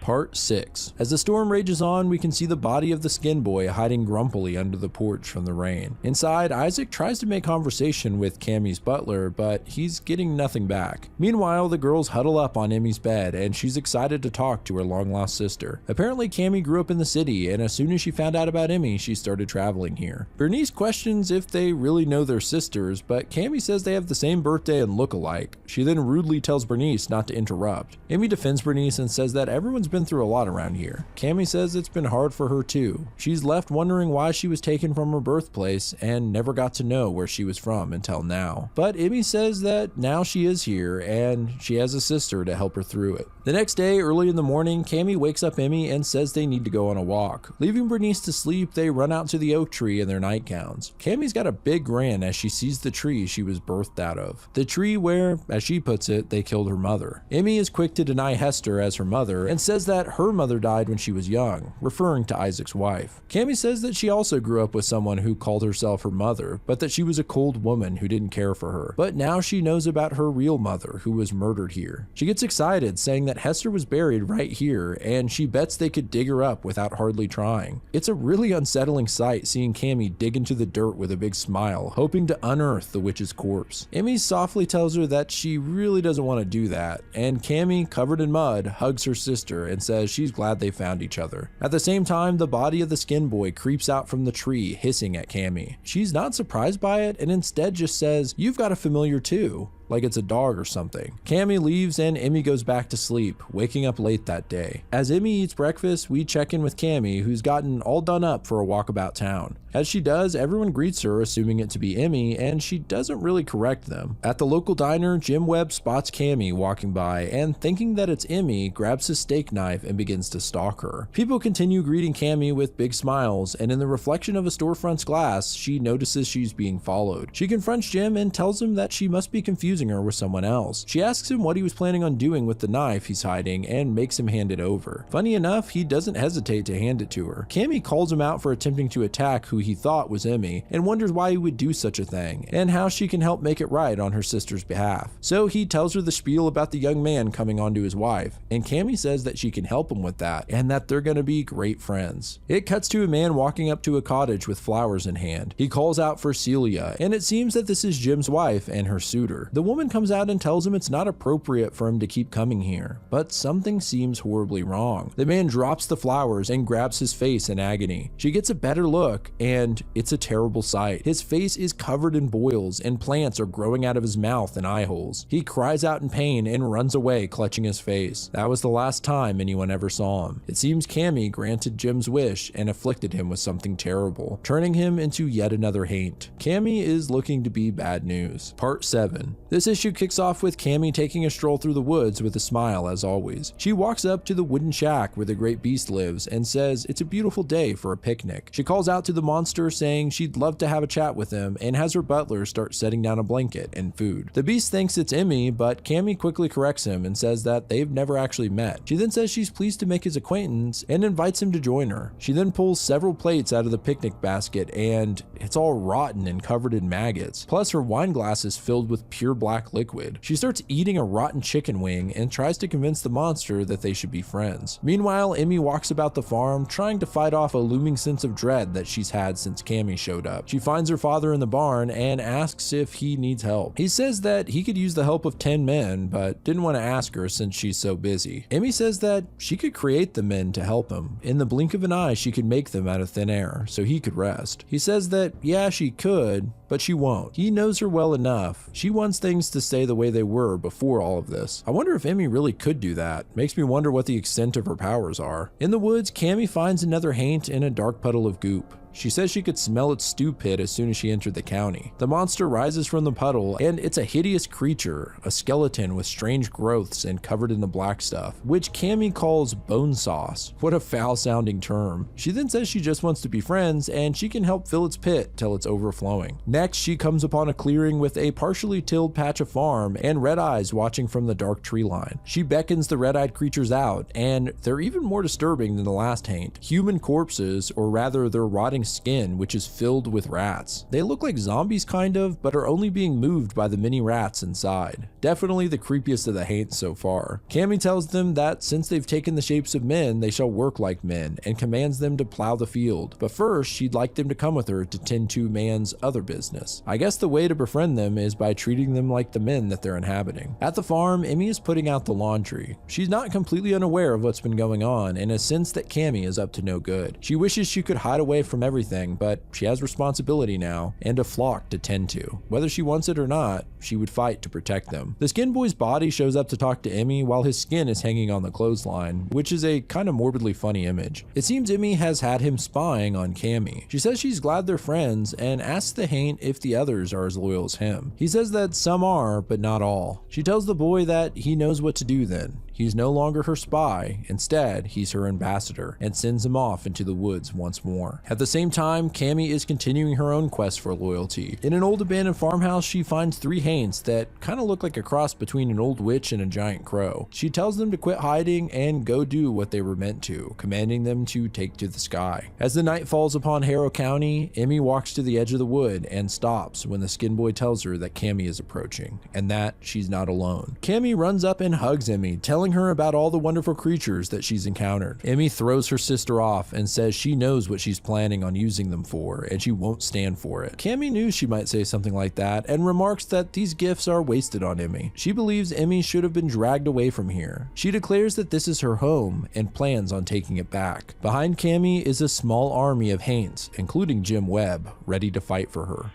Speaker 1: Part 6. As the storm rages on, we can see the body of the skin boy hiding grumpily under the porch from the rain. Inside, Isaac tries to make conversation with Cammy's butler, but he's getting nothing back. Meanwhile, the girls huddle up on Emmy's bed, and she's excited to talk to her long-lost sister. Apparently, Cammy grew up in the city, and as soon as she found out about Emmy, she started traveling here. Bernice questions if they really know their sisters, but Cammy says they have the same birthday and look alike. She then rudely tells Bernice not to interrupt. Emmy defends Bernice and says that everyone's been through a lot around here. Cammy says it's been hard for her too. She's left wondering why she was taken from her birthplace and never got to know where she was from until now. But Emmy says that now she is here and she has a sister to help her through it. The next day, early in the morning, Cammy wakes up Emmy and says they need to go on a walk. Leaving Bernice to sleep, they run out to the oak tree in their nightgowns. Cammy's got a big grin as she sees the tree she was birthed out of. The tree where, as she puts it, they killed her mother. Emmy is quick to deny Hester as her mother and says that her mother died when she was young, referring to Isaac's wife. Cammy says that she also grew up with someone who called herself her mother, but that she was a cold woman who didn't care for her. But now she knows about her real mother who was murdered here. She gets excited, saying that Hester was buried right here, and she bets they could dig her up without hardly trying. It's a really unsettling sight seeing Cammy dig into the dirt with a big smile, hoping to unearth the witch's corpse. Emmy softly tells her that she really doesn't want to do that, and Cammy, covered in mud, hugs her sister and says she's glad they found each other. At the same time, the body of the skin boy creeps out from the tree, hissing at Cammy. She's not surprised by it and instead just says, "You've got a familiar too," like it's a dog or something. Cammy leaves and Emmy goes back to sleep, waking up late that day. As Emmy eats breakfast, we check in with Cammy, who's gotten all done up for a walk about town. As she does, everyone greets her, assuming it to be Emmy, and she doesn't really correct them. At the local diner, Jim Webb spots Cammy walking by, and thinking that it's Emmy, grabs his steak knife and begins to stalk her. People continue greeting Cammy with big smiles, and in the reflection of a storefront's glass, she notices she's being followed. She confronts Jim and tells him that she must be confusing her with someone else. She asks him what he was planning on doing with the knife he's hiding and makes him hand it over. Funny enough, he doesn't hesitate to hand it to her. Cammy calls him out for attempting to attack who he thought was Emmy and wonders why he would do such a thing and how she can help make it right on her sister's behalf. So he tells her the spiel about the young man coming onto his wife, and Cammy says that she can help him with that and that they're gonna be great friends. It cuts to a man walking up to a cottage with flowers in hand. He calls out for Celia, and it seems that this is Jim's wife and her suitor. The woman comes out and tells him it's not appropriate for him to keep coming here, but something seems horribly wrong. The man drops the flowers and grabs his face in agony. She gets a better look, and it's a terrible sight. His face is covered in boils, and plants are growing out of his mouth and eye holes. He cries out in pain and runs away, clutching his face. That was the last time anyone ever saw him. It seems Cammy granted Jim's wish and afflicted him with something terrible, turning him into yet another Haint. Cammy is looking to be bad news. Part 7. This issue kicks off with Cammy taking a stroll through the woods with a smile as always. She walks up to the wooden shack where the great beast lives and says it's a beautiful day for a picnic. She calls out to the monster saying she'd love to have a chat with him and has her butler start setting down a blanket and food. The beast thinks it's Emmy, but Cammy quickly corrects him and says that they've never actually met. She then says she's pleased to make his acquaintance and invites him to join her. She then pulls several plates out of the picnic basket and it's all rotten and covered in maggots. Plus her wine glass is filled with pure black liquid. She starts eating a rotten chicken wing and tries to convince the monster that they should be friends. Meanwhile, Emmy walks about the farm trying to fight off a looming sense of dread that she's had since Cammy showed up. She finds her father in the barn and asks if he needs help. He says that he could use the help of 10 men, but didn't want to ask her since she's so busy. Emmy says that she could create the men to help him. In the blink of an eye, she could make them out of thin air so he could rest. He says that yeah, she could, but she won't. He knows her well enough. She wants things to stay the way they were before all of this. I wonder if Emmy really could do that. Makes me wonder what the extent of her powers are. In the woods, Cammy finds another haint in a dark puddle of goop. She says she could smell its stew pit as soon as she entered the county. The monster rises from the puddle, and it's a hideous creature, a skeleton with strange growths and covered in the black stuff, which Cammy calls bone sauce. What a foul-sounding term. She then says she just wants to be friends, and she can help fill its pit till it's overflowing. Next, she comes upon a clearing with a partially tilled patch of farm and red eyes watching from the dark tree line. She beckons the red-eyed creatures out, and they're even more disturbing than the last haint. Human corpses, or rather their rotting skin, which is filled with rats. They look like zombies kind of, but are only being moved by the many rats inside. Definitely the creepiest of the haints so far. Cammy tells them that since they've taken the shapes of men, they shall work like men, and commands them to plow the field. But first, she'd like them to come with her to tend to man's other business. I guess the way to befriend them is by treating them like the men that they're inhabiting. At the farm, Emmy is putting out the laundry. She's not completely unaware of what's been going on, and has sensed that Cammy is up to no good. She wishes she could hide away from everything, but she has responsibility now and a flock to tend to. Whether she wants it or not, she would fight to protect them. The skin boy's body shows up to talk to Emmy while his skin is hanging on the clothesline, which is a kind of morbidly funny image. It seems Emmy has had him spying on Cammy. She says she's glad they're friends and asks the haint if the others are as loyal as him. He says that some are, but not all. She tells the boy that he knows what to do then. He's no longer her spy, instead he's her ambassador, and sends him off into the woods once more. At the same time, Cammy is continuing her own quest for loyalty. In an old abandoned farmhouse, she finds 3 haints that kind of look like a cross between an old witch and a giant crow. She tells them to quit hiding and go do what they were meant to, commanding them to take to the sky. As the night falls upon Harrow County, Emmy walks to the edge of the wood and stops when the skin boy tells her that Cammy is approaching, and that she's not alone. Cammy runs up and hugs Emmy, telling her about all the wonderful creatures that she's encountered. Emmy throws her sister off and says she knows what she's planning on using them for, and she won't stand for it. Cammy knew she might say something like that and remarks that these gifts are wasted on Emmy. She believes Emmy should have been dragged away from here. She declares that this is her home and plans on taking it back. Behind Cammy is a small army of haints, including Jim Webb, ready to fight for her.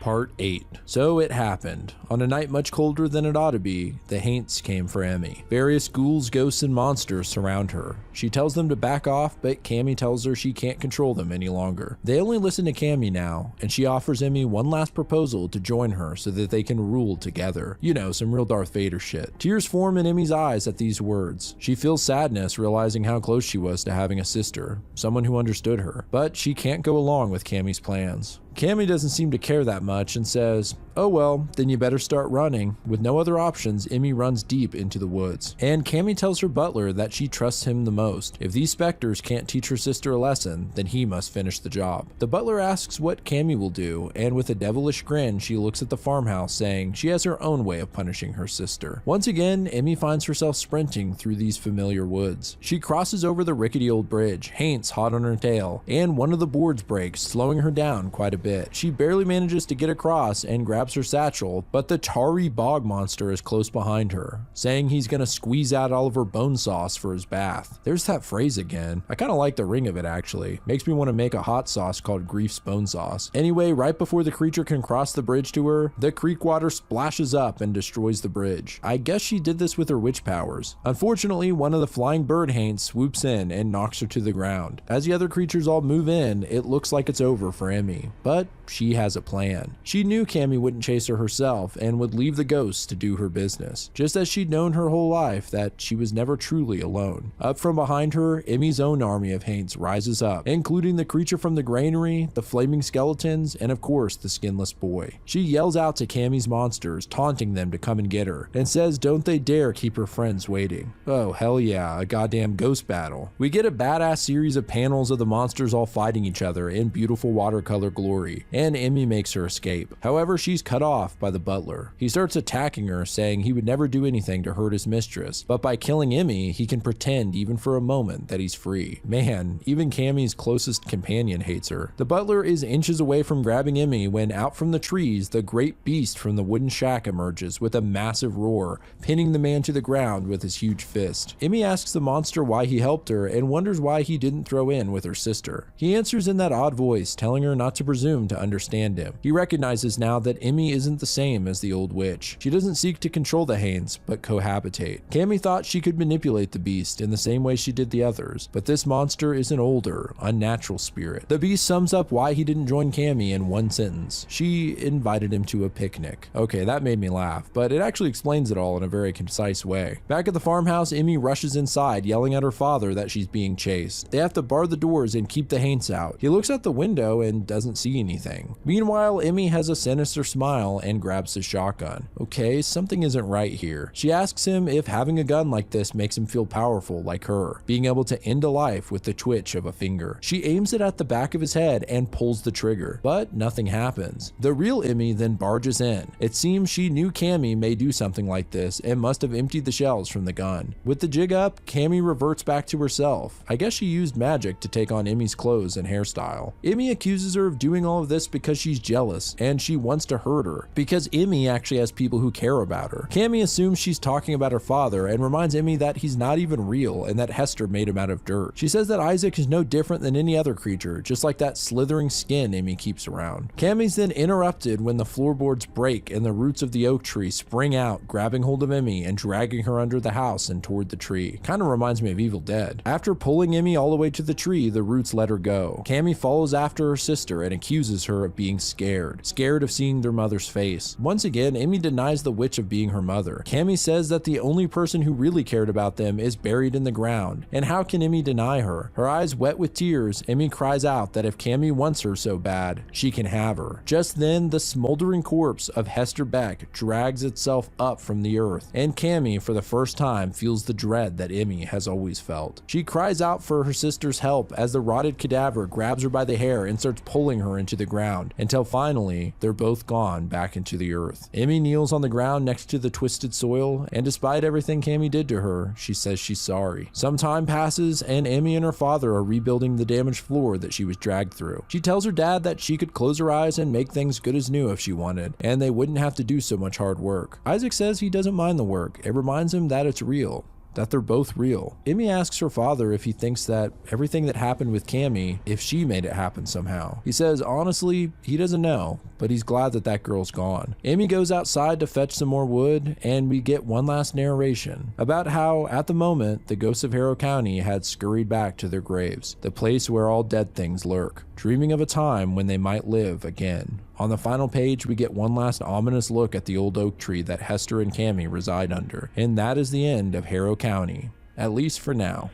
Speaker 1: Part 8. So it happened. On a night much colder than it ought to be, the haints came for Emmy. Various ghouls, ghosts, and monsters surround her. She tells them to back off, but Cammy tells her she can't control them any longer. They only listen to Cammy now, and she offers Emmy one last proposal to join her so that they can rule together. You know, some real Darth Vader shit. Tears form in Emmy's eyes at these words. She feels sadness realizing how close she was to having a sister, someone who understood her. But she can't go along with Cammy's plans. Cammy doesn't seem to care that much and says, "Oh well, then you better start running." With no other options, Emmy runs deep into the woods. And Cammy tells her butler that she trusts him the most. If these specters can't teach her sister a lesson, then he must finish the job. The butler asks what Cammy will do, and with a devilish grin, she looks at the farmhouse saying she has her own way of punishing her sister. Once again, Emmy finds herself sprinting through these familiar woods. She crosses over the rickety old bridge, haints hot on her tail, and one of the boards breaks, slowing her down quite a bit. She barely manages to get across and grabs her satchel, but the tarry bog monster is close behind her, saying he's gonna squeeze out all of her bone sauce for his bath. There's that phrase again. I kinda like the ring of it actually. Makes me want to make a hot sauce called Grief's bone sauce. Anyway, right before the creature can cross the bridge to her, the creek water splashes up and destroys the bridge. I guess she did this with her witch powers. Unfortunately, one of the flying bird haints swoops in and knocks her to the ground. As the other creatures all move in, it looks like it's over for Emmy. But she has a plan. She knew Cammy wouldn't wouldn't chase her herself and would leave the ghosts to do her business, just as she'd known her whole life that she was never truly alone. Up from behind her, Emmy's own army of Haints rises up, including the creature from the granary, the flaming skeletons, and of course the skinless boy. She yells out to Cammy's monsters, taunting them to come and get her, and says don't they dare keep her friends waiting. Oh hell yeah, a goddamn ghost battle. We get a badass series of panels of the monsters all fighting each other in beautiful watercolor glory, and Emmy makes her escape. However, she's cut off by the butler. He starts attacking her, saying he would never do anything to hurt his mistress, but by killing Emmy, he can pretend even for a moment that he's free. Man, even Cammy's closest companion hates her. The butler is inches away from grabbing Emmy when out from the trees, the great beast from the wooden shack emerges with a massive roar, pinning the man to the ground with his huge fist. Emmy asks the monster why he helped her and wonders why he didn't throw in with her sister. He answers in that odd voice, telling her not to presume to understand him. He recognizes now that Emmy isn't the same as the old witch. She doesn't seek to control the Haints, but cohabitate. Cammy thought she could manipulate the beast in the same way she did the others, but this monster is an older, unnatural spirit. The beast sums up why he didn't join Cammy in one sentence. She invited him to a picnic. Okay, that made me laugh, but it actually explains it all in a very concise way. Back at the farmhouse, Emmy rushes inside, yelling at her father that she's being chased. They have to bar the doors and keep the Haints out. He looks out the window and doesn't see anything. Meanwhile, Emmy has a sinister smile and grabs his shotgun. Okay, something isn't right here. She asks him if having a gun like this makes him feel powerful like her, being able to end a life with the twitch of a finger. She aims it at the back of his head and pulls the trigger, but nothing happens. The real Emmy then barges in. It seems she knew Cammy may do something like this and must have emptied the shells from the gun. With the jig up, Cammy reverts back to herself. I guess she used magic to take on Emmy's clothes and hairstyle. Emmy accuses her of doing all of this because she's jealous and she wants to hurt her, because Emmy actually has people who care about her. Cammy assumes she's talking about her father and reminds Emmy that he's not even real and that Hester made him out of dirt. She says that Isaac is no different than any other creature, just like that slithering skin Emmy keeps around. Cammy's then interrupted when the floorboards break and the roots of the oak tree spring out, grabbing hold of Emmy and dragging her under the house and toward the tree. Kinda reminds me of Evil Dead. After pulling Emmy all the way to the tree, the roots let her go. Cammy follows after her sister and accuses her of being scared of seeing their mother's face. Once again, Emmy denies the witch of being her mother. Cammy says that the only person who really cared about them is buried in the ground, and how can Emmy deny her? Her eyes wet with tears, Emmy cries out that if Cammy wants her so bad, she can have her. Just then, the smoldering corpse of Hester Beck drags itself up from the earth, and Cammy, for the first time, feels the dread that Emmy has always felt. She cries out for her sister's help as the rotted cadaver grabs her by the hair and starts pulling her into the ground, until finally, they're both gone back into the earth. Emmy kneels on the ground next to the twisted soil, and despite everything Cammy did to her, she says she's sorry. Some time passes, and Emmy and her father are rebuilding the damaged floor that she was dragged through. She tells her dad that she could close her eyes and make things good as new if she wanted, and they wouldn't have to do so much hard work. Isaac says he doesn't mind the work. It reminds him that it's real, that they're both real. Emmy asks her father if he thinks that everything that happened with Cammy, if she made it happen somehow. He says honestly, he doesn't know, but he's glad that that girl's gone. Emmy goes outside to fetch some more wood, and we get one last narration about how, at the moment, the ghosts of Harrow County had scurried back to their graves, the place where all dead things lurk, dreaming of a time when they might live again. On the final page, we get one last ominous look at the old oak tree that Hester and Cammy reside under, and that is the end of Harrow County, at least for now.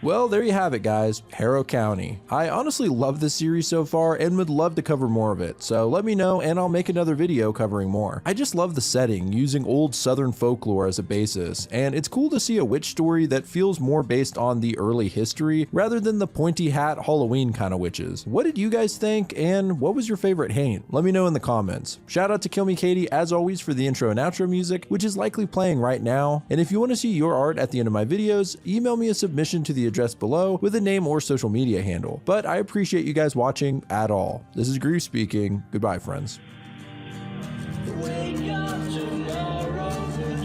Speaker 1: Well, there you have it, guys. Harrow County. I honestly love this series so far and would love to cover more of it, so let me know and I'll make another video covering more. I just love the setting, using old southern folklore as a basis, and it's cool to see a witch story that feels more based on the early history rather than the pointy hat Halloween kind of witches. What did you guys think, and what was your favorite Haint? Let me know in the comments. Shout out to Kill Me Katie, as always, for the intro and outro music, which is likely playing right now, and if you want to see your art at the end of my videos, email me a submission to the address below with a name or social media handle. But I appreciate you guys watching at all. This is Grief speaking. Goodbye, friends.
Speaker 2: Wake up tomorrow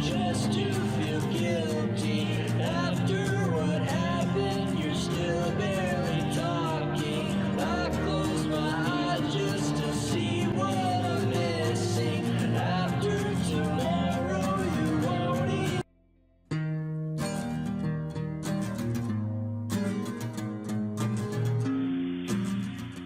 Speaker 2: just to feel guilty. After what happened, you're still barely talking. I close my eyes just to see what I'm missing. After tomorrow, you won't even.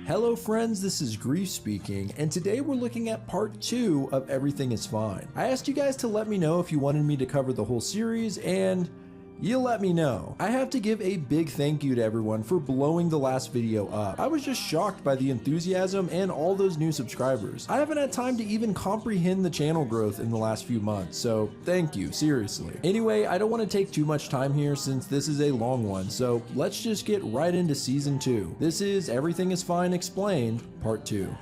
Speaker 1: Hello friends, this is Grief speaking, and today we're looking at part 2 of Everything is Fine. I asked you guys to let me know if you wanted me to cover the whole series, and you let me know. I have to give a big thank you to everyone for blowing the last video up. I was just shocked by the enthusiasm and all those new subscribers. I haven't had time to even comprehend the channel growth in the last few months, so thank you, seriously. Anyway, I don't want to take too much time here since this is a long one, so let's just get right into season 2. This is Everything is Fine Explained, part 2.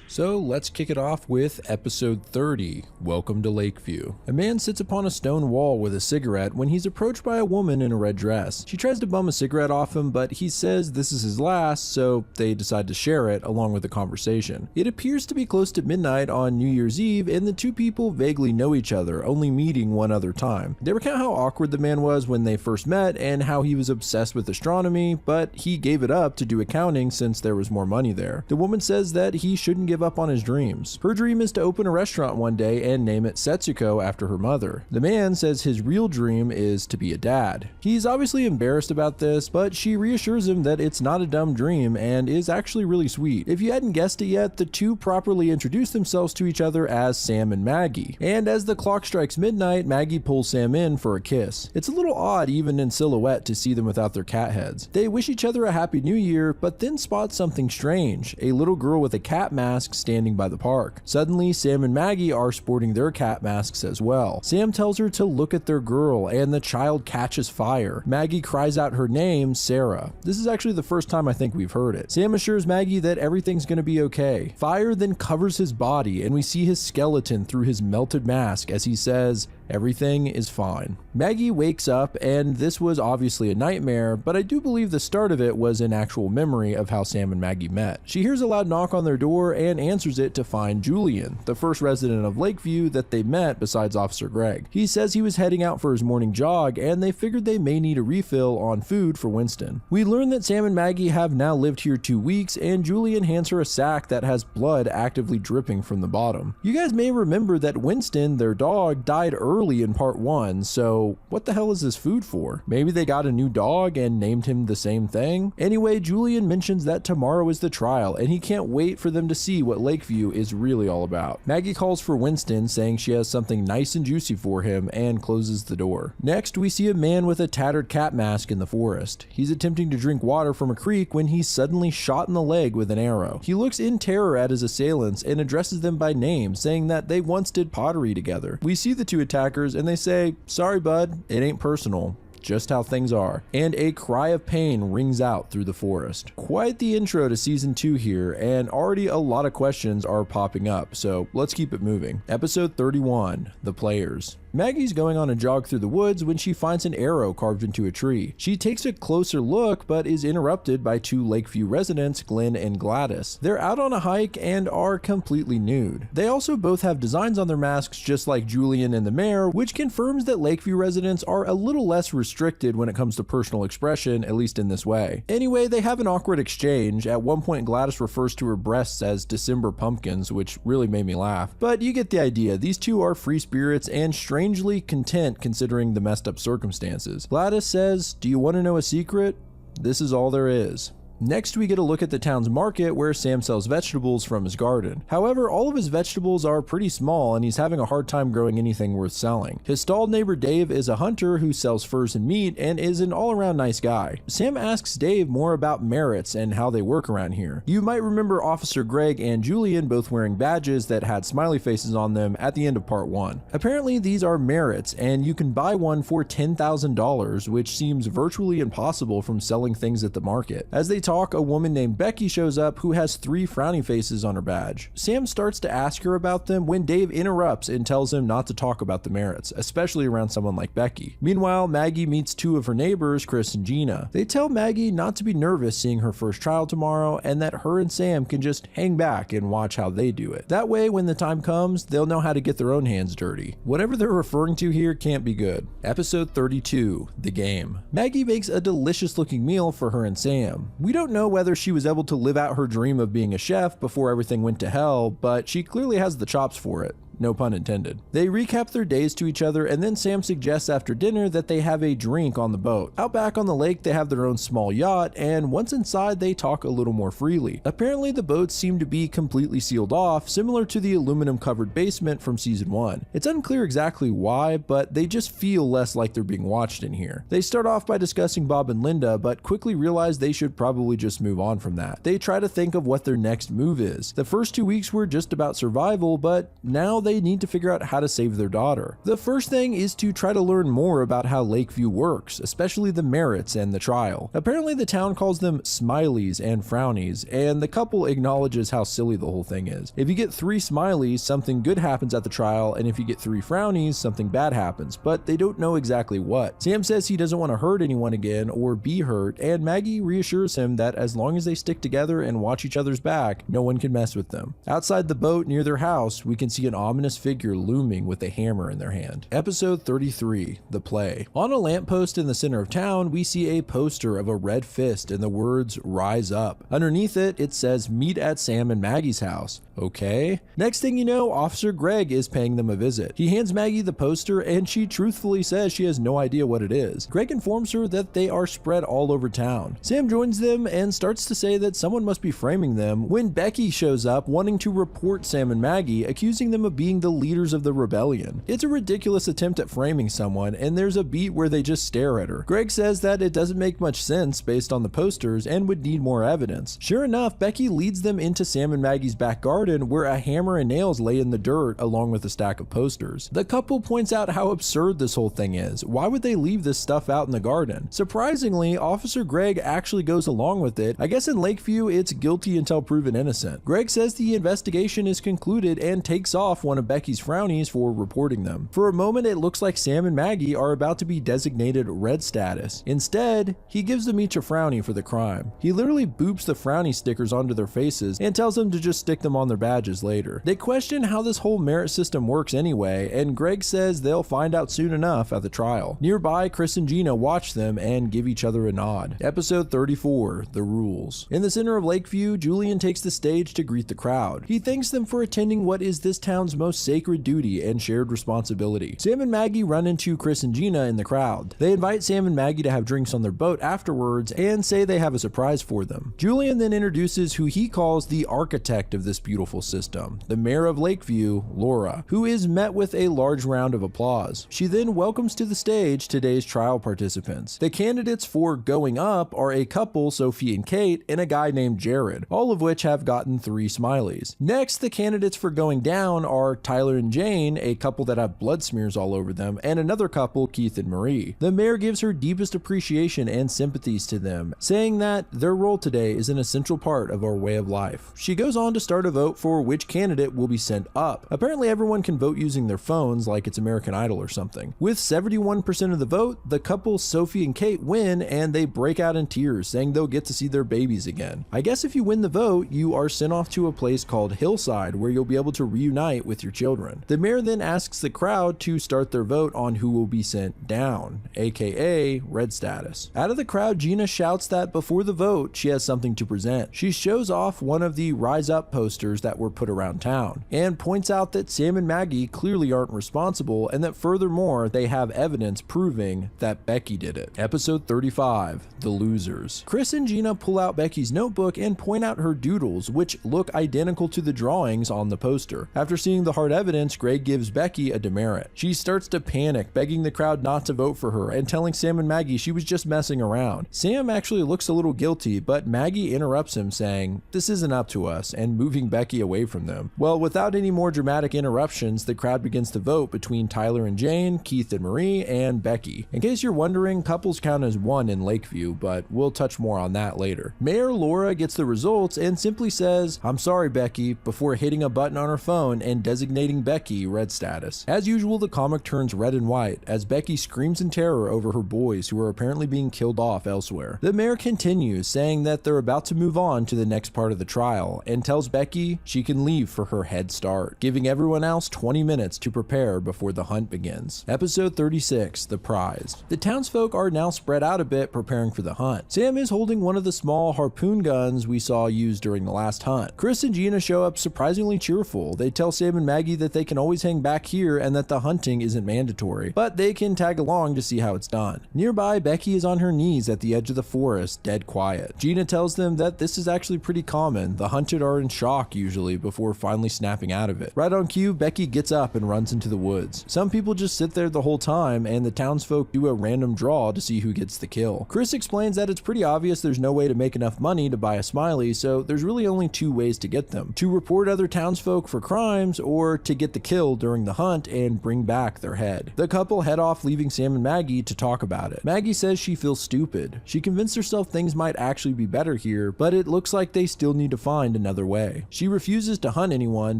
Speaker 1: So let's kick it off with episode 30, Welcome to Lakeview. A man sits upon a stone wall with a cigarette when he's approached by a woman in a red dress. She tries to bum a cigarette off him, but he says this is his last, so they decide to share it along with the conversation. It appears to be close to midnight on New Year's Eve, and the two people vaguely know each other, only meeting one other time. They recount how awkward the man was when they first met and how he was obsessed with astronomy, but he gave it up to do accounting since there was more money there. The woman says that he shouldn't give up on his dreams. Her dream is to open a restaurant one day and name it Setsuko after her mother. The man says his real dream is to be a dad. He's obviously embarrassed about this, but she reassures him that it's not a dumb dream and is actually really sweet. If you hadn't guessed it yet, the two properly introduce themselves to each other as Sam and Maggie. And as the clock strikes midnight, Maggie pulls Sam in for a kiss. It's a little odd even in silhouette to see them without their cat heads. They wish each other a happy new year, but then spot something strange. A little girl with a cat mask standing by the park. Suddenly, Sam and Maggie are sporting their cat masks as well. Sam tells her to look at their girl, and the child catches fire. Maggie cries out her name, Sarah. This is actually the first time I think we've heard it. Sam assures Maggie that everything's gonna be okay. Fire then covers his body, and we see his skeleton through his melted mask as he says, "Everything is fine." Maggie wakes up, and this was obviously a nightmare, but I do believe the start of it was an actual memory of how Sam and Maggie met. She hears a loud knock on their door and answers it to find Julian, the first resident of Lakeview that they met besides Officer Greg. He says he was heading out for his morning jog, and they figured they may need a refill on food for Winston. We learn that Sam and Maggie have now lived here 2 weeks, and Julian hands her a sack that has blood actively dripping from the bottom. You guys may remember that Winston, their dog, died early in part 1, so what the hell is this food for? Maybe they got a new dog and named him the same thing? Anyway, Julian mentions that tomorrow is the trial, and he can't wait for them to see what Lakeview is really all about. Maggie calls for Winston, saying she has something nice and juicy for him, and closes the door. Next, we see a man with a tattered cat mask in the forest. He's attempting to drink water from a creek when he's suddenly shot in the leg with an arrow. He looks in terror at his assailants and addresses them by name, saying that they once did pottery together. We see the two attackers and they say, "Sorry bud, it ain't personal. Just how things are," and a cry of pain rings out through the forest. Quite the intro to season 2 here, and already a lot of questions are popping up, so let's keep it moving. Episode 31, The Players. Maggie's going on a jog through the woods when she finds an arrow carved into a tree. She takes a closer look, but is interrupted by two Lakeview residents, Glenn and Gladys. They're out on a hike and are completely nude. They also both have designs on their masks just like Julian and the mayor, which confirms that Lakeview residents are a little less restricted when it comes to personal expression, at least in this way. Anyway, they have an awkward exchange. At one point, Gladys refers to her breasts as December pumpkins, which really made me laugh. But you get the idea. These two are free spirits and strangely content considering the messed up circumstances. Gladys says, "Do you want to know a secret? This is all there is." Next, we get a look at the town's market where Sam sells vegetables from his garden. However, all of his vegetables are pretty small and he's having a hard time growing anything worth selling. His stalled neighbor Dave is a hunter who sells furs and meat and is an all-around nice guy. Sam asks Dave more about merits and how they work around here. You might remember Officer Greg and Julian both wearing badges that had smiley faces on them at the end of part 1. Apparently these are merits and you can buy one for $10,000, which seems virtually impossible from selling things at the market. As they talk, a woman named Becky shows up who has 3 frowny faces on her badge. Sam starts to ask her about them when Dave interrupts and tells him not to talk about the merits, especially around someone like Becky. Meanwhile, Maggie meets 2 of her neighbors, Chris and Gina. They tell Maggie not to be nervous seeing her first child tomorrow and that her and Sam can just hang back and watch how they do it. That way, when the time comes, they'll know how to get their own hands dirty. Whatever they're referring to here can't be good. Episode 32, The Game. Maggie makes a delicious looking meal for her and Sam. We don't know whether she was able to live out her dream of being a chef before everything went to hell, but she clearly has the chops for it. no pun intended. They recap their days to each other, and then Sam suggests after dinner that they have a drink on the boat. Out back on the lake, they have their own small yacht, and once inside, they talk a little more freely. Apparently, the boats seem to be completely sealed off, similar to the aluminum-covered basement from season 1. It's unclear exactly why, but they just feel less like they're being watched in here. They start off by discussing Bob and Linda, but quickly realize they should probably just move on from that. They try to think of what their next move is. The first 2 weeks were just about survival, but now they need to figure out how to save their daughter. The first thing is to try to learn more about how Lakeview works, especially the merits and the trial. Apparently the town calls them smileys and frownies, and the couple acknowledges how silly the whole thing is. If you get 3 smileys, something good happens at the trial, and if you get 3 frownies, something bad happens, but they don't know exactly what. Sam says he doesn't want to hurt anyone again or be hurt, and Maggie reassures him that as long as they stick together and watch each other's back, no one can mess with them. Outside the boat near their house, we can see an ominous figure looming with a hammer in their hand. Episode 33, The Play. On a lamppost in the center of town, we see a poster of a red fist and the words "Rise Up." Underneath it, it says "Meet at Sam and Maggie's house." Okay. Next thing you know, Officer Greg is paying them a visit. He hands Maggie the poster and she truthfully says she has no idea what it is. Greg informs her that they are spread all over town. Sam joins them and starts to say that someone must be framing them when Becky shows up wanting to report Sam and Maggie, accusing them of being the leaders of the rebellion. It's a ridiculous attempt at framing someone, and there's a beat where they just stare at her. Greg says that it doesn't make much sense based on the posters and would need more evidence. Sure enough, Becky leads them into Sam and Maggie's back garden where a hammer and nails lay in the dirt along with a stack of posters. The couple points out how absurd this whole thing is. Why would they leave this stuff out in the garden? Surprisingly, Officer Greg actually goes along with it. I guess in Lakeview, it's guilty until proven innocent. Greg says the investigation is concluded and takes off one of Becky's frownies for reporting them. For a moment, it looks like Sam and Maggie are about to be designated red status. Instead, he gives them each a frownie for the crime. He literally boops the frownie stickers onto their faces and tells them to just stick them on their badges later. They question how this whole merit system works anyway, and Greg says they'll find out soon enough at the trial. Nearby, Chris and Gina watch them and give each other a nod. Episode 34, The Rules. In the center of Lakeview, Julian takes the stage to greet the crowd. He thanks them for attending what is this town's most sacred duty and shared responsibility. Sam and Maggie run into Chris and Gina in the crowd. They invite Sam and Maggie to have drinks on their boat afterwards and say they have a surprise for them. Julian then introduces who he calls the architect of this beautiful system, the mayor of Lakeview, Laura, who is met with a large round of applause. She then welcomes to the stage today's trial participants. The candidates for going up are a couple, Sophie and Kate, and a guy named Jared, all of which have gotten 3 smileys. Next, the candidates for going down are Tyler and Jane, a couple that have blood smears all over them, and another couple, Keith and Marie. The mayor gives her deepest appreciation and sympathies to them, saying that their role today is an essential part of our way of life. She goes on to start a vote for which candidate will be sent up. Apparently everyone can vote using their phones like it's American Idol or something. With 71% of the vote, the couple Sophie and Kate win and they break out in tears, saying they'll get to see their babies again. I guess if you win the vote, you are sent off to a place called Hillside where you'll be able to reunite with your children. The mayor then asks the crowd to start their vote on who will be sent down, aka red status. Out of the crowd, Gina shouts that before the vote, she has something to present. She shows off one of the Rise Up posters that were put around town and points out that Sam and Maggie clearly aren't responsible and that furthermore, they have evidence proving that Becky did it. Episode 35, The Losers. Chris and Gina pull out Becky's notebook and point out her doodles, which look identical to the drawings on the poster. After seeing the hard evidence, Greg gives Becky a demerit. She starts to panic, begging the crowd not to vote for her and telling Sam and Maggie she was just messing around. Sam actually looks a little guilty, but Maggie interrupts him saying, "This isn't up to us," and moving Becky away from them. Well, without any more dramatic interruptions, the crowd begins to vote between Tyler and Jane, Keith and Marie, and Becky. In case you're wondering, couples count as one in Lakeview, but we'll touch more on that later. Mayor Laura gets the results and simply says, "I'm sorry, Becky," before hitting a button on her phone and designating Becky red status. As usual, the comic turns red and white as Becky screams in terror over her boys who are apparently being killed off elsewhere. The mayor continues, saying that they're about to move on to the next part of the trial and tells Becky she can leave for her head start, giving everyone else 20 minutes to prepare before the hunt begins. Episode 36, The Prize. The townsfolk are now spread out a bit preparing for the hunt. Sam is holding one of the small harpoon guns we saw used during the last hunt. Chris and Gina show up surprisingly cheerful. They tell Sam and and Maggie that they can always hang back here and that the hunting isn't mandatory, but they can tag along to see how it's done. Nearby, Becky is on her knees at the edge of the forest, dead quiet. Gina tells them that this is actually pretty common. The hunted are in shock usually before finally snapping out of it. Right on cue, Becky gets up and runs into the woods. Some people just sit there the whole time, and the townsfolk do a random draw to see who gets the kill. Chris explains that it's pretty obvious there's no way to make enough money to buy a smiley, so there's really only two ways to get them: to report other townsfolk for crimes, or to get the kill during the hunt and bring back their head. The couple head off, leaving Sam and Maggie to talk about it. Maggie says she feels stupid. She convinced herself things might actually be better here, but it looks like they still need to find another way. She refuses to hunt anyone,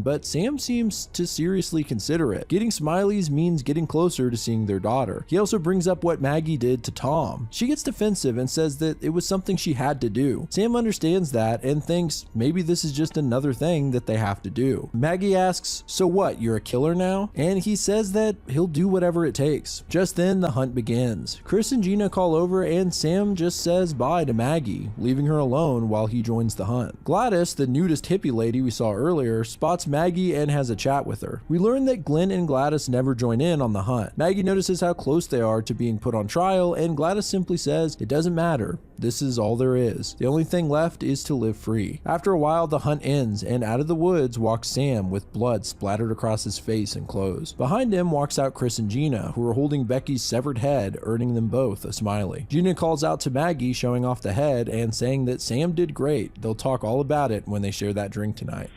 Speaker 1: but Sam seems to seriously consider it. Getting smileys means getting closer to seeing their daughter. He also brings up what Maggie did to Tom. She gets defensive and says that it was something she had to do. Sam understands that and thinks maybe this is just another thing that they have to do. Maggie asks, "So what, you're a killer now?" And he says that he'll do whatever it takes. Just then, the hunt begins. Chris and Gina call over and Sam just says bye to Maggie, leaving her alone while he joins the hunt. Gladys, the nudist hippie lady we saw earlier, spots Maggie and has a chat with her. We learn that Glenn and Gladys never join in on the hunt. Maggie notices how close they are to being put on trial, and Gladys simply says, "It doesn't matter. This is all there is. The only thing left is to live free." After a while, the hunt ends, and out of the woods walks Sam with blood splattered across his face and clothes. Behind him walks out Chris and Gina, who are holding Becky's severed head, earning them both a smiley. Gina calls out to Maggie, showing off the head and saying that Sam did great. They'll talk all about it when they share that drink tonight.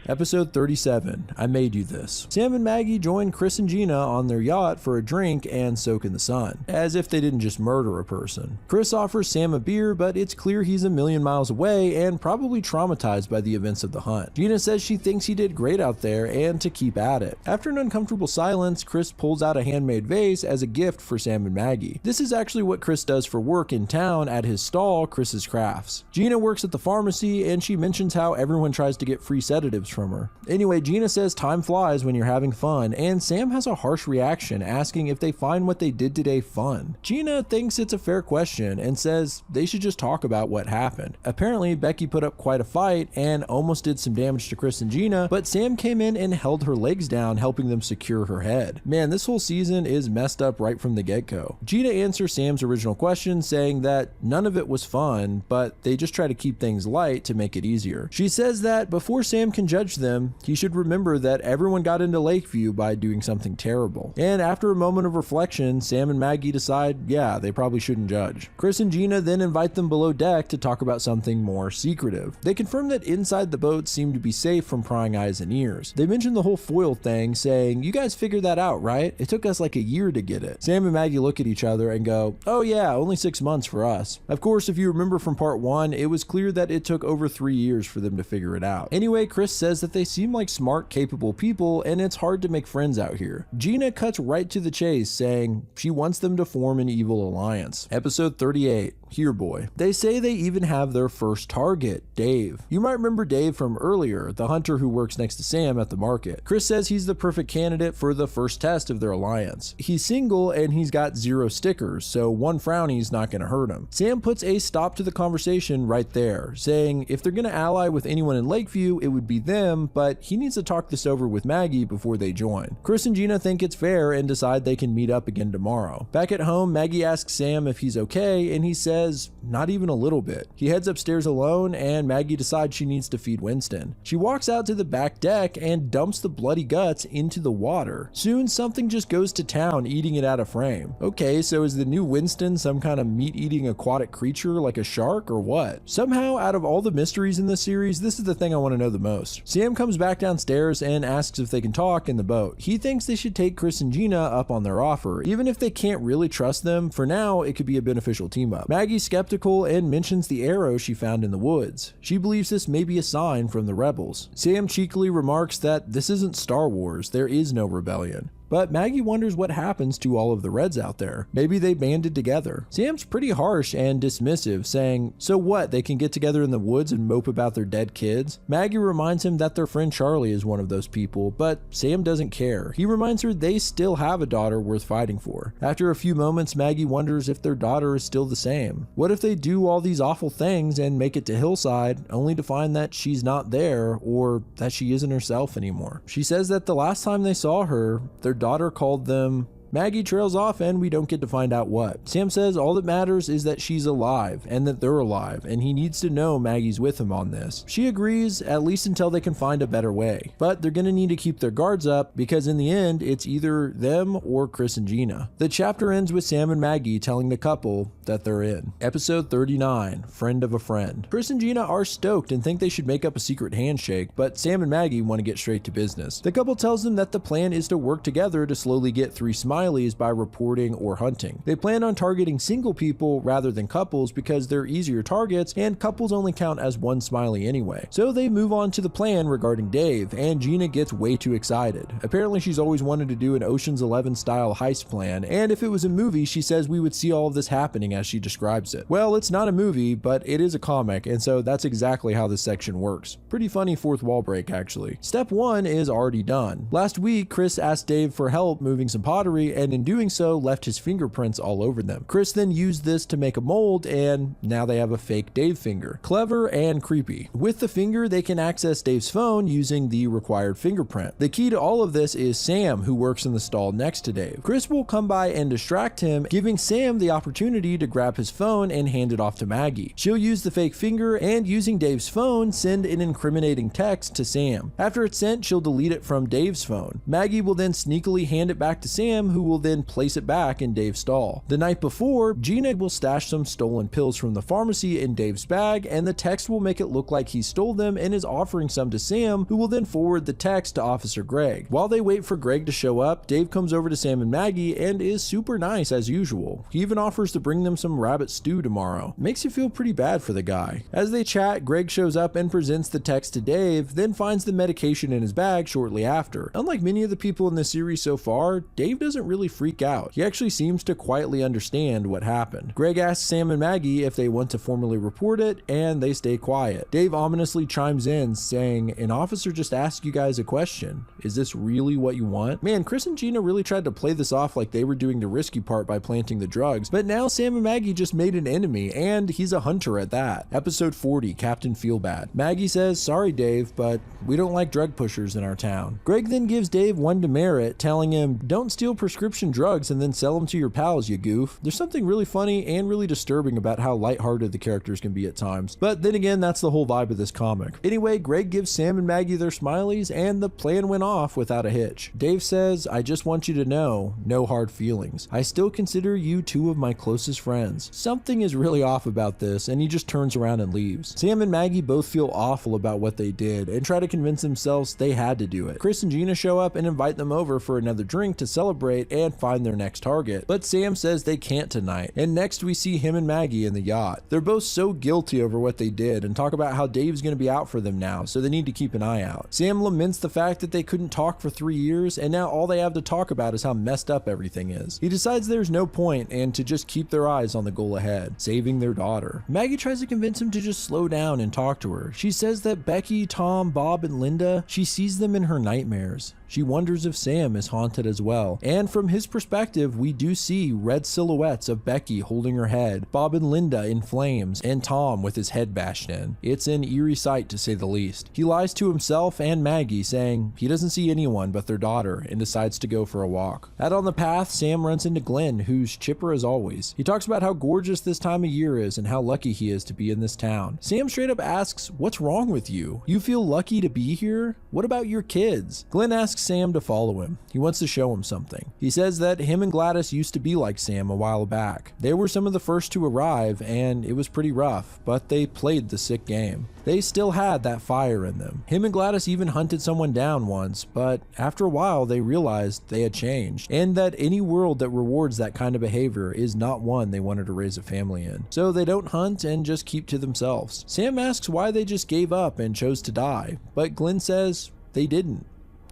Speaker 1: Episode 37, I Made You This. Sam and Maggie join Chris and Gina on their yacht for a drink and soak in the sun, as if they didn't just murder a person. Chris offers Sam a beer, but it's clear he's a million miles away and probably traumatized by the events of the hunt. Gina says she thinks he did great out there and to keep at it. After an uncomfortable silence, Chris pulls out a handmade vase as a gift for Sam and Maggie. This is actually what Chris does for work in town at his stall, Chris's Crafts. Gina works at the pharmacy and she mentions how everyone tries to get free sedatives from her. Anyway, Gina says time flies when you're having fun, and Sam has a harsh reaction, asking if they find what they did today fun. Gina thinks it's a fair question and says they should just talk about what happened. Apparently, Becky put up quite a fight and almost did some damage to Chris and Gina, but Sam came in and held her legs down, helping them secure her head. Man, this whole season is messed up right from the get-go. Gina answers Sam's original question, saying that none of it was fun, but they just try to keep things light to make it easier. She says that before Sam can judge them, he should remember that everyone got into Lakeview by doing something terrible. And after a moment of reflection, Sam and Maggie decide, yeah, they probably shouldn't judge. Chris and Gina then invite them below deck to talk about something more secretive. They confirm that inside the boat seemed to be safe from prying eyes and ears. They mention the whole foil thing, saying, "You guys figured that out, right? It took us like a year to get it." Sam and Maggie look at each other and go, "Oh yeah, only 6 months for us." Of course, if you remember from part 1, it was clear that it took over 3 years for them to figure it out. Anyway, Chris says that they seem like smart, capable people, and it's hard to make friends out here. Gina cuts right to the chase, saying she wants them to form an evil alliance. Episode 38, Here Boy. They say they even have their first target, Dave. You might remember Dave from earlier, the hunter who works next to Sam at the market. Chris says he's the perfect candidate for the first test of their alliance. He's single and he's got 0 stickers, so one frowny's not gonna hurt him. Sam puts a stop to the conversation right there, saying if they're gonna ally with anyone in Lakeview, it would be them, but he needs to talk this over with Maggie before they join. Chris and Gina think it's fair and decide they can meet up again tomorrow. Back at home, Maggie asks Sam if he's okay, and he says, not even a little bit. He heads upstairs alone, and Maggie decides she needs to feed Winston. She walks out to the back deck and dumps the bloody guts into the water. Soon, something just goes to town, eating it out of frame. Okay, so is the new Winston some kind of meat-eating aquatic creature like a shark or what? Somehow, out of all the mysteries in this series, this is the thing I want to know the most. Sam comes back downstairs and asks if they can talk in the boat. He thinks they should take Chris and Gina up on their offer. Even if they can't really trust them, for now, it could be a beneficial team up. Maggie's skeptical and mentions the arrow she found in the woods. She believes this may be a sign from the rebels. Sam cheekily remarks that this isn't Star Wars, there is no rebellion. But Maggie wonders what happens to all of the Reds out there. Maybe they banded together. Sam's pretty harsh and dismissive, saying, so what, they can get together in the woods and mope about their dead kids? Maggie reminds him that their friend Charlie is one of those people, but Sam doesn't care. He reminds her they still have a daughter worth fighting for. After a few moments, Maggie wonders if their daughter is still the same. What if they do all these awful things and make it to Hillside, only to find that she's not there or that she isn't herself anymore? She says that the last time they saw her, their daughter called them. Maggie trails off and we don't get to find out what. Sam says all that matters is that she's alive and that they're alive, and he needs to know Maggie's with him on this. She agrees, at least until they can find a better way. But they're gonna need to keep their guards up because in the end, it's either them or Chris and Gina. The chapter ends with Sam and Maggie telling the couple that they're in. Episode 39, Friend of a Friend. Chris and Gina are stoked and think they should make up a secret handshake, but Sam and Maggie want to get straight to business. The couple tells them that the plan is to work together to slowly get 3 Smileys by reporting or hunting. They plan on targeting single people rather than couples because they're easier targets and couples only count as 1 Smiley anyway. So they move on to the plan regarding Dave, and Gina gets way too excited. Apparently she's always wanted to do an Ocean's 11 style heist plan, and if it was a movie, she says we would see all of this happening as she describes it. Well, it's not a movie, but it is a comic, and so that's exactly how this section works. Pretty funny fourth wall break, actually. Step 1 is already done. Last week, Chris asked Dave for help moving some pottery, and in doing so left his fingerprints all over them. Chris then used this to make a mold, and now they have a fake Dave finger. Clever and creepy. With the finger, they can access Dave's phone using the required fingerprint. The key to all of this is Sam, who works in the stall next to Dave. Chris will come by and distract him, giving Sam the opportunity to grab his phone and hand it off to Maggie. She'll use the fake finger and, using Dave's phone, send an incriminating text to Sam. After it's sent, she'll delete it from Dave's phone. Maggie will then sneakily hand it back to Sam, who will then place it back in Dave's stall. The night before, Gina will stash some stolen pills from the pharmacy in Dave's bag, and the text will make it look like he stole them and is offering some to Sam, who will then forward the text to Officer Greg. While they wait for Greg to show up, Dave comes over to Sam and Maggie and is super nice as usual. He even offers to bring them some rabbit stew tomorrow. Makes you feel pretty bad for the guy. As they chat, Greg shows up and presents the text to Dave, then finds the medication in his bag shortly after. Unlike many of the people in this series so far, Dave doesn't really freak out. He actually seems to quietly understand what happened. Greg asks Sam and Maggie if they want to formally report it, and they stay quiet. Dave ominously chimes in, saying, an officer just asked you guys a question. Is this really what you want? Man, Chris and Gina really tried to play this off like they were doing the risky part by planting the drugs, but now Sam and Maggie just made an enemy, and he's a hunter at that. Episode 40, Captain Feelbad. Maggie says, sorry Dave, but we don't like drug pushers in our town. Greg then gives Dave one demerit, telling him, don't steal prescription drugs and then sell them to your pals, you goof. There's something really funny and really disturbing about how lighthearted the characters can be at times, but then again, that's the whole vibe of this comic. Anyway, Greg gives Sam and Maggie their Smileys, and the plan went off without a hitch. Dave says, I just want you to know, no hard feelings. I still consider you 2 of my closest friends. Something is really off about this, and he just turns around and leaves. Sam and Maggie both feel awful about what they did and try to convince themselves they had to do it. Chris and Gina show up and invite them over for another drink to celebrate and find their next target, but Sam says they can't tonight, and next we see him and Maggie in the yacht. They're both so guilty over what they did and talk about how Dave's gonna be out for them now, so they need to keep an eye out. Sam laments the fact that they couldn't talk for 3 years, and now all they have to talk about is how messed up everything is. He decides there's no point and to just keep their eyes on the goal ahead, saving their daughter. Maggie tries to convince him to just slow down and talk to her. She says that Becky, Tom, Bob, and Linda, she sees them in her nightmares. She wonders if Sam is haunted as well. And from his perspective, we do see red silhouettes of Becky holding her head, Bob and Linda in flames, and Tom with his head bashed in. It's an eerie sight to say the least. He lies to himself and Maggie, saying he doesn't see anyone but their daughter, and decides to go for a walk. Out on the path, Sam runs into Glenn, who's chipper as always. He talks about how gorgeous this time of year is and how lucky he is to be in this town. Sam straight up asks, what's wrong with you? You feel lucky to be here? What about your kids? Glenn asks Sam to follow him. He wants to show him something. He says that him and Gladys used to be like Sam a while back. They were some of the first to arrive, and it was pretty rough, but they played the sick game. They still had that fire in them. Him and Gladys even hunted someone down once, but after a while they realized they had changed, and that any world that rewards that kind of behavior is not one they wanted to raise a family in. So they don't hunt and just keep to themselves. Sam asks why they just gave up and chose to die, but Glenn says they didn't.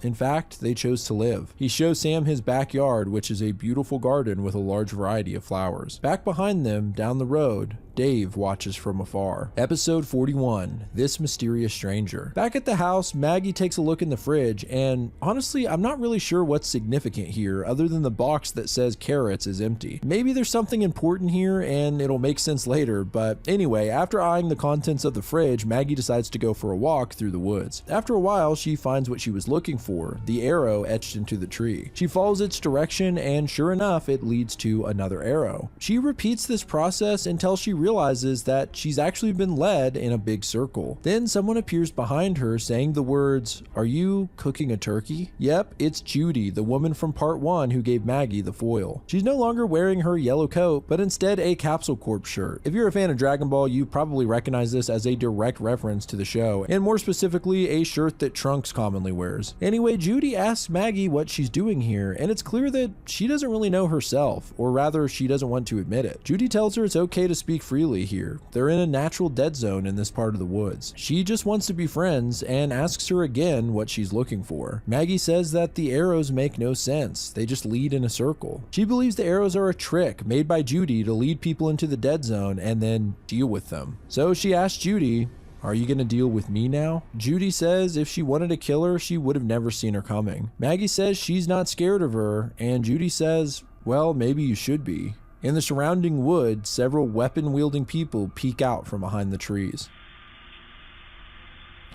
Speaker 1: In fact, they chose to live. He shows Sam his backyard, which is a beautiful garden with a large variety of flowers. Back behind them, down the road, Dave watches from afar. Episode 41, This Mysterious Stranger. Back at the house, Maggie takes a look in the fridge, and honestly, I'm not really sure what's significant here other than the box that says carrots is empty. Maybe there's something important here and it'll make sense later, but anyway, after eyeing the contents of the fridge, Maggie decides to go for a walk through the woods. After a while, she finds what she was looking for, the arrow etched into the tree. She follows its direction, and sure enough, it leads to another arrow. She repeats this process until she realizes that she's actually been led in a big circle. Then someone appears behind her saying the words, "Are you cooking a turkey?" Yep, it's Judy, the woman from part 1 who gave Maggie the foil. She's no longer wearing her yellow coat, but instead a Capsule Corp shirt. If you're a fan of Dragon Ball, you probably recognize this as a direct reference to the show, and more specifically, a shirt that Trunks commonly wears. Anyway, Judy asks Maggie what she's doing here, and it's clear that she doesn't really know herself, or rather, she doesn't want to admit it. Judy tells her it's okay to speak freely here. They're in a natural dead zone in this part of the woods. She just wants to be friends and asks her again what she's looking for. Maggie says that the arrows make no sense. They just lead in a circle. She believes the arrows are a trick made by Judy to lead people into the dead zone and then deal with them. So she asks Judy, "Are you gonna deal with me now?" Judy says if she wanted to kill her, she would have never seen her coming. Maggie says she's not scared of her, and Judy says, "Well, maybe you should be." In the surrounding wood, several weapon-wielding people peek out from behind the trees.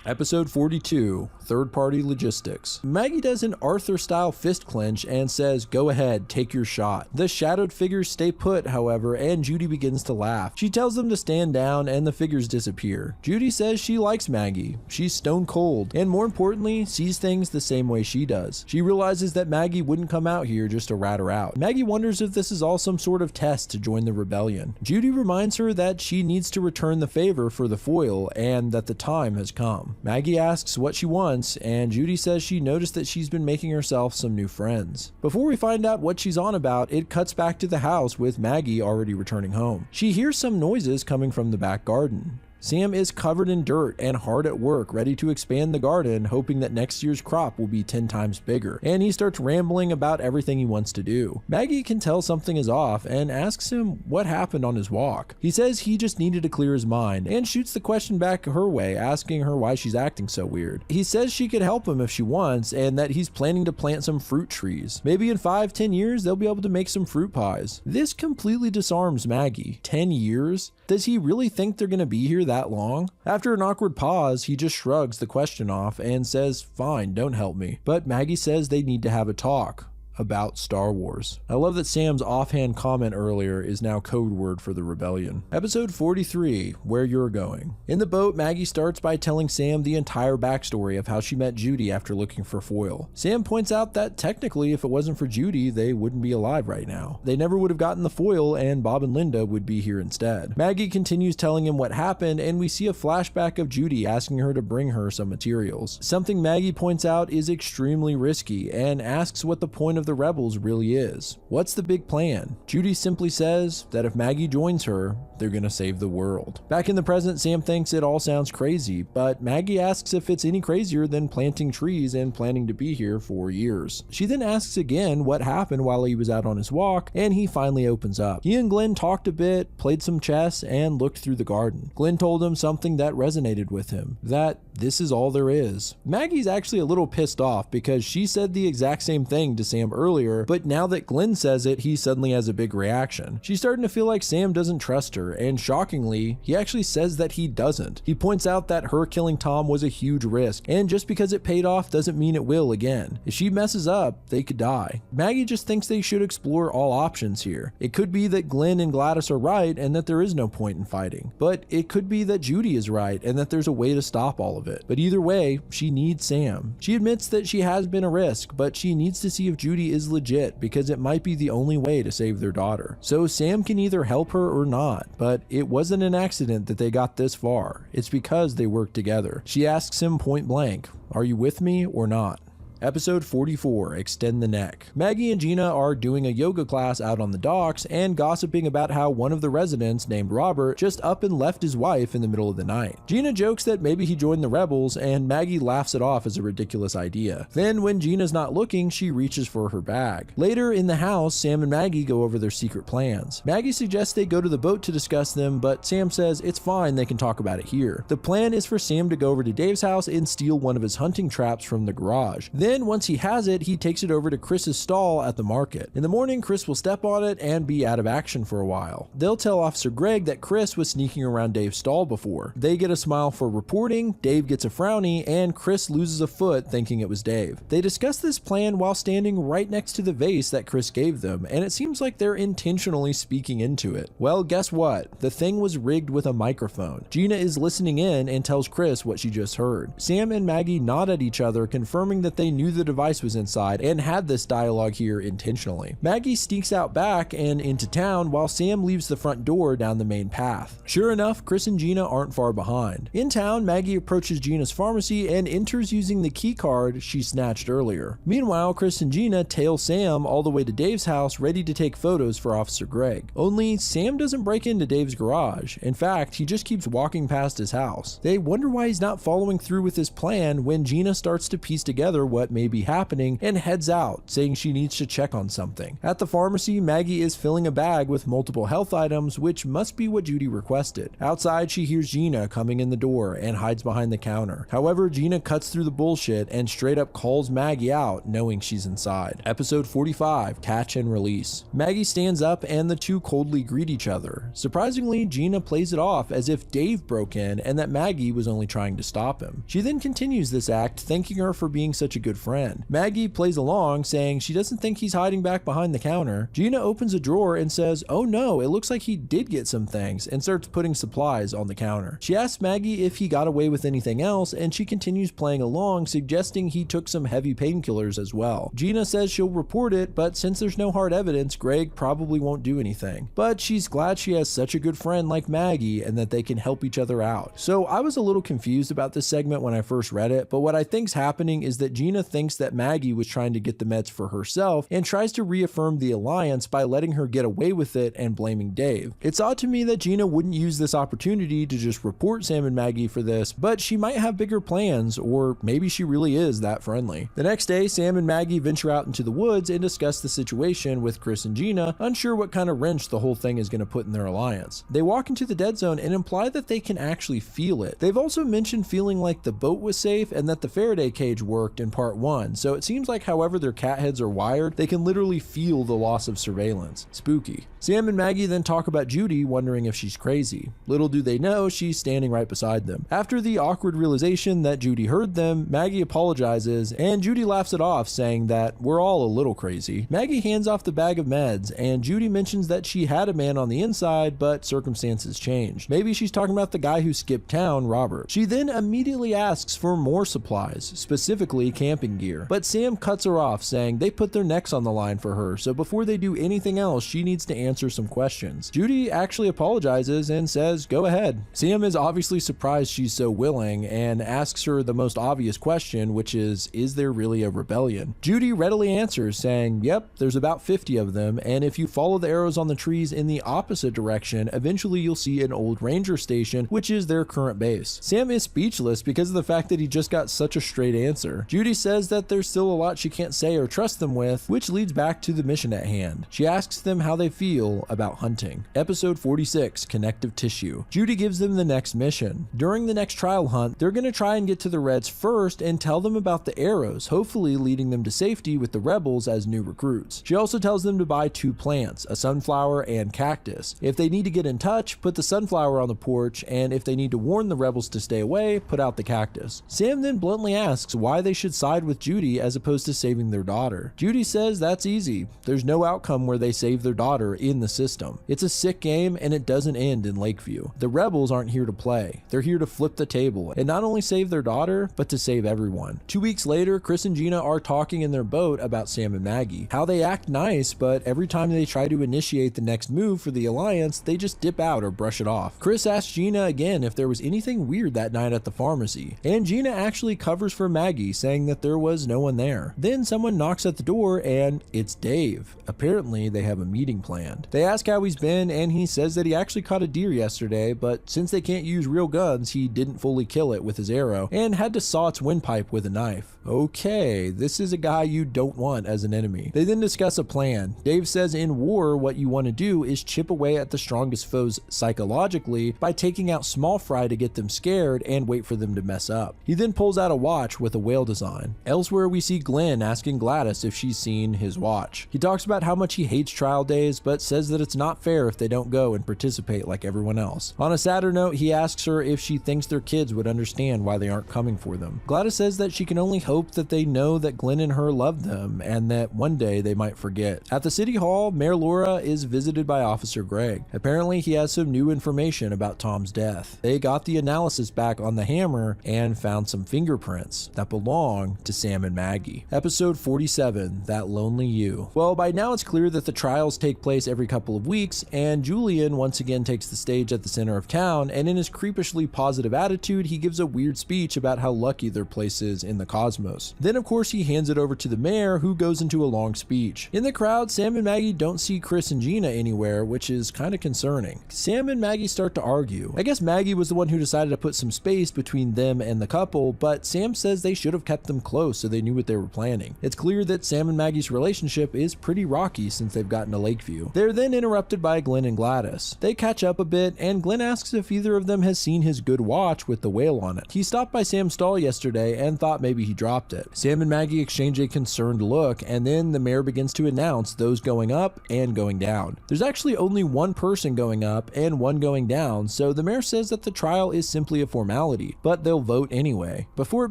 Speaker 1: Episode 42, Third-Party Logistics. Maggie does an Arthur-style fist clench and says, "Go ahead, take your shot." The shadowed figures stay put, however, and Judy begins to laugh. She tells them to stand down and the figures disappear. Judy says she likes Maggie. She's stone cold, and more importantly, sees things the same way she does. She realizes that Maggie wouldn't come out here just to rat her out. Maggie wonders if this is all some sort of test to join the rebellion. Judy reminds her that she needs to return the favor for the foil and that the time has come. Maggie asks what she wants, and Judy says she noticed that she's been making herself some new friends. Before we find out what she's on about, it cuts back to the house with Maggie already returning home. She hears some noises coming from the back garden. Sam is covered in dirt and hard at work, ready to expand the garden, hoping that next year's crop will be 10 times bigger, and he starts rambling about everything he wants to do. Maggie can tell something is off and asks him what happened on his walk. He says he just needed to clear his mind and shoots the question back her way, asking her why she's acting so weird. He says she could help him if she wants and that he's planning to plant some fruit trees. Maybe in 5-10 years they'll be able to make some fruit pies. This completely disarms Maggie. 10 years? Does he really think they're gonna be here that long? After an awkward pause, he just shrugs the question off and says, "Fine, don't help me." But Maggie says they need to have a talk about Star Wars. I love that Sam's offhand comment earlier is now code word for the rebellion. Episode 43, Where You're Going. In the boat, Maggie starts by telling Sam the entire backstory of how she met Judy after looking for foil. Sam points out that technically if it wasn't for Judy, they wouldn't be alive right now. They never would have gotten the foil and Bob and Linda would be here instead. Maggie continues telling him what happened and we see a flashback of Judy asking her to bring her some materials. Something Maggie points out is extremely risky and asks what the point of the rebels really is. What's the big plan? Judy simply says that if Maggie joins her, they're gonna save the world. Back in the present, Sam thinks it all sounds crazy, but Maggie asks if it's any crazier than planting trees and planning to be here for years. She then asks again what happened while he was out on his walk, and he finally opens up. He and Glenn talked a bit, played some chess, and looked through the garden. Glenn told him something that resonated with him, that this is all there is. Maggie's actually a little pissed off because she said the exact same thing to Sam earlier, but now that Glenn says it, he suddenly has a big reaction. She's starting to feel like Sam doesn't trust her, and shockingly, he actually says that he doesn't. He points out that her killing Tom was a huge risk, and just because it paid off doesn't mean it will again. If she messes up, they could die. Maggie just thinks they should explore all options here. It could be that Glenn and Gladys are right and that there is no point in fighting, but it could be that Judy is right and that there's a way to stop all of it. But either way, she needs Sam. She admits that she has been a risk, but she needs to see if Judy is legit because it might be the only way to save their daughter. So Sam can either help her or not, but it wasn't an accident that they got this far. It's because they worked together. She asks him point blank, "Are you with me or not?" Episode 44, Extend the Neck. Maggie and Gina are doing a yoga class out on the docks and gossiping about how one of the residents, named Robert, just up and left his wife in the middle of the night. Gina jokes that maybe he joined the rebels, and Maggie laughs it off as a ridiculous idea. Then when Gina's not looking, she reaches for her bag. Later in the house, Sam and Maggie go over their secret plans. Maggie suggests they go to the boat to discuss them, but Sam says it's fine, they can talk about it here. The plan is for Sam to go over to Dave's house and steal one of his hunting traps from the garage. Then once he has it, he takes it over to Chris's stall at the market. In the morning, Chris will step on it and be out of action for a while. They'll tell Officer Greg that Chris was sneaking around Dave's stall before. They get a smile for reporting, Dave gets a frowny, and Chris loses a foot thinking it was Dave. They discuss this plan while standing right next to the vase that Chris gave them, and it seems like they're intentionally speaking into it. Well, guess what? The thing was rigged with a microphone. Gina is listening in and tells Chris what she just heard. Sam and Maggie nod at each other, confirming that they knew the device was inside and had this dialogue here intentionally. Maggie sneaks out back and into town while Sam leaves the front door down the main path. Sure enough, Chris and Gina aren't far behind. In town, Maggie approaches Gina's pharmacy and enters using the key card she snatched earlier. Meanwhile, Chris and Gina tail Sam all the way to Dave's house, ready to take photos for Officer Greg. Only Sam doesn't break into Dave's garage. In fact, he just keeps walking past his house. They wonder why he's not following through with his plan when Gina starts to piece together what may be happening and heads out, saying she needs to check on something. At the pharmacy, Maggie is filling a bag with multiple health items, which must be what Judy requested. Outside, she hears Gina coming in the door and hides behind the counter. However, Gina cuts through the bullshit and straight up calls Maggie out, knowing she's inside. Episode 45, Catch and Release. Maggie stands up and the two coldly greet each other. Surprisingly, Gina plays it off as if Dave broke in and that Maggie was only trying to stop him. She then continues this act, thanking her for being such a good friend. Maggie plays along, saying she doesn't think he's hiding back behind the counter. Gina opens a drawer and says, "Oh no, it looks like he did get some things," and starts putting supplies on the counter. She asks Maggie if he got away with anything else, and she continues playing along, suggesting he took some heavy painkillers as well. Gina says she'll report it, but since there's no hard evidence, Greg probably won't do anything. But she's glad she has such a good friend like Maggie and that they can help each other out. So I was a little confused about this segment when I first read it, but what I think's happening is that Gina thinks that Maggie was trying to get the meds for herself and tries to reaffirm the alliance by letting her get away with it and blaming Dave. It's odd to me that Gina wouldn't use this opportunity to just report Sam and Maggie for this, but she might have bigger plans, or maybe she really is that friendly. The next day, Sam and Maggie venture out into the woods and discuss the situation with Chris and Gina, unsure what kind of wrench the whole thing is going to put in their alliance. They walk into the dead zone and imply that they can actually feel it. They've also mentioned feeling like the boat was safe and that the Faraday cage worked in part 1, so it seems like however their cat heads are wired, they can literally feel the loss of surveillance. Spooky. Sam and Maggie then talk about Judy, wondering if she's crazy. Little do they know, she's standing right beside them. After the awkward realization that Judy heard them, Maggie apologizes, and Judy laughs it off, saying that we're all a little crazy. Maggie hands off the bag of meds, and Judy mentions that she had a man on the inside, but circumstances changed. Maybe she's talking about the guy who skipped town, Robert. She then immediately asks for more supplies, specifically camping gear. But Sam cuts her off, saying they put their necks on the line for her, so before they do anything else, she needs to answer some questions. Judy actually apologizes and says, go ahead. Sam is obviously surprised she's so willing and asks her the most obvious question, which is there really a rebellion? Judy readily answers, saying, yep, there's about 50 of them, and if you follow the arrows on the trees in the opposite direction, eventually you'll see an old ranger station, which is their current base. Sam is speechless because of the fact that he just got such a straight answer. Judy says that there's still a lot she can't say or trust them with, which leads back to the mission at hand. She asks them how they feel about hunting. Episode 46, Connective Tissue. Judy gives them the next mission. During the next trial hunt, they're going to try and get to the Reds first and tell them about the arrows, hopefully leading them to safety with the rebels as new recruits. She also tells them to buy 2 plants, a sunflower and cactus. If they need to get in touch, put the sunflower on the porch, and if they need to warn the rebels to stay away, put out the cactus. Sam then bluntly asks why they should side with Judy as opposed to saving their daughter. Judy says that's easy. There's no outcome where they save their daughter in the system. It's a sick game and it doesn't end in Lakeview. The rebels aren't here to play. They're here to flip the table and not only save their daughter, but to save everyone. 2 weeks later, Chris and Gina are talking in their boat about Sam and Maggie. How they act nice, but every time they try to initiate the next move for the Alliance, they just dip out or brush it off. Chris asks Gina again if there was anything weird that night at the pharmacy, and Gina actually covers for Maggie, saying that there was no one there. Then someone knocks at the door and it's Dave. Apparently they have a meeting planned. They ask how he's been and he says that he actually caught a deer yesterday, but since they can't use real guns, he didn't fully kill it with his arrow and had to saw its windpipe with a knife. Okay, this is a guy you don't want as an enemy. They then discuss a plan. Dave says in war, what you want to do is chip away at the strongest foes psychologically by taking out small fry to get them scared and wait for them to mess up. He then pulls out a watch with a whale design. Elsewhere, we see Glenn asking Gladys if she's seen his watch. He talks about how much he hates trial days, but says that it's not fair if they don't go and participate like everyone else. On a sadder note, he asks her if she thinks their kids would understand why they aren't coming for them. Gladys says that she can only hope that they know that Glenn and her love them and that one day they might forget. At the city hall, Mayor Laura is visited by Officer Greg. Apparently, he has some new information about Tom's death. They got the analysis back on the hammer and found some fingerprints that belong to Sam and Maggie. Episode 47, That Lonely You. Well, by now it's clear that the trials take place every couple of weeks, and Julian once again takes the stage at the center of town, and in his creepishly positive attitude, he gives a weird speech about how lucky their place is in the cosmos. Then, of course, he hands it over to the mayor, who goes into a long speech. In the crowd, Sam and Maggie don't see Chris and Gina anywhere, which is kind of concerning. Sam and Maggie start to argue. I guess Maggie was the one who decided to put some space between them and the couple, but Sam says they should have kept them close so they knew what they were planning. It's clear that Sam and Maggie's relationship is pretty rocky since they've gotten to Lakeview. They're then interrupted by Glenn and Gladys. They catch up a bit, and Glenn asks if either of them has seen his good watch with the whale on it. He stopped by Sam's stall yesterday and thought maybe he dropped it. Sam and Maggie exchange a concerned look, and then the mayor begins to announce those going up and going down. There's actually only one person going up and one going down, so the mayor says that the trial is simply a formality, but they'll vote anyway. Before it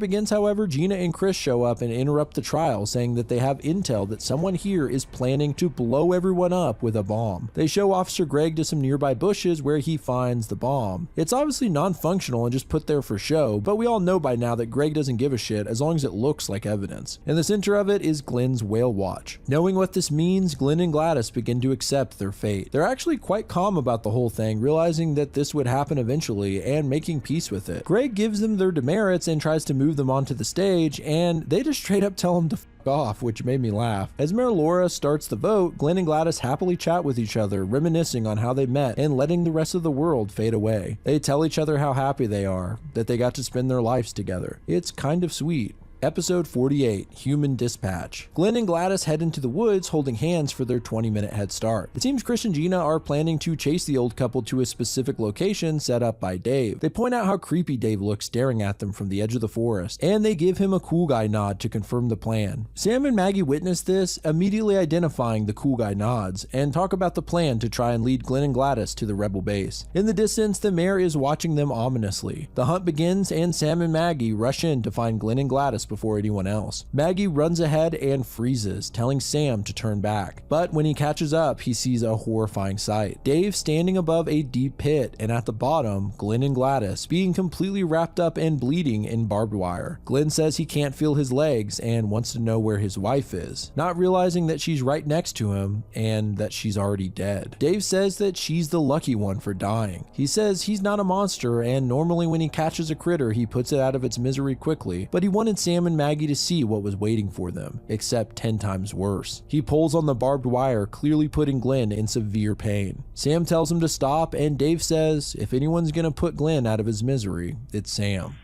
Speaker 1: begins, however, Gina and Chris show up and interrupt the trial, saying that they have intel that someone here is planning to blow everyone up with a bomb. They show Officer Greg to some nearby bushes where he finds the bomb. It's obviously non-functional and just put there for show, but we all know by now that Greg doesn't give a shit as long as it looks like evidence. In the center of it is Glenn's whale watch. Knowing what this means, Glenn and Gladys begin to accept their fate. They're actually quite calm about the whole thing, realizing that this would happen eventually and making peace with it. Greg gives them their demerits and tries to move them onto the stage, and they just straight up tell him to off, which made me laugh. As Mayor Laura starts the vote, Glenn and Gladys happily chat with each other, reminiscing on how they met and letting the rest of the world fade away. They tell each other how happy they are, that they got to spend their lives together. It's kind of sweet. Episode 48, Human Dispatch. Glenn and Gladys head into the woods holding hands for their 20-minute head start. It seems Chris and Gina are planning to chase the old couple to a specific location set up by Dave. They point out how creepy Dave looks staring at them from the edge of the forest, and they give him a cool guy nod to confirm the plan. Sam and Maggie witness this, immediately identifying the cool guy nods, and talk about the plan to try and lead Glenn and Gladys to the rebel base. In the distance, the mayor is watching them ominously. The hunt begins, and Sam and Maggie rush in to find Glenn and Gladys before anyone else. Maggie runs ahead and freezes, telling Sam to turn back. But when he catches up, he sees a horrifying sight. Dave standing above a deep pit, and at the bottom, Glenn and Gladys being completely wrapped up and bleeding in barbed wire. Glenn says he can't feel his legs and wants to know where his wife is, not realizing that she's right next to him and that she's already dead. Dave says that she's the lucky one for dying. He says he's not a monster, and normally when he catches a critter, he puts it out of its misery quickly, but he wanted Sam and Maggie to see what was waiting for them, except 10 times worse. He pulls on the barbed wire, clearly putting Glenn in severe pain. Sam tells him to stop, and Dave says if anyone's gonna put Glenn out of his misery, it's Sam.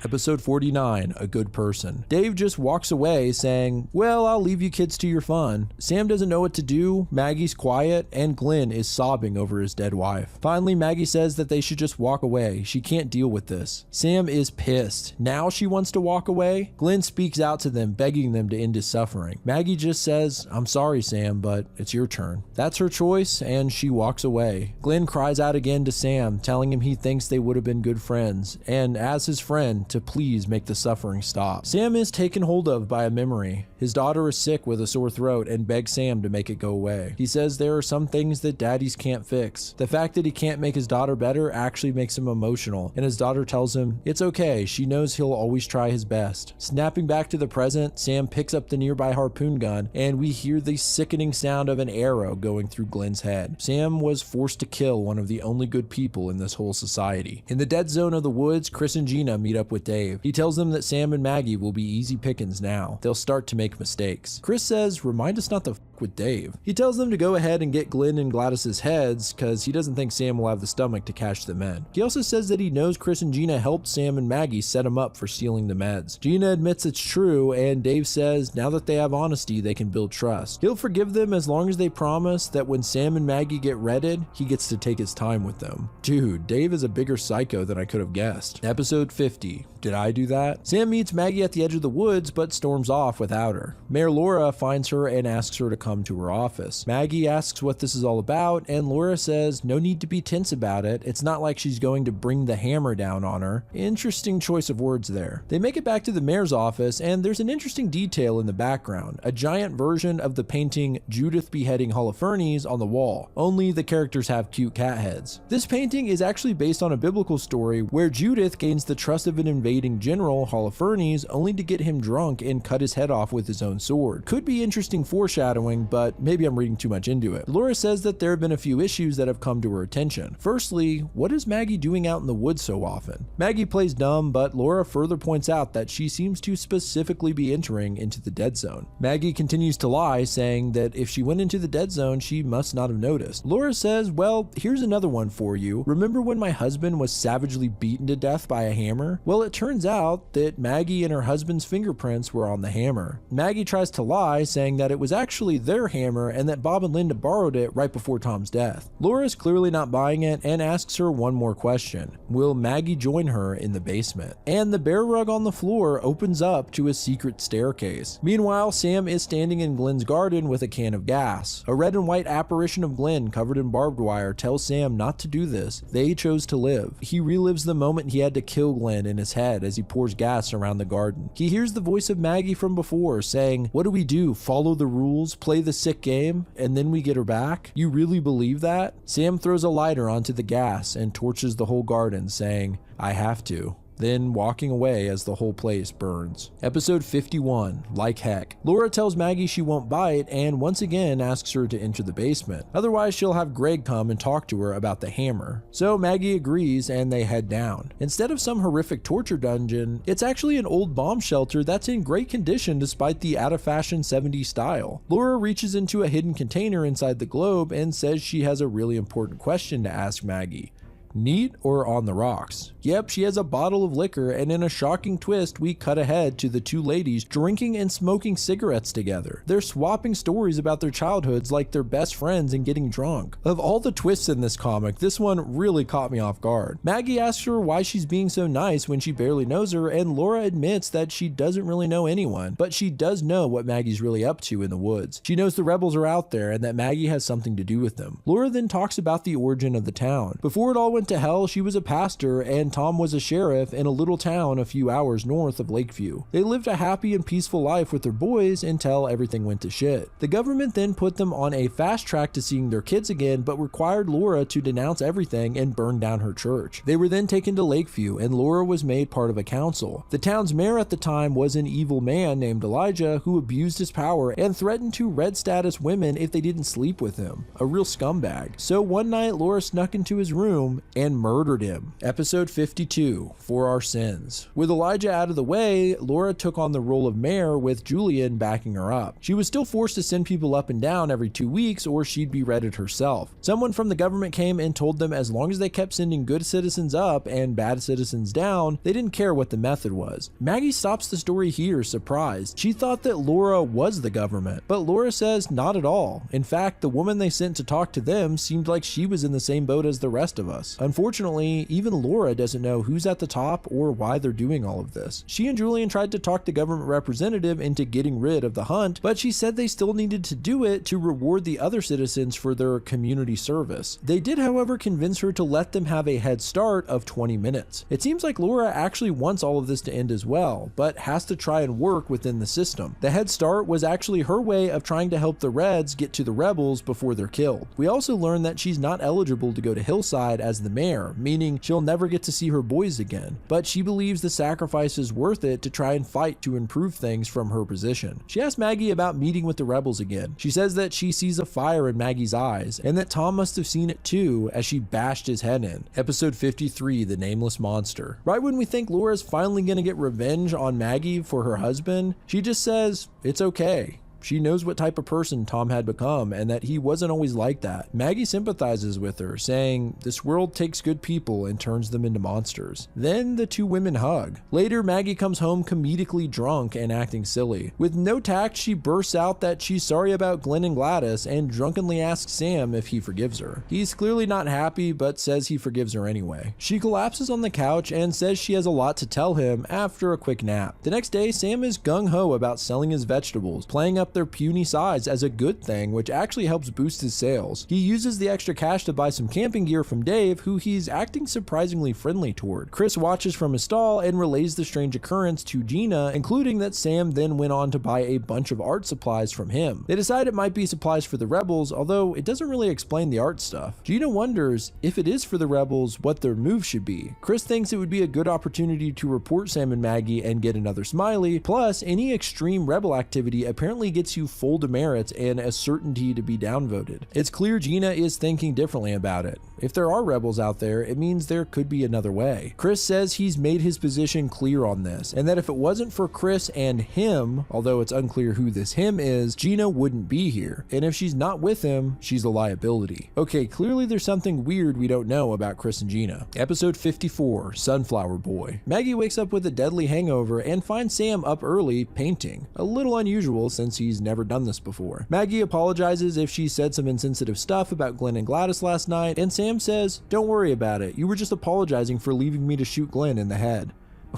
Speaker 1: Episode 49, A Good Person. Dave just walks away saying, well, I'll leave you kids to your fun. Sam doesn't know what to do, Maggie's quiet, and Glenn is sobbing over his dead wife. Finally, Maggie says that they should just walk away. She can't deal with this. Sam is pissed. Now she wants to walk away? Glenn speaks out to them, begging them to end his suffering. Maggie just says, I'm sorry, Sam, but it's your turn. That's her choice, and she walks away. Glenn cries out again to Sam, telling him he thinks they would have been good friends, and as his friend, to please make the suffering stop. Sam is taken hold of by a memory. His daughter is sick with a sore throat and begs Sam to make it go away. He says there are some things that daddies can't fix. The fact that he can't make his daughter better actually makes him emotional, and his daughter tells him it's okay, she knows he'll always try his best. Snapping back to the present, Sam picks up the nearby harpoon gun, and we hear the sickening sound of an arrow going through Glenn's head. Sam was forced to kill one of the only good people in this whole society. In the dead zone of the woods, Chris and Gina meet up with Dave. He tells them that Sam and Maggie will be easy pickings now. They'll start to make mistakes. Chris says, remind us not to with Dave. He tells them to go ahead and get Glenn and Gladys's heads because he doesn't think Sam will have the stomach to cash them in. He also says that he knows Chris and Gina helped Sam and Maggie set him up for stealing the meds. Gina admits it's true, and Dave says now that they have honesty, they can build trust. He'll forgive them as long as they promise that when Sam and Maggie get redded, he gets to take his time with them. Dude, Dave is a bigger psycho than I could have guessed. Episode 50. Did I do that? Sam meets Maggie at the edge of the woods, but storms off without her. Mayor Laura finds her and asks her to come to her office. Maggie asks what this is all about, and Laura says no need to be tense about it. It's not like she's going to bring the hammer down on her. Interesting choice of words there. They make it back to the mayor's office, and there's an interesting detail in the background. A giant version of the painting Judith beheading Holofernes on the wall. Only the characters have cute cat heads. This painting is actually based on a biblical story where Judith gains the trust of an invading general, Holofernes, only to get him drunk and cut his head off with his own sword. Could be interesting foreshadowing, but maybe I'm reading too much into it. Laura says that there have been a few issues that have come to her attention. Firstly, what is Maggie doing out in the woods so often? Maggie plays dumb, but Laura further points out that she seems to specifically be entering into the dead zone. Maggie continues to lie, saying that if she went into the dead zone, she must not have noticed. Laura says, well, here's another one for you. Remember when my husband was savagely beaten to death by a hammer? Well, it turns out that Maggie and her husband's fingerprints were on the hammer. Maggie tries to lie, saying that it was actually their hammer and that Bob and Linda borrowed it right before Tom's death. Laura is clearly not buying it and asks her one more question. Will Maggie join her in the basement? And the bear rug on the floor opens up to a secret staircase. Meanwhile, Sam is standing in Glenn's garden with a can of gas. A red and white apparition of Glenn covered in barbed wire tells Sam not to do this. They chose to live. He relives the moment he had to kill Glenn in his head as he pours gas around the garden. He hears the voice of Maggie from before saying, what do? Follow the rules? Play the sick game? And then we get her back? You really believe that? Sam throws a lighter onto the gas and torches the whole garden, saying, I have to. Then walking away as the whole place burns. Episode 51, Like Heck. Laura tells Maggie she won't bite and once again asks her to enter the basement. Otherwise, she'll have Greg come and talk to her about the hammer. So Maggie agrees and they head down. Instead of some horrific torture dungeon, it's actually an old bomb shelter that's in great condition despite the out-of-fashion 70s style. Laura reaches into a hidden container inside the globe and says she has a really important question to ask Maggie. Neat or on the rocks? Yep, she has a bottle of liquor, and in a shocking twist, we cut ahead to the two ladies drinking and smoking cigarettes together. They're swapping stories about their childhoods like they're best friends and getting drunk. Of all the twists in this comic, this one really caught me off guard. Maggie asks her why she's being so nice when she barely knows her, and Laura admits that she doesn't really know anyone, but she does know what Maggie's really up to in the woods. She knows the rebels are out there and that Maggie has something to do with them. Laura then talks about the origin of the town. Before it all went to hell, she was a pastor and Tom was a sheriff in a little town a few hours north of Lakeview. They lived a happy and peaceful life with their boys until everything went to shit. The government then put them on a fast track to seeing their kids again, but required Laura to denounce everything and burn down her church. They were then taken to Lakeview and Laura was made part of a council. The town's mayor at the time was an evil man named Elijah who abused his power and threatened to red status women if they didn't sleep with him. A real scumbag. So one night Laura snuck into his room and murdered him. Episode 52, For Our Sins. With Elijah out of the way, Laura took on the role of mayor with Julian backing her up. She was still forced to send people up and down every 2 weeks or she'd be redded herself. Someone from the government came and told them as long as they kept sending good citizens up and bad citizens down, they didn't care what the method was. Maggie stops the story here, surprised. She thought that Laura was the government, but Laura says not at all. In fact, the woman they sent to talk to them seemed like she was in the same boat as the rest of us. Unfortunately, even Laura doesn't know who's at the top or why they're doing all of this. She and Julian tried to talk the government representative into getting rid of the hunt, but she said they still needed to do it to reward the other citizens for their community service. They did, however, convince her to let them have a head start of 20 minutes. It seems like Laura actually wants all of this to end as well, but has to try and work within the system. The head start was actually her way of trying to help the Reds get to the rebels before they're killed. We also learned that she's not eligible to go to Hillside as the mayor, meaning she'll never get to see her boys again, but she believes the sacrifice is worth it to try and fight to improve things from her position. She asks Maggie about meeting with the rebels again. She says that she sees a fire in Maggie's eyes, and that Tom must have seen it too as she bashed his head in. Episode 53, The Nameless Monster. Right when we think Laura's finally gonna get revenge on Maggie for her husband, she just says, it's okay. She knows what type of person Tom had become and that he wasn't always like that. Maggie sympathizes with her, saying, this world takes good people and turns them into monsters. Then the two women hug. Later, Maggie comes home comedically drunk and acting silly. With no tact, she bursts out that she's sorry about Glenn and Gladys and drunkenly asks Sam if he forgives her. He's clearly not happy, but says he forgives her anyway. She collapses on the couch and says she has a lot to tell him after a quick nap. The next day, Sam is gung-ho about selling his vegetables, playing up their puny size as a good thing, which actually helps boost his sales. He uses the extra cash to buy some camping gear from Dave, who he's acting surprisingly friendly toward. Chris watches from his stall and relays the strange occurrence to Gina, including that Sam then went on to buy a bunch of art supplies from him. They decide it might be supplies for the rebels, although it doesn't really explain the art stuff. Gina wonders if it is for the rebels, what their move should be. Chris thinks it would be a good opportunity to report Sam and Maggie and get another smiley, plus any extreme rebel activity apparently gets you full demerits and a certainty to be downvoted. It's clear Gina is thinking differently about it. If there are rebels out there, it means there could be another way. Chris says he's made his position clear on this, and that if it wasn't for Chris and him, although it's unclear who this him is, Gina wouldn't be here. And if she's not with him, she's a liability. Okay, clearly there's something weird we don't know about Chris and Gina. Episode 54, Sunflower Boy. Maggie wakes up with a deadly hangover and finds Sam up early painting. A little unusual since he's never done this before. Maggie apologizes if she said some insensitive stuff about Glenn and Gladys last night, and Sam says, don't worry about it. You were just apologizing for leaving me to shoot Glenn in the head.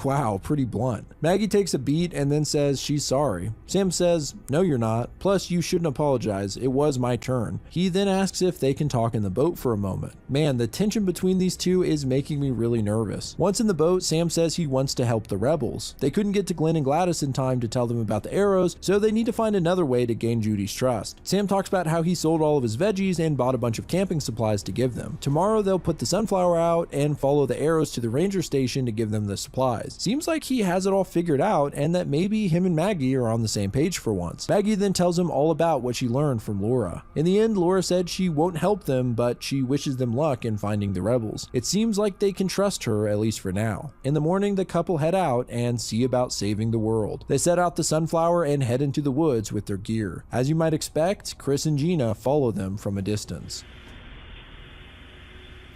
Speaker 1: Wow, pretty blunt. Maggie takes a beat and then says she's sorry. Sam says, no you're not, plus you shouldn't apologize, it was my turn. He then asks if they can talk in the boat for a moment. Man, the tension between these two is making me really nervous. Once in the boat, Sam says he wants to help the rebels. They couldn't get to Glenn and Gladys in time to tell them about the arrows, so they need to find another way to gain Judy's trust. Sam talks about how he sold all of his veggies and bought a bunch of camping supplies to give them. Tomorrow they'll put the sunflower out and follow the arrows to the ranger station to give them the supplies. Seems like he has it all figured out and that maybe him and Maggie are on the same page for once. Maggie then tells him all about what she learned from Laura. In the end, Laura said she won't help them, but she wishes them luck in finding the rebels. It seems like they can trust her, at least for now. In the morning, the couple head out and see about saving the world. They set out the sunflower and head into the woods with their gear. As you might expect, Chris and Gina follow them from a distance.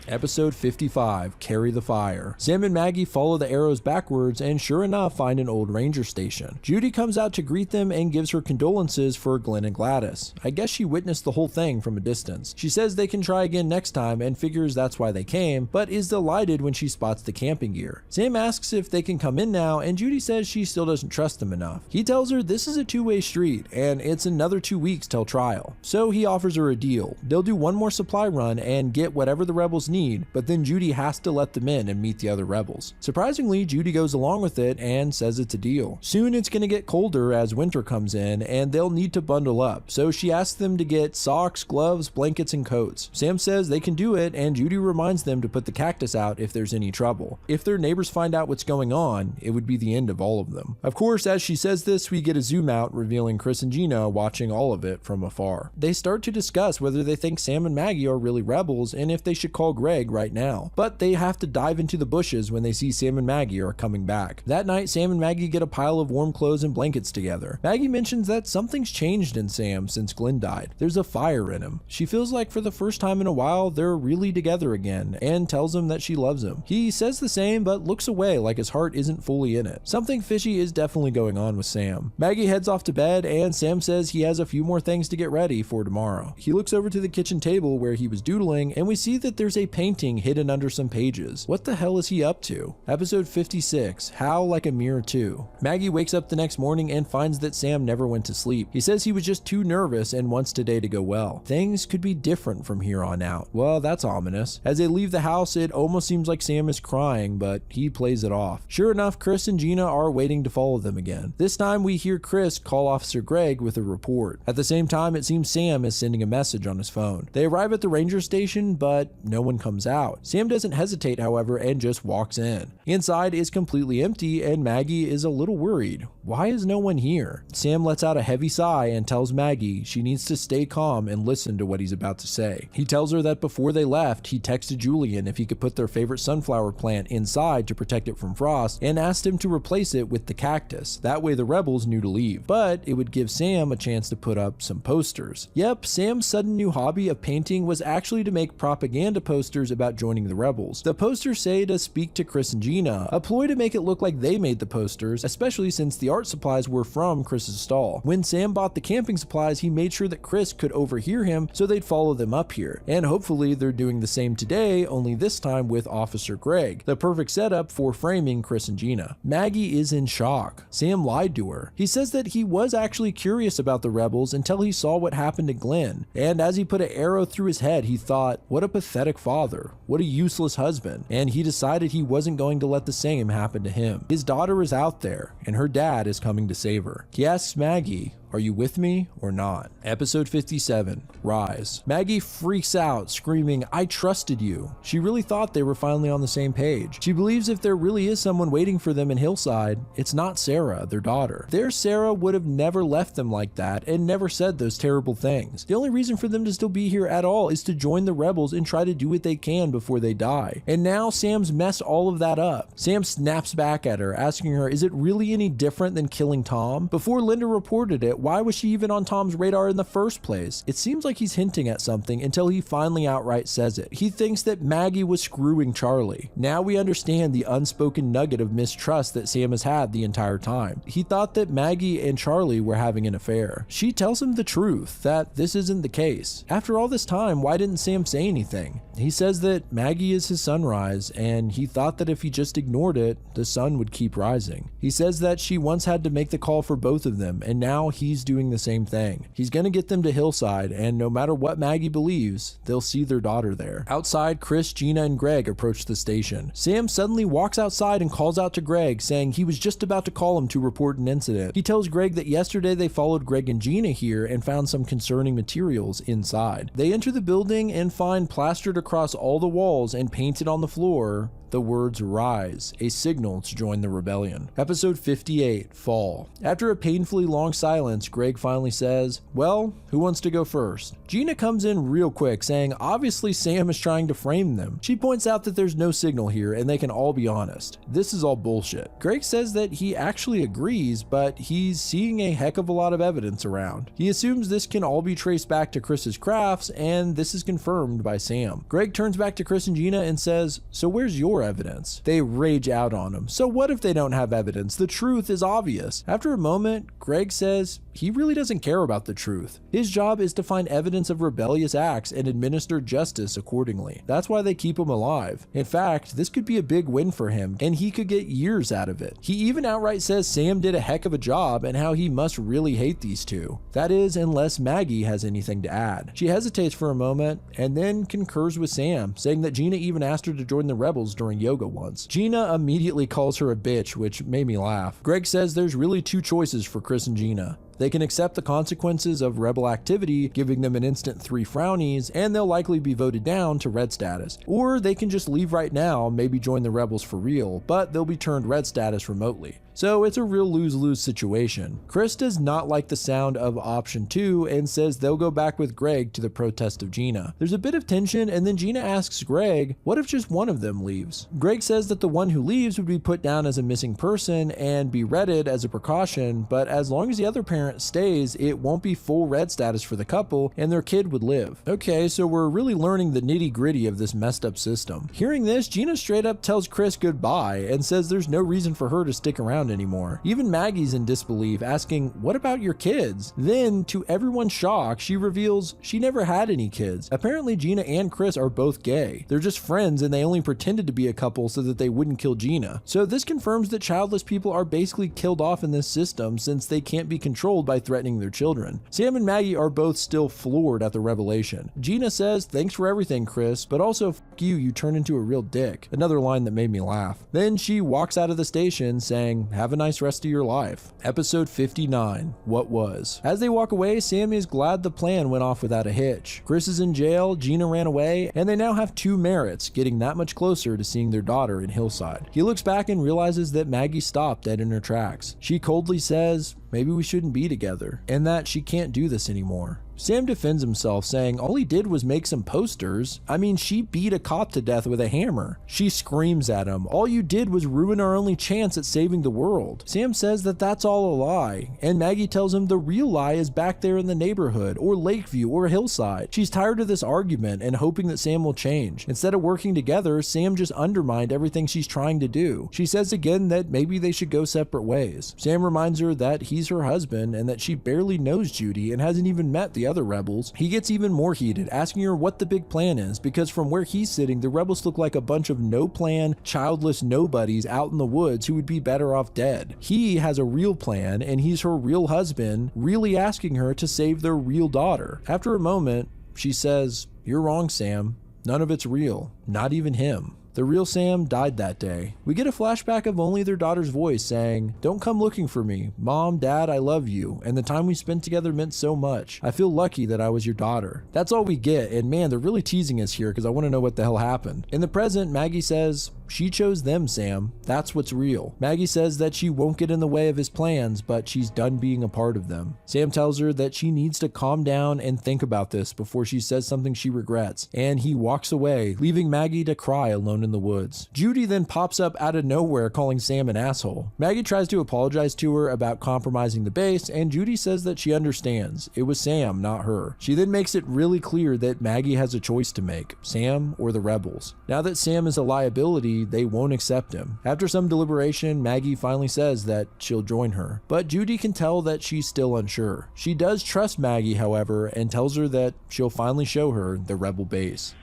Speaker 1: Episode 55, Carry the Fire. Sam and Maggie follow the arrows backwards and sure enough find an old ranger station. Judy comes out to greet them and gives her condolences for Glenn and Gladys. I guess she witnessed the whole thing from a distance. She says they can try again next time and figures that's why they came, but is delighted when she spots the camping gear. Sam asks if they can come in now and Judy says she still doesn't trust them enough. He tells her this is a two-way street and it's another 2 weeks till trial. So he offers her a deal. They'll do one more supply run and get whatever the rebels need, but then Judy has to let them in and meet the other rebels. Surprisingly, Judy goes along with it and says it's a deal. Soon it's going to get colder as winter comes in and they'll need to bundle up, so she asks them to get socks, gloves, blankets, and coats. Sam says they can do it and Judy reminds them to put the cactus out if there's any trouble. If their neighbors find out what's going on, it would be the end of all of them. Of course, as she says this, we get a zoom out revealing Chris and Gina watching all of it from afar. They start to discuss whether they think Sam and Maggie are really rebels and if they should call Greg right now, but they have to dive into the bushes when they see Sam and Maggie are coming back. That night, Sam and Maggie get a pile of warm clothes and blankets together. Maggie mentions that something's changed in Sam since Glenn died. There's a fire in him. She feels like for the first time in a while, they're really together again and tells him that she loves him. He says the same, but looks away like his heart isn't fully in it. Something fishy is definitely going on with Sam. Maggie heads off to bed and Sam says he has a few more things to get ready for tomorrow. He looks over to the kitchen table where he was doodling and we see that there's a painting hidden under some pages. What the hell is he up to? Episode 56, How Like a Mirror 2. Maggie wakes up the next morning and finds that Sam never went to sleep. He says he was just too nervous and wants today to go well. Things could be different from here on out. Well, that's ominous. As they leave the house, it almost seems like Sam is crying, but he plays it off. Sure enough, Chris and Gina are waiting to follow them again. This time we hear Chris call Officer Greg with a report. At the same time, it seems Sam is sending a message on his phone. They arrive at the ranger station, but no one comes out. Sam doesn't hesitate, however, and just walks in. Inside is completely empty, and Maggie is a little worried. Why is no one here? Sam lets out a heavy sigh and tells Maggie she needs to stay calm and listen to what he's about to say. He tells her that before they left, he texted Julian if he could put their favorite sunflower plant inside to protect it from frost, and asked him to replace it with the cactus. That way the rebels knew to leave, but it would give Sam a chance to put up some posters. Yep, Sam's sudden new hobby of painting was actually to make propaganda posters about joining the rebels. The posters say to speak to Chris and Gina, a ploy to make it look like they made the posters, especially since the art supplies were from Chris's stall. When Sam bought the camping supplies, he made sure that Chris could overhear him so they'd follow them up here. And hopefully they're doing the same today, only this time with Officer Greg. The perfect setup for framing Chris and Gina. Maggie is in shock. Sam lied to her. He says that he was actually curious about the rebels until he saw what happened to Glenn. And as he put an arrow through his head, he thought, what a pathetic father. What a useless husband. And he decided he wasn't going to let the same happen to him. His daughter is out there, and her dad is coming to save her. He asks Maggie, are you with me or not? Episode 57, Rise. Maggie freaks out, screaming, I trusted you. She really thought they were finally on the same page. She believes if there really is someone waiting for them in Hillside, it's not Sarah, their daughter. Their Sarah would have never left them like that and never said those terrible things. The only reason for them to still be here at all is to join the rebels and try to do what they can before they die. And now Sam's messed all of that up. Sam snaps back at her, asking her, is it really any different than killing Tom? Before Linda reported it, why was she even on Tom's radar in the first place? It seems like he's hinting at something until he finally outright says it. He thinks that Maggie was screwing Charlie. Now we understand the unspoken nugget of mistrust that Sam has had the entire time. He thought that Maggie and Charlie were having an affair. She tells him the truth, that this isn't the case. After all this time, why didn't Sam say anything? He says that Maggie is his sunrise, and he thought that if he just ignored it, the sun would keep rising. He says that she once had to make the call for both of them, and now he's doing the same thing. He's gonna get them to Hillside, and no matter what Maggie believes, they'll see their daughter there. Outside, Chris, Gina, and Greg approach the station. Sam suddenly walks outside and calls out to Greg, saying he was just about to call him to report an incident. He tells Greg that yesterday they followed Greg and Gina here and found some concerning materials inside. They enter the building and find plastered across all the walls and painted on the floor the words Rise, a signal to join the rebellion. Episode 58, Fall. After a painfully long silence, Greg finally says, well, who wants to go first? Gina comes in real quick, saying obviously Sam is trying to frame them. She points out that there's no signal here and they can all be honest. This is all bullshit. Greg says that he actually agrees, but he's seeing a heck of a lot of evidence around. He assumes this can all be traced back to Chris's crafts, and this is confirmed by Sam. Greg turns back to Chris and Gina and says, so where's your evidence? They rage out on him. So what if they don't have evidence? The truth is obvious. After a moment, Greg says he really doesn't care about the truth. His job is to find evidence of rebellious acts and administer justice accordingly. That's why they keep him alive. In fact, this could be a big win for him, and he could get years out of it. He even outright says Sam did a heck of a job and how he must really hate these two. That is, unless Maggie has anything to add. She hesitates for a moment and then concurs with Sam, saying that Gina even asked her to join the rebels during yoga once. Gina immediately calls her a bitch, which made me laugh. Greg says there's really two choices for Chris and Gina. They can accept the consequences of rebel activity, giving them an instant 3 frownies, and they'll likely be voted down to red status. Or they can just leave right now, maybe join the rebels for real, but they'll be turned red status remotely. So it's a real lose-lose situation. Chris does not like the sound of option 2 and says they'll go back with Greg to the protest of Gina. There's a bit of tension, and then Gina asks Greg, what if just one of them leaves? Greg says that the one who leaves would be put down as a missing person and be redded as a precaution, but as long as the other parent parent stays, it won't be full red status for the couple and their kid would live. Okay, so we're really learning the nitty-gritty of this messed up system. Hearing this, Gina straight up tells Chris goodbye and says there's no reason for her to stick around anymore. Even Maggie's in disbelief, asking, what about your kids? Then, to everyone's shock, she reveals she never had any kids. Apparently Gina and Chris are both gay. They're just friends and they only pretended to be a couple so that they wouldn't kill Gina. So this confirms that childless people are basically killed off in this system since they can't be controlled by threatening their children. Sam and Maggie are both still floored at the revelation. Gina says, thanks for everything, Chris, but also f you turn into a real dick. Another line that made me laugh. Then she walks out of the station saying, have a nice rest of your life. Episode 59, What Was? As they walk away, Sam is glad the plan went off without a hitch. Chris is in jail, Gina ran away, and they now have two Merritts, getting that much closer to seeing their daughter in Hillside. He looks back and realizes that Maggie stopped dead in her tracks. She coldly says, maybe we shouldn't be together, and that she can't do this anymore. Sam defends himself, saying all he did was make some posters. I mean, she beat a cop to death with a hammer. She screams at him, all you did was ruin our only chance at saving the world. Sam says that that's all a lie, and Maggie tells him the real lie is back there in the neighborhood, or Lakeview, or Hillside. She's tired of this argument and hoping that Sam will change. Instead of working together, Sam just undermined everything she's trying to do. She says again that maybe they should go separate ways. Sam reminds her that he's her husband and that she barely knows Judy and hasn't even met the other rebels. He gets even more heated, asking her what the big plan is, because from where he's sitting, the rebels look like a bunch of no plan, childless nobodies out in the woods who would be better off dead. He has a real plan, and he's her real husband, really asking her to save their real daughter. After a moment, she says, you're wrong, Sam. None of it's real. Not even him. The real Sam died that day. We get a flashback of only their daughter's voice saying, don't come looking for me. Mom, Dad, I love you, and the time we spent together meant so much. I feel lucky that I was your daughter. That's all we get, and man, they're really teasing us here because I want to know what the hell happened. In the present, Maggie says, she chose them, Sam. That's what's real. Maggie says that she won't get in the way of his plans, but she's done being a part of them. Sam tells her that she needs to calm down and think about this before she says something she regrets, and he walks away, leaving Maggie to cry alone in the woods. Judy then pops up out of nowhere calling Sam an asshole. Maggie tries to apologize to her about compromising the base, and Judy says that she understands. It was Sam, not her. She then makes it really clear that Maggie has a choice to make, Sam or the rebels. Now that Sam is a liability, they won't accept him. After some deliberation, Maggie finally says that she'll join her, but Judy can tell that she's still unsure. She does trust Maggie, however, and tells her that she'll finally show her the rebel base.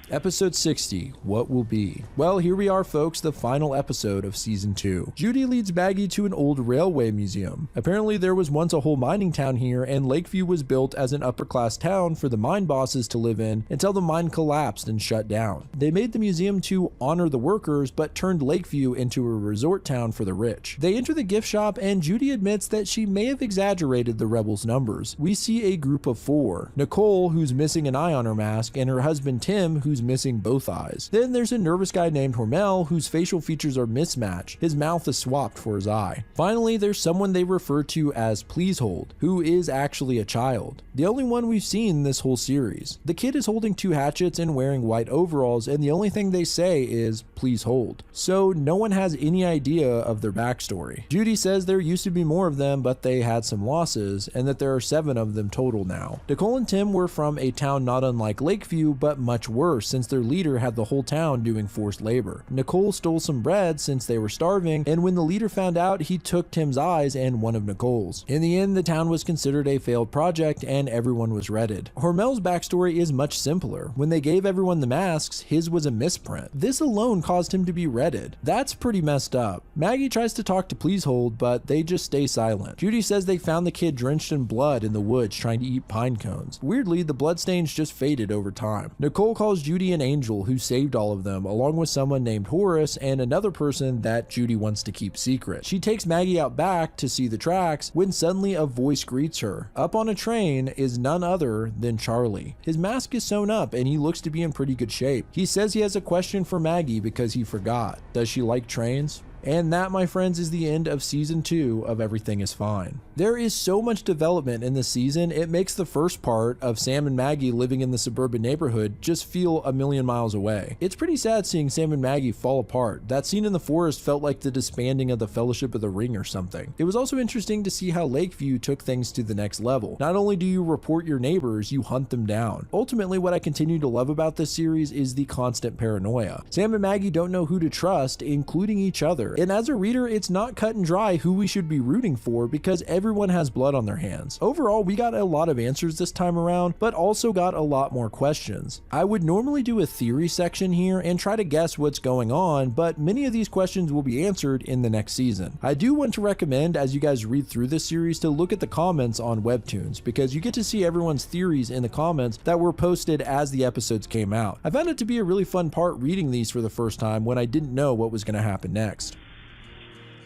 Speaker 1: Episode 60, What Will Be? Well, here we are, folks, the final episode of Season 2. Judy leads Maggie to an old railway museum. Apparently there was once a whole mining town here, and Lakeview was built as an upper-class town for the mine bosses to live in until the mine collapsed and shut down. They made the museum to honor the workers, but turned Lakeview into a resort town for the rich. They enter the gift shop, and Judy admits that she may have exaggerated the rebels' numbers. We see a group of 4. Nicole, who's missing an eye on her mask, and her husband Tim, who's missing both eyes. Then there's a nervous guy named Hormel whose facial features are mismatched. His mouth is swapped for his eye. Finally, there's someone they refer to as Please Hold, who is actually a child. The only one we've seen this whole series. The kid is holding 2 hatchets and wearing white overalls, and the only thing they say is, please hold. So no one has any idea of their backstory. Judy says there used to be more of them, but they had some losses, and that there are 7 of them total now. Nicole and Tim were from a town not unlike Lakeview, but much worse since their leader had the whole town doing forced labor. Nicole stole some bread since they were starving, and when the leader found out, he took Tim's eyes and one of Nicole's. In the end, the town was considered a failed project and everyone was redded. Hormel's backstory is much simpler. When they gave everyone the masks, his was a misprint. This alone caused him to be redded. That's pretty messed up. Maggie tries to talk to Please Hold, but they just stay silent. Judy says they found the kid drenched in blood in the woods trying to eat pine cones. Weirdly, the bloodstains just faded over time. Nicole calls Judy an angel who saved all of them, along with someone named Horace and another person that Judy wants to keep secret. She takes Maggie out back to see the tracks when suddenly a voice greets her. Up on a train is none other than Charlie. His mask is sewn up and he looks to be in pretty good shape. He says he has a question for Maggie because he forgot. Does she like trains? And that, my friends, is the end of Season 2 of Everything is Fine. There is so much development in this season, it makes the first part of Sam and Maggie living in the suburban neighborhood just feel a million miles away. It's pretty sad seeing Sam and Maggie fall apart. That scene in the forest felt like the disbanding of the Fellowship of the Ring or something. It was also interesting to see how Lakeview took things to the next level. Not only do you report your neighbors, you hunt them down. Ultimately, what I continue to love about this series is the constant paranoia. Sam and Maggie don't know who to trust, including each other. And as a reader, it's not cut and dry who we should be rooting for because everyone has blood on their hands. Overall, we got a lot of answers this time around, but also got a lot more questions. I would normally do a theory section here and try to guess what's going on, but many of these questions will be answered in the next season. I do want to recommend, as you guys read through this series, to look at the comments on Webtoons, because you get to see everyone's theories in the comments that were posted as the episodes came out. I found it to be a really fun part reading these for the first time when I didn't know what was going to happen next.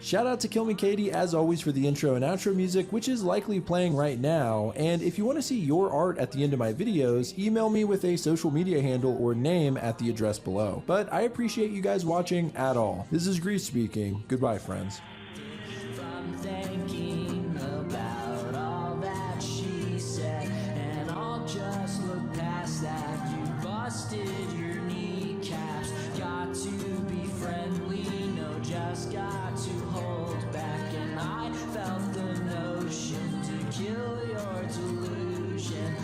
Speaker 1: Shout out to Kill Me Katie as always for the intro and outro music, which is likely playing right now, and if you want to see your art at the end of my videos, email me with a social media handle or name at the address below. But I appreciate you guys watching at all. This is Grease speaking. Goodbye, friends.
Speaker 2: From thinking about all that she said, and I'll just look past that. You busted your kneecaps, got to be friendly, no, just got to hold back, and I felt the notion to kill your delusion.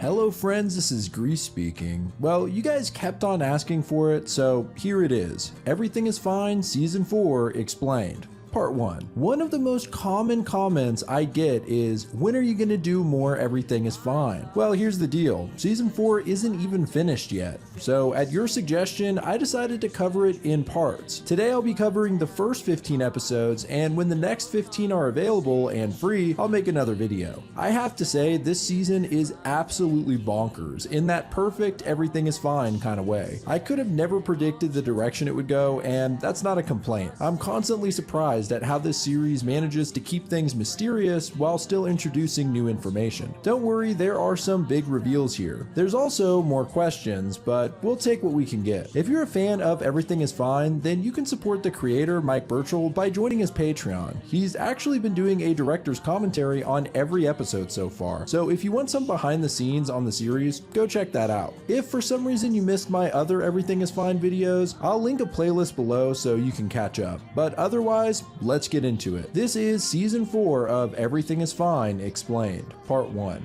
Speaker 1: Hello friends, this is Grease speaking. Well, you guys kept on asking for it, so here it is. Everything is Fine, Season 4 Explained. Part 1. One of the most common comments I get is, when are you going to do more Everything is Fine? Well, here's the deal. Season 4 isn't even finished yet. So at your suggestion, I decided to cover it in parts. Today I'll be covering the first 15 episodes, and when the next 15 are available and free, I'll make another video. I have to say, this season is absolutely bonkers in that perfect Everything is Fine kind of way. I could have never predicted the direction it would go, and that's not a complaint. I'm constantly surprised at how this series manages to keep things mysterious while still introducing new information. Don't worry, there are some big reveals here. There's also more questions, but we'll take what we can get. If you're a fan of Everything is Fine, then you can support the creator, Mike Burchell, by joining his Patreon. He's actually been doing a director's commentary on every episode so far, so if you want some behind the scenes on the series, go check that out. If for some reason you missed my other Everything is Fine videos, I'll link a playlist below so you can catch up. But otherwise, let's get into it. This is Season 4 of Everything is Fine Explained, Part 1.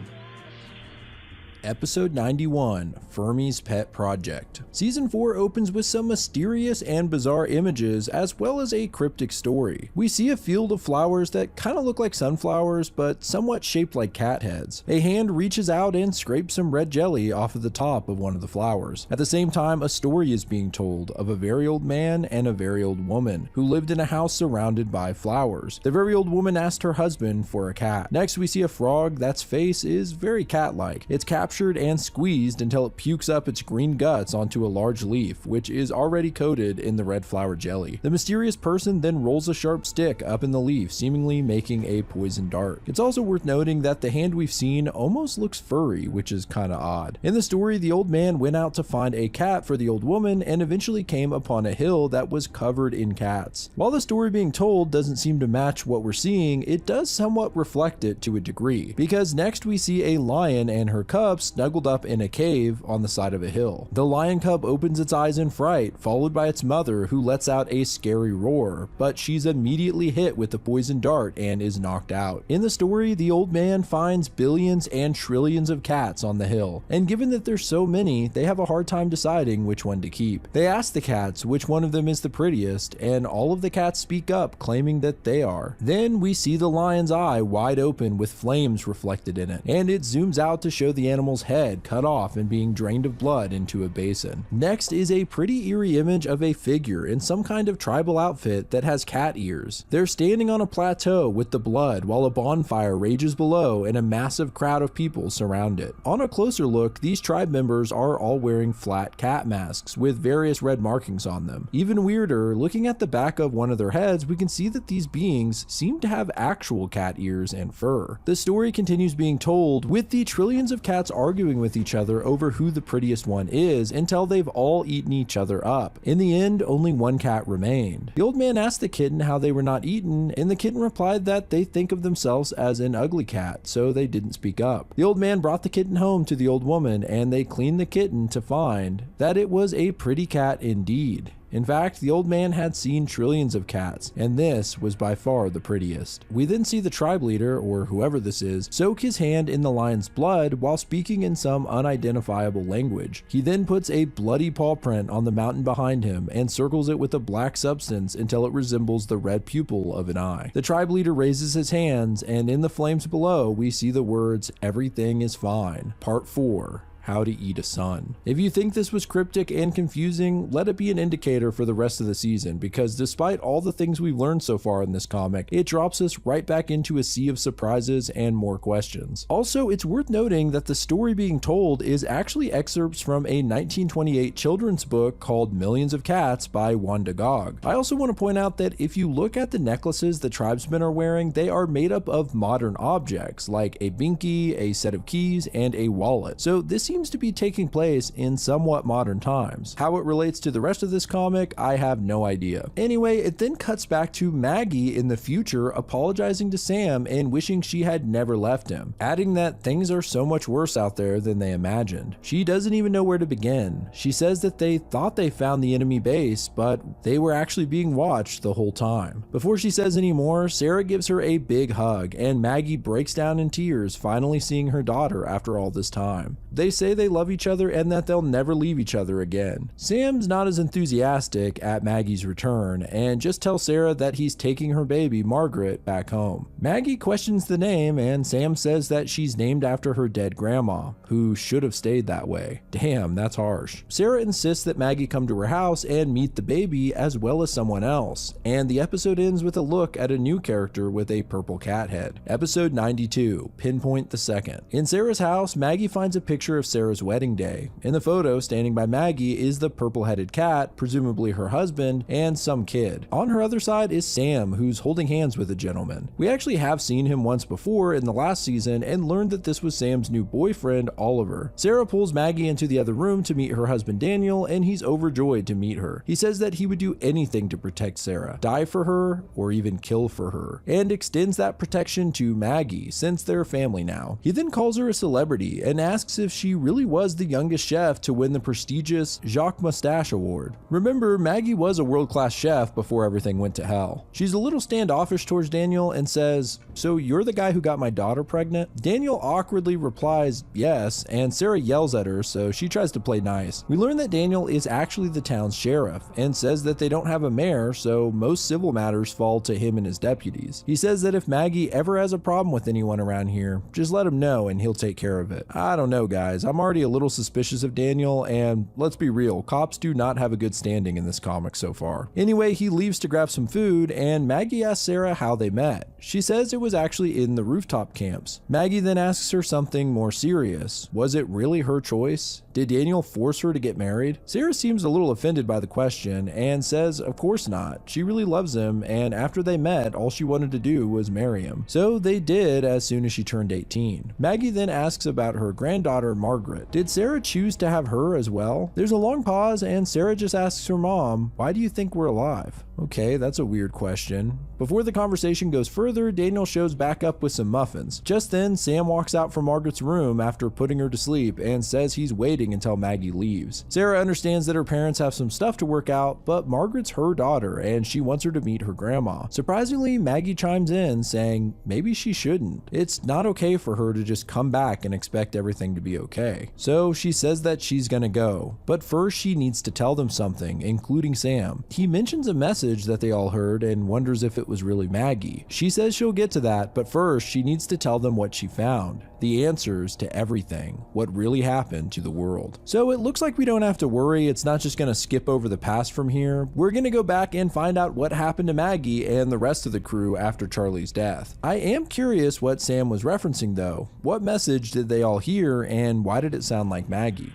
Speaker 1: Episode 91, Fermi's Pet Project. Season 4 opens with some mysterious and bizarre images as well as a cryptic story. We see a field of flowers that kind of look like sunflowers but somewhat shaped like cat heads. A hand reaches out and scrapes some red jelly off of the top of one of the flowers. At the same time, a story is being told of a very old man and a very old woman who lived in a house surrounded by flowers. The very old woman asked her husband for a cat. Next, we see a frog that's face is very cat-like. It's captured and squeezed until it pukes up its green guts onto a large leaf, which is already coated in the red flower jelly. The mysterious person then rolls a sharp stick up in the leaf, seemingly making a poison dart. It's also worth noting that the hand we've seen almost looks furry, which is kinda odd. In the story, the old man went out to find a cat for the old woman and eventually came upon a hill that was covered in cats. While the story being told doesn't seem to match what we're seeing, it does somewhat reflect it to a degree, because next we see a lion and her cubs snuggled up in a cave on the side of a hill. The lion cub opens its eyes in fright, followed by its mother, who lets out a scary roar, but she's immediately hit with the poison dart and is knocked out. In the story, the old man finds billions and trillions of cats on the hill, and given that there's so many, they have a hard time deciding which one to keep. They ask the cats which one of them is the prettiest, and all of the cats speak up, claiming that they are. Then we see the lion's eye wide open with flames reflected in it, and it zooms out to show the animal's head cut off and being drained of blood into a basin. Next is a pretty eerie image of a figure in some kind of tribal outfit that has cat ears. They're standing on a plateau with the blood while a bonfire rages below and a massive crowd of people surround it. On a closer look, these tribe members are all wearing flat cat masks with various red markings on them. Even weirder, looking at the back of one of their heads, we can see that these beings seem to have actual cat ears and fur. The story continues being told with the trillions of cats arguing with each other over who the prettiest one is until they've all eaten each other up. In the end, only one cat remained. The old man asked the kitten how they were not eaten, and the kitten replied that they think of themselves as an ugly cat, so they didn't speak up. The old man brought the kitten home to the old woman, and they cleaned the kitten to find that it was a pretty cat indeed. In fact, the old man had seen trillions of cats, and this was by far the prettiest. We then see the tribe leader, or whoever this is, soak his hand in the lion's blood while speaking in some unidentifiable language. He then puts a bloody paw print on the mountain behind him and circles it with a black substance until it resembles the red pupil of an eye. The tribe leader raises his hands, and in the flames below, we see the words, "Everything is fine." Part 4. How to Eat a Son. If you think this was cryptic and confusing, let it be an indicator for the rest of the season, because despite all the things we've learned so far in this comic, it drops us right back into a sea of surprises and more questions. Also, it's worth noting that the story being told is actually excerpts from a 1928 children's book called Millions of Cats by Wanda Gog. I also want to point out that if you look at the necklaces the tribesmen are wearing, they are made up of modern objects, like a binky, a set of keys, and a wallet. So this seems to be taking place in somewhat modern times. How it relates to the rest of this comic, I have no idea. Anyway, it then cuts back to Maggie in the future apologizing to Sam and wishing she had never left him, adding that things are so much worse out there than they imagined. She doesn't even know where to begin. She says that they thought they found the enemy base, but they were actually being watched the whole time. Before she says any more, Sarah gives her a big hug, and Maggie breaks down in tears, finally seeing her daughter after all this time. They say they love each other and that they'll never leave each other again. Sam's not as enthusiastic at Maggie's return and just tells Sarah that he's taking her baby, Margaret, back home. Maggie questions the name and Sam says that she's named after her dead grandma, who should have stayed that way. Damn, that's harsh. Sarah insists that Maggie come to her house and meet the baby as well as someone else, and the episode ends with a look at a new character with a purple cat head. Episode 92, Pinpoint the Second. In Sarah's house, Maggie finds a picture of Sarah's wedding day. In the photo, standing by Maggie is the purple-headed cat, presumably her husband, and some kid. On her other side is Sam, who's holding hands with a gentleman. We actually have seen him once before in the last season and learned that this was Sam's new boyfriend, Oliver. Sarah pulls Maggie into the other room to meet her husband Daniel, and he's overjoyed to meet her. He says that he would do anything to protect Sarah, die for her, or even kill for her, and extends that protection to Maggie, since they're family now. He then calls her a celebrity and asks if she really was the youngest chef to win the prestigious Jacques Moustache Award. Remember, Maggie was a world-class chef before everything went to hell. She's a little standoffish towards Daniel and says, "So you're the guy who got my daughter pregnant?" Daniel awkwardly replies yes, and Sarah yells at her, so she tries to play nice. We learn that Daniel is actually the town's sheriff and says that they don't have a mayor, so most civil matters fall to him and his deputies. He says that if Maggie ever has a problem with anyone around here, just let him know and he'll take care of it. I don't know, guys. I'm already a little suspicious of Daniel, and let's be real, cops do not have a good standing in this comic so far. Anyway, he leaves to grab some food, and Maggie asks Sarah how they met. She says it was actually in the rooftop camps. Maggie then asks her something more serious. Was it really her choice? Did Daniel force her to get married? Sarah seems a little offended by the question and says of course not. She really loves him, and after they met, all she wanted to do was marry him. So they did as soon as she turned 18. Maggie then asks about her granddaughter Margaret. Did Sarah choose to have her as well? There's a long pause and Sarah just asks her mom, "Why do you think we're alive?" Okay, that's a weird question. Before the conversation goes further, Daniel shows back up with some muffins. Just then, Sam walks out from Margaret's room after putting her to sleep and says he's waiting until Maggie leaves. Sarah understands that her parents have some stuff to work out, but Margaret's her daughter and she wants her to meet her grandma. Surprisingly, Maggie chimes in saying maybe she shouldn't. It's not okay for her to just come back and expect everything to be okay. So she says that she's gonna go, but first she needs to tell them something, including Sam. He mentions a message that they all heard and wonders if it was really Maggie. She says she'll get to that, but first she needs to tell them what she found. The answers to everything. What really happened to the world. So it looks like we don't have to worry. It's not just gonna skip over the past from here. We're gonna go back and find out what happened to Maggie and the rest of the crew after Charlie's death. I am curious what Sam was referencing though. What message did they all hear and why did it sound like Maggie?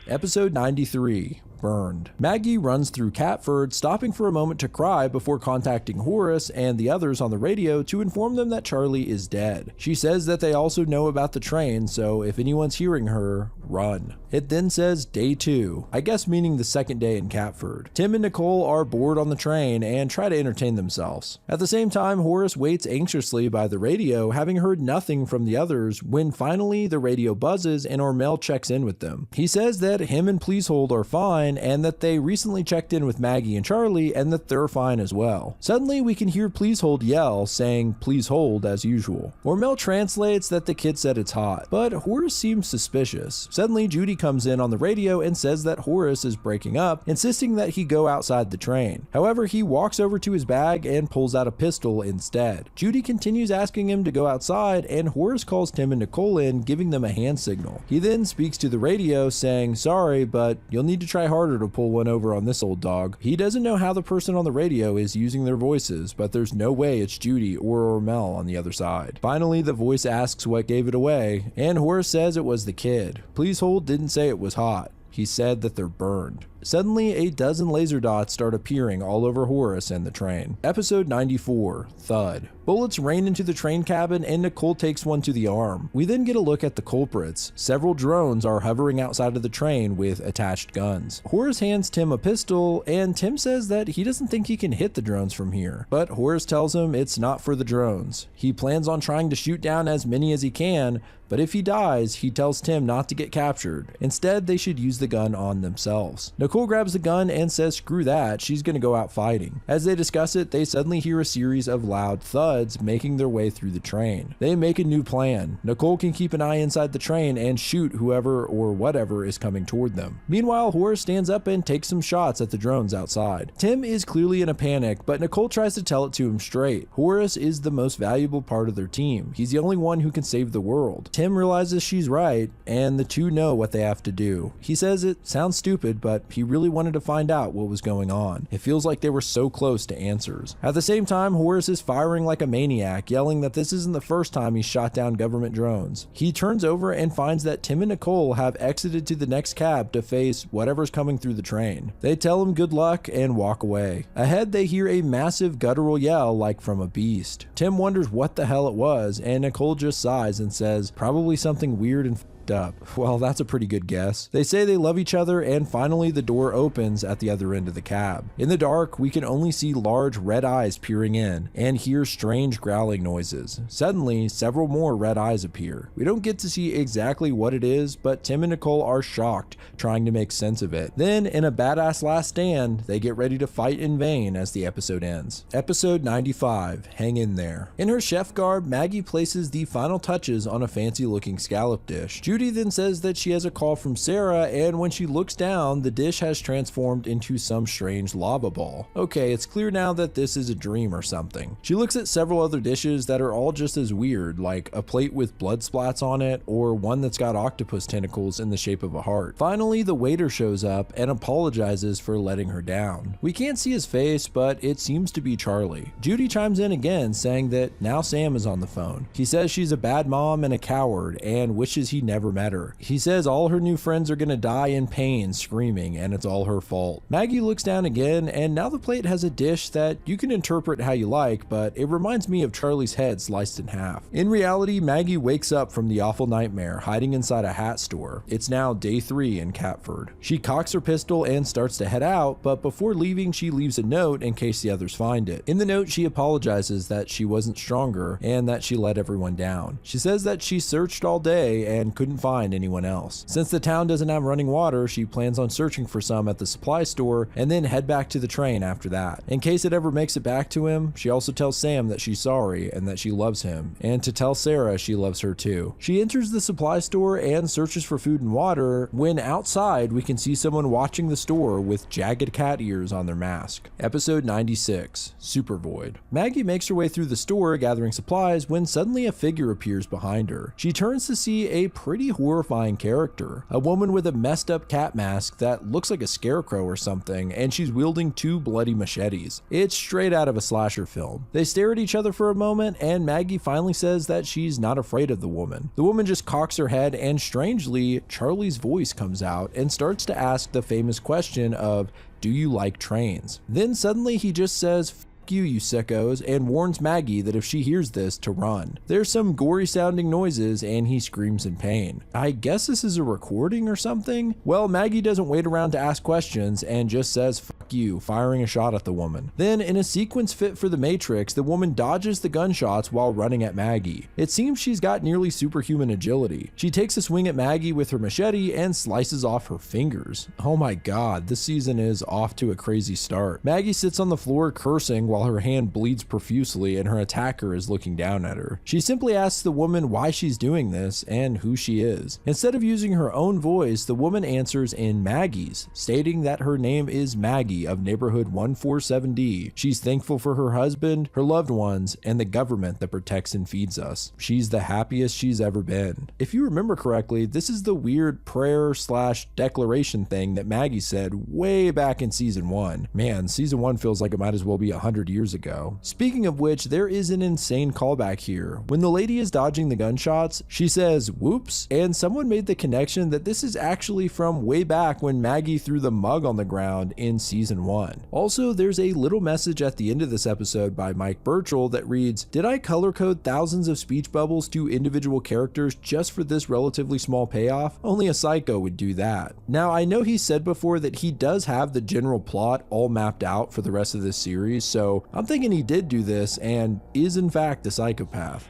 Speaker 1: Episode 93. Burned. Maggie runs through Catford, stopping for a moment to cry before contacting Horace and the others on the radio to inform them that Charlie is dead. She says that they also know about the train, so if anyone's hearing her, run. It then says day 2, I guess meaning the second day in Catford. Tim and Nicole are bored on the train and try to entertain themselves. At the same time, Horace waits anxiously by the radio, having heard nothing from the others, when finally the radio buzzes and Ormel checks in with them. He says that him and Pleasehold are fine and that they recently checked in with Maggie and Charlie and that they're fine as well. Suddenly we can hear Pleasehold yell, saying please hold as usual. Ormel translates that the kid said it's hot, but Horace seems suspicious. Suddenly Judy comes in on the radio and says that Horace is breaking up, insisting that he go outside the train. However, he walks over to his bag and pulls out a pistol instead. Judy continues asking him to go outside and Horace calls Tim and Nicole in, giving them a hand signal. He then speaks to the radio saying, sorry, but you'll need to try harder to pull one over on this old dog. He doesn't know how the person on the radio is using their voices, but there's no way it's Judy or Ormel on the other side. Finally, the voice asks what gave it away, and Horace says it was the kid. Pleasehold didn't say it was hot. He said that they're burned. Suddenly, a dozen laser dots start appearing all over Horace and the train. Episode 94, Thud. Bullets rain into the train cabin and Nicole takes one to the arm. We then get a look at the culprits. Several drones are hovering outside of the train with attached guns. Horace hands Tim a pistol and Tim says that he doesn't think he can hit the drones from here. But Horace tells him it's not for the drones. He plans on trying to shoot down as many as he can, but if he dies, he tells Tim not to get captured. Instead, they should use the gun on themselves. Nicole grabs the gun and says screw that, she's gonna go out fighting. As they discuss it, they suddenly hear a series of loud thuds making their way through the train. They make a new plan. Nicole can keep an eye inside the train and shoot whoever or whatever is coming toward them. Meanwhile, Horace stands up and takes some shots at the drones outside. Tim is clearly in a panic, but Nicole tries to tell it to him straight. Horace is the most valuable part of their team. He's the only one who can save the world. Tim realizes she's right, and the two know what they have to do. He says it sounds stupid, but he really wanted to find out what was going on. It feels like they were so close to answers. At the same time, Horace is firing like a maniac, yelling that this isn't the first time he's shot down government drones. He turns over and finds that Tim and Nicole have exited to the next cab to face whatever's coming through the train. They tell him good luck and walk away. Ahead, they hear a massive guttural yell like from a beast. Tim wonders what the hell it was, and Nicole just sighs and says, probably something weird and up. Well, that's a pretty good guess. They say they love each other, and finally the door opens at the other end of the cab. In the dark, we can only see large red eyes peering in and hear strange growling noises. Suddenly, several more red eyes appear. We don't get to see exactly what it is, but Tim and Nicole are shocked, trying to make sense of it. Then, in a badass last stand, they get ready to fight in vain as the episode ends. Episode 95, Hang in There. In her chef garb, Maggie places the final touches on a fancy-looking scallop dish. Judy then says that she has a call from Sarah, and when she looks down, the dish has transformed into some strange lava ball. Okay, it's clear now that this is a dream or something. She looks at several other dishes that are all just as weird, like a plate with blood splats on it, or one that's got octopus tentacles in the shape of a heart. Finally, the waiter shows up and apologizes for letting her down. We can't see his face, but it seems to be Charlie. Judy chimes in again, saying that now Sam is on the phone. He says she's a bad mom and a coward, and wishes he never met her. He says all her new friends are gonna die in pain screaming, and it's all her fault. Maggie looks down again, and now the plate has a dish that you can interpret how you like, but it reminds me of Charlie's head sliced in half. In reality, Maggie wakes up from the awful nightmare hiding inside a hat store. It's now day 3 in Catford. She cocks her pistol and starts to head out, but before leaving she leaves a note in case the others find it. In the note, she apologizes that she wasn't stronger and that she let everyone down. She says that she searched all day and couldn't find anyone else. Since the town doesn't have running water, she plans on searching for some at the supply store and then head back to the train after that. In case it ever makes it back to him, she also tells Sam that she's sorry and that she loves him, and to tell Sarah she loves her too. She enters the supply store and searches for food and water when outside we can see someone watching the store with jagged cat ears on their mask. Episode 96, Super Void. Maggie makes her way through the store gathering supplies when suddenly a figure appears behind her. She turns to see a pretty pretty horrifying character. A woman with a messed up cat mask that looks like a scarecrow or something, and she's wielding 2 bloody machetes. It's straight out of a slasher film. They stare at each other for a moment, and Maggie finally says that she's not afraid of the woman. The woman just cocks her head, and strangely, Charlie's voice comes out and starts to ask the famous question of, "Do you like trains?" Then suddenly he just says, "You sickos," and warns Maggie that if she hears this, to run. There's some gory sounding noises and he screams in pain. I guess this is a recording or something? Well, Maggie doesn't wait around to ask questions and just says "fuck you," firing a shot at the woman. Then in a sequence fit for the Matrix, the woman dodges the gunshots while running at Maggie. It seems she's got nearly superhuman agility. She takes a swing at Maggie with her machete and slices off her fingers. Oh my god, this season is off to a crazy start. Maggie sits on the floor cursing while her hand bleeds profusely and her attacker is looking down at her. She simply asks the woman why she's doing this and who she is. Instead of using her own voice, the woman answers in Maggie's, stating that her name is Maggie of neighborhood 147D. She's thankful for her husband, her loved ones, and the government that protects and feeds us. She's the happiest she's ever been. If you remember correctly, this is the weird prayer/declaration thing that Maggie said way back in season 1. Man, season 1 feels like it might as well be 100 years ago. Speaking of which, there is an insane callback here. When the lady is dodging the gunshots, she says "whoops," and someone made the connection that this is actually from way back when Maggie threw the mug on the ground in season 1. Also, there's a little message at the end of this episode by Mike Burchell that reads, "Did I color code thousands of speech bubbles to individual characters just for this relatively small payoff? Only a psycho would do that." Now, I know he said before that he does have the general plot all mapped out for the rest of this series, so I'm thinking he did do this and is in fact a psychopath.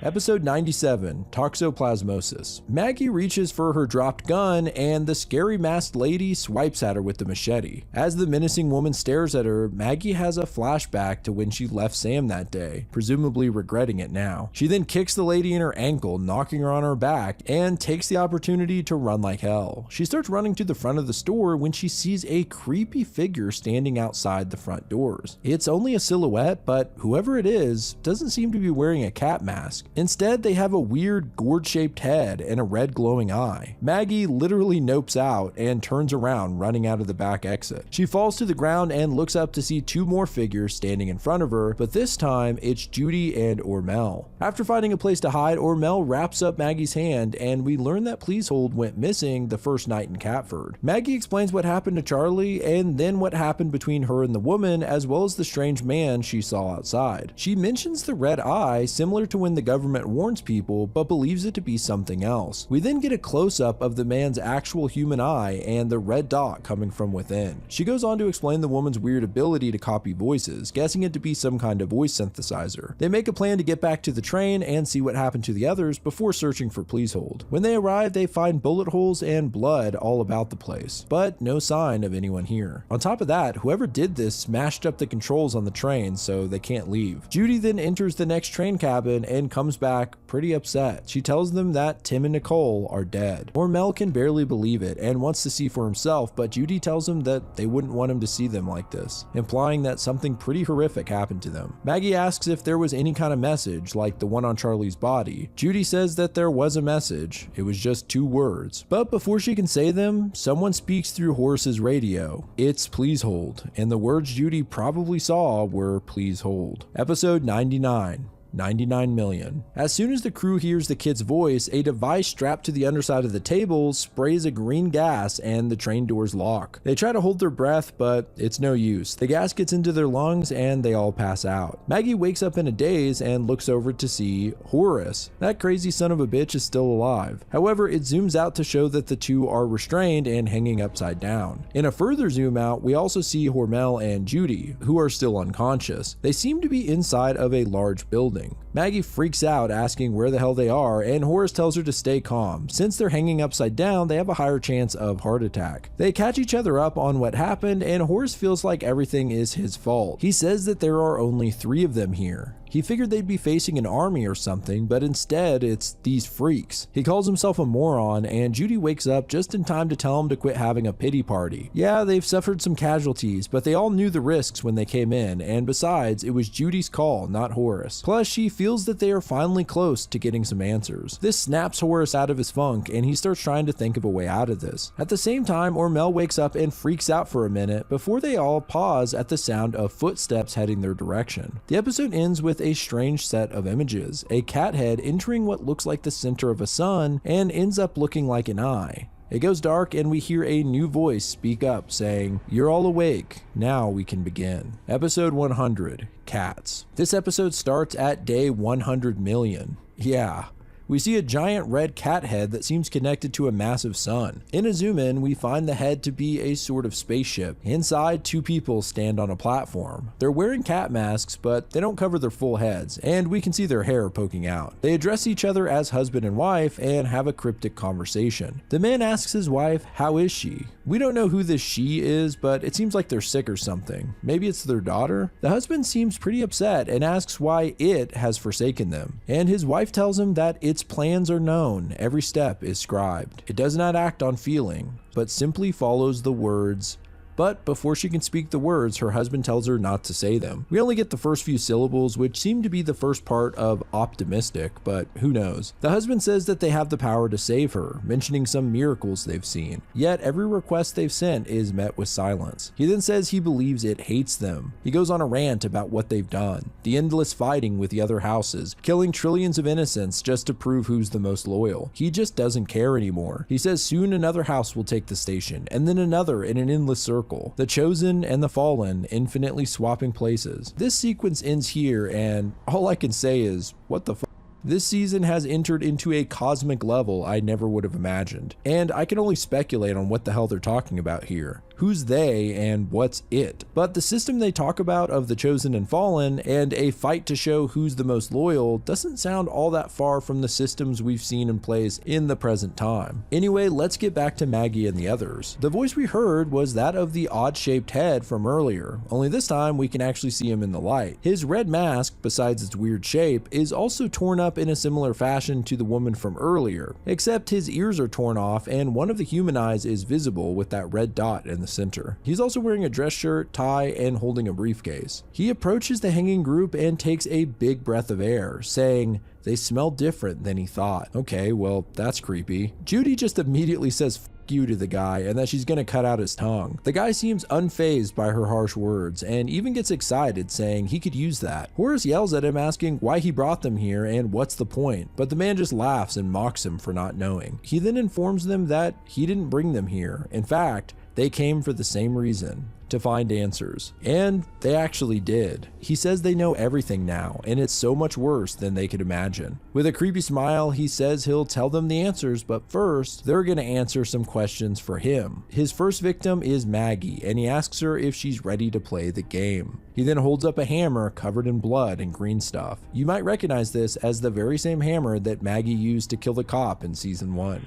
Speaker 1: Episode 97, Toxoplasmosis. Maggie reaches for her dropped gun and the scary masked lady swipes at her with the machete. As the menacing woman stares at her, Maggie has a flashback to when she left Sam that day, presumably regretting it now. She then kicks the lady in her ankle, knocking her on her back, and takes the opportunity to run like hell. She starts running to the front of the store when she sees a creepy figure standing outside the front doors. It's only a silhouette, but whoever it is doesn't seem to be wearing a cat mask. Instead, they have a weird gourd-shaped head and a red glowing eye. Maggie literally nopes out and turns around, running out of the back exit. She falls to the ground and looks up to see 2 more figures standing in front of her, but this time it's Judy and Ormel. After finding a place to hide, Ormel wraps up Maggie's hand and we learn that Pleasehold went missing the first night in Catford. Maggie explains what happened to Charlie and then what happened between her and the woman, as well as the strange man she saw outside. She mentions the red eye, similar to when the government warns people, but believes it to be something else. We then get a close-up of the man's actual human eye and the red dot coming from within. She goes on to explain the woman's weird ability to copy voices, guessing it to be some kind of voice synthesizer. They make a plan to get back to the train and see what happened to the others before searching for Pleasehold. When they arrive, they find bullet holes and blood all about the place, but no sign of anyone here. On top of that, whoever did this smashed up the controls on the train so they can't leave. Judy then enters the next train cabin and comes back pretty upset. She tells them that Tim and Nicole are dead. Ormel can barely believe it and wants to see for himself, but Judy tells him that they wouldn't want him to see them like this, implying that something pretty horrific happened to them. Maggie asks if there was any kind of message, like the one on Charlie's body. Judy says that there was a message. It was just 2 words. But before she can say them, someone speaks through Horace's radio. It's Pleasehold, and the words Judy probably saw were "please hold." Episode 99. 99 million. As soon as the crew hears the kid's voice, a device strapped to the underside of the table sprays a green gas and the train doors lock. They try to hold their breath, but it's no use. The gas gets into their lungs and they all pass out. Maggie wakes up in a daze and looks over to see Horace. That crazy son of a bitch is still alive. However, it zooms out to show that the 2 are restrained and hanging upside down. In a further zoom out, we also see Ormel and Judy, who are still unconscious. They seem to be inside of a large building. Maggie freaks out, asking where the hell they are, and Horace tells her to stay calm. Since they're hanging upside down, they have a higher chance of heart attack. They catch each other up on what happened, and Horace feels like everything is his fault. He says that there are only 3 of them here. He figured they'd be facing an army or something, but instead it's these freaks. He calls himself a moron, and Judy wakes up just in time to tell him to quit having a pity party. Yeah, they've suffered some casualties, but they all knew the risks when they came in, and besides, it was Judy's call, not Horace. Plus, she feels feels that they are finally close to getting some answers. This snaps Horace out of his funk, and he starts trying to think of a way out of this. At the same time, Ormel wakes up and freaks out for a minute before they all pause at the sound of footsteps heading their direction. The episode ends with a strange set of images, a cat head entering what looks like the center of a sun and ends up looking like an eye. It goes dark and we hear a new voice speak up saying, "You're all awake, now we can begin." Episode 100, Cats. This episode starts at day 100 million. Yeah. We see a giant red cat head that seems connected to a massive sun. In a zoom in, we find the head to be a sort of spaceship. Inside, two people stand on a platform. They're wearing cat masks, but they don't cover their full heads, and we can see their hair poking out. They address each other as husband and wife and have a cryptic conversation. The man asks his wife, "How is she?" We don't know who this she is, but it seems like they're sick or something. Maybe it's their daughter? The husband seems pretty upset and asks why it has forsaken them. And his wife tells him that its plans are known, every step is scribed. It does not act on feeling, but simply follows the words. But before she can speak the words, her husband tells her not to say them. We only get the first few syllables, which seem to be the first part of optimistic, but who knows. The husband says that they have the power to save her, mentioning some miracles they've seen. Yet every request they've sent is met with silence. He then says he believes it hates them. He goes on a rant about what they've done, the endless fighting with the other houses, killing trillions of innocents just to prove who's the most loyal. He just doesn't care anymore. He says soon another house will take the station, and then another in an endless circle. The chosen and the fallen infinitely swapping places. This sequence ends here, and all I can say is, what the fuck? This season has entered into a cosmic level I never would have imagined, and I can only speculate on what the hell they're talking about here. Who's they and what's it? But the system they talk about of the chosen and fallen and a fight to show who's the most loyal doesn't sound all that far from the systems we've seen in place in the present time. Anyway, let's get back to Maggie and the others. The voice we heard was that of the odd-shaped head from earlier, only this time we can actually see him in the light. His red mask, besides its weird shape, is also torn up in a similar fashion to the woman from earlier, except his ears are torn off and one of the human eyes is visible with that red dot in the center. He's also wearing a dress shirt, tie, and holding a briefcase. He approaches the hanging group and takes a big breath of air, saying, "They smell different than he thought." Okay, well, that's creepy. Judy just immediately says "F you" to the guy and that she's gonna cut out his tongue. The guy seems unfazed by her harsh words and even gets excited, saying he could use that. Horace yells at him asking why he brought them here and what's the point, but the man just laughs and mocks him for not knowing. He then informs them that he didn't bring them here. In fact, they came for the same reason, to find answers. And they actually did. He says they know everything now, and it's so much worse than they could imagine. With a creepy smile, he says he'll tell them the answers, but first, they're gonna answer some questions for him. His first victim is Maggie, and he asks her if she's ready to play the game. He then holds up a hammer covered in blood and green stuff. You might recognize this as the very same hammer that Maggie used to kill the cop in season 1.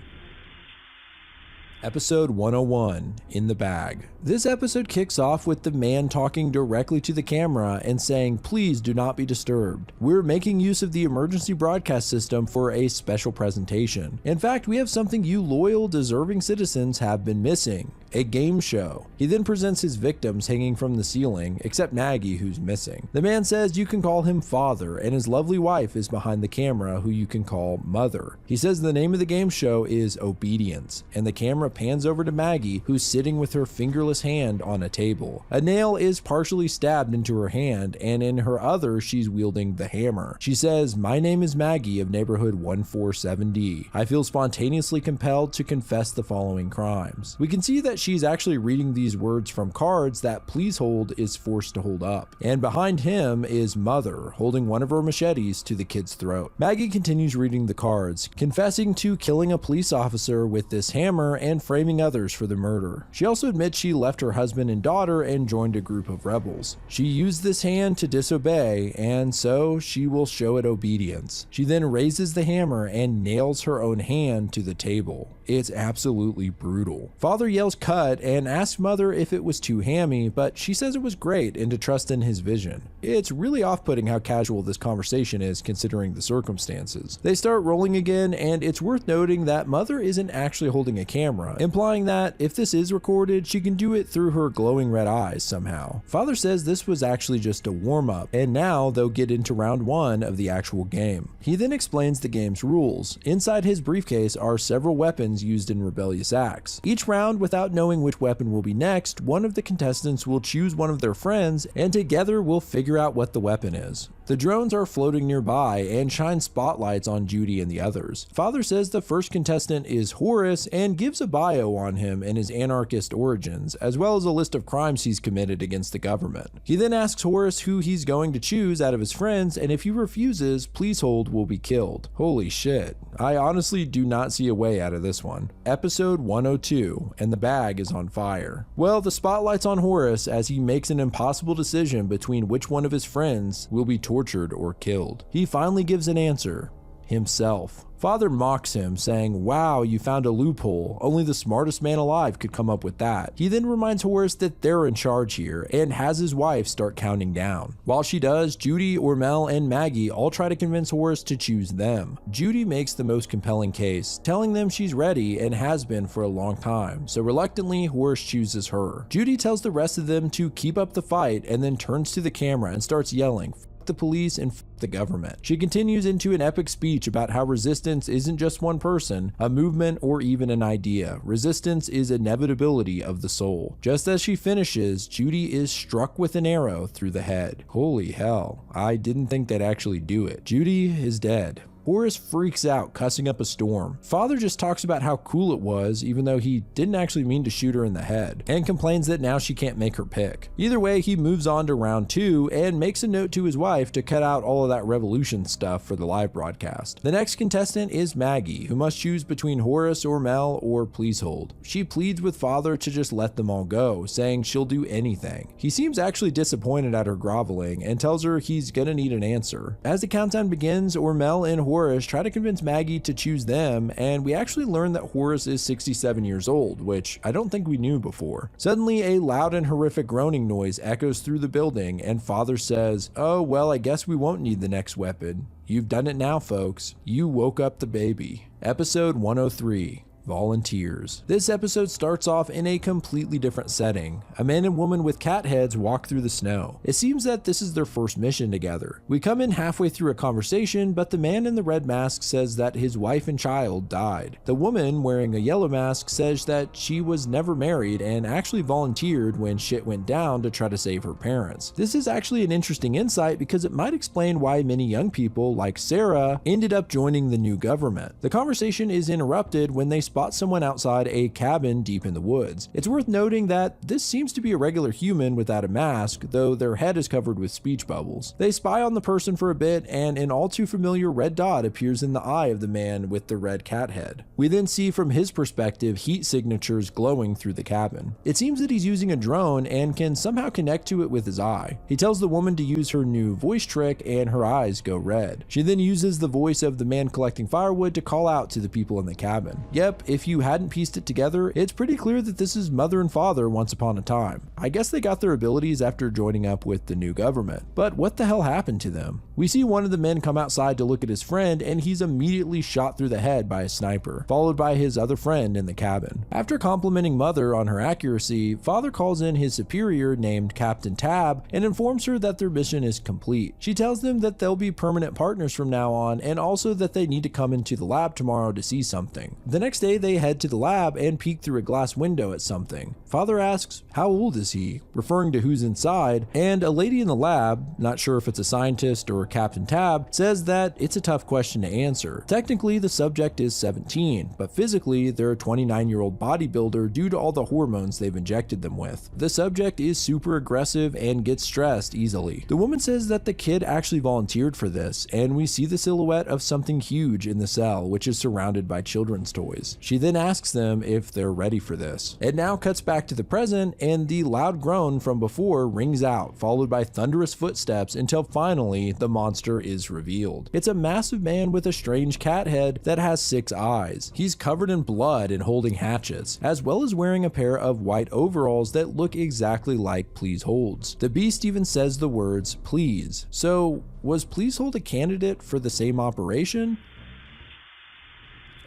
Speaker 1: Episode 101, In the Bag. This episode kicks off with the man talking directly to the camera and saying, "Please do not be disturbed. We're making use of the emergency broadcast system for a special presentation. In fact, we have something you loyal, deserving citizens have been missing. A game show." He then presents his victims hanging from the ceiling, except Maggie, who's missing. The man says you can call him father, and his lovely wife is behind the camera, who you can call mother. He says the name of the game show is Obedience, and the camera pans over to Maggie, who's sitting with her fingerless hand on a table. A nail is partially stabbed into her hand, and in her other, she's wielding the hammer. She says, "My name is Maggie of neighborhood 147D. I feel spontaneously compelled to confess the following crimes." We can see that she's actually reading these words from cards that Please Hold is forced to hold up. And behind him is Mother, holding one of her machetes to the kid's throat. Maggie continues reading the cards, confessing to killing a police officer with this hammer and framing others for the murder. She also admits she left her husband and daughter and joined a group of rebels. She used this hand to disobey, and so she will show it obedience. She then raises the hammer and nails her own hand to the table. It's absolutely brutal. Father yells "cut" cut and asks Mother if it was too hammy, but she says it was great and to trust in his vision. It's really off-putting how casual this conversation is considering the circumstances. They start rolling again, and it's worth noting that Mother isn't actually holding a camera, implying that if this is recorded, she can do it through her glowing red eyes somehow. Father says this was actually just a warm-up, and now they'll get into round 1 of the actual game. He then explains the game's rules. Inside his briefcase are several weapons used in rebellious acts. Each round, without knowing which weapon will be next, one of the contestants will choose one of their friends, and together we'll figure out what the weapon is. The drones are floating nearby and shine spotlights on Judy and the others. Father says the first contestant is Horace and gives a bio on him and his anarchist origins, as well as a list of crimes he's committed against the government. He then asks Horace who he's going to choose out of his friends, and if he refuses, Pleasehold will be killed. Holy shit. I honestly do not see a way out of this one. Episode 102, and the bag is on fire. Well, the spotlight's on Horace as he makes an impossible decision between which one of his friends will be tortured or killed. He finally gives an answer: himself. Father mocks him, saying, "Wow, you found a loophole. Only the smartest man alive could come up with that." He then reminds Horace that they're in charge here and has his wife start counting down. While she does, Judy, Ormel, and Maggie all try to convince Horace to choose them. Judy makes the most compelling case, telling them she's ready and has been for a long time, so reluctantly, Horace chooses her. Judy tells the rest of them to keep up the fight and then turns to the camera and starts yelling, "F the police and f the government." She continues into an epic speech about how resistance isn't just one person, a movement, or even an idea. Resistance is inevitability of the soul. Just as she finishes, Judy is struck with an arrow through the head. Holy hell, I didn't think they'd actually do it. Judy is dead. Horace freaks out, cussing up a storm. Father just talks about how cool it was, even though he didn't actually mean to shoot her in the head, and complains that now she can't make her pick. Either way, he moves on to round 2 and makes a note to his wife to cut out all of that revolution stuff for the live broadcast. The next contestant is Maggie, who must choose between Horace, Ormel, or Pleasehold. She pleads with Father to just let them all go, saying she'll do anything. He seems actually disappointed at her groveling and tells her he's gonna need an answer. As the countdown begins, Ormel and Horace try to convince Maggie to choose them, and we actually learn that Horace is 67 years old, which I don't think we knew before. Suddenly, a loud and horrific groaning noise echoes through the building, and Father says, "Oh, well, I guess we won't need the next weapon. You've done it now, folks. You woke up the baby." Episode 103. Volunteers. This episode starts off in a completely different setting. A man and woman with cat heads walk through the snow. It seems that this is their first mission together. We come in halfway through a conversation, but the man in the red mask says that his wife and child died. The woman wearing a yellow mask says that she was never married and actually volunteered when shit went down to try to save her parents. This is actually an interesting insight because it might explain why many young people, like Sarah, ended up joining the new government. The conversation is interrupted when they spot someone outside a cabin deep in the woods. It's worth noting that this seems to be a regular human without a mask, though their head is covered with speech bubbles. They spy on the person for a bit, and an all too familiar red dot appears in the eye of the man with the red cat head. We then see from his perspective heat signatures glowing through the cabin. It seems that he's using a drone and can somehow connect to it with his eye. He tells the woman to use her new voice trick and her eyes go red. She then uses the voice of the man collecting firewood to call out to the people in the cabin. Yep, if you hadn't pieced it together, it's pretty clear that this is Mother and Father once upon a time. I guess they got their abilities after joining up with the new government. But what the hell happened to them? We see one of the men come outside to look at his friend, and he's immediately shot through the head by a sniper, followed by his other friend in the cabin. After complimenting Mother on her accuracy, Father calls in his superior named Captain Tab and informs her that their mission is complete. She tells them that they'll be permanent partners from now on, and also that they need to come into the lab tomorrow to see something. The next day they head to the lab and peek through a glass window at something. Father asks, "How old is he?" referring to who's inside, and a lady in the lab, not sure if it's a scientist or Captain Tab, says that it's a tough question to answer. Technically, the subject is 17, but physically, they're a 29-year-old bodybuilder due to all the hormones they've injected them with. The subject is super aggressive and gets stressed easily. The woman says that the kid actually volunteered for this, and we see the silhouette of something huge in the cell, which is surrounded by children's toys. She then asks them if they're ready for this. It now cuts back to the present, and the loud groan from before rings out, followed by thunderous footsteps until finally the monster is revealed. It's a massive man with a strange cat head that has 6 eyes. He's covered in blood and holding hatchets, as well as wearing a pair of white overalls that look exactly like Pleasehold's. The beast even says the words, "Please." So, was Pleasehold a candidate for the same operation?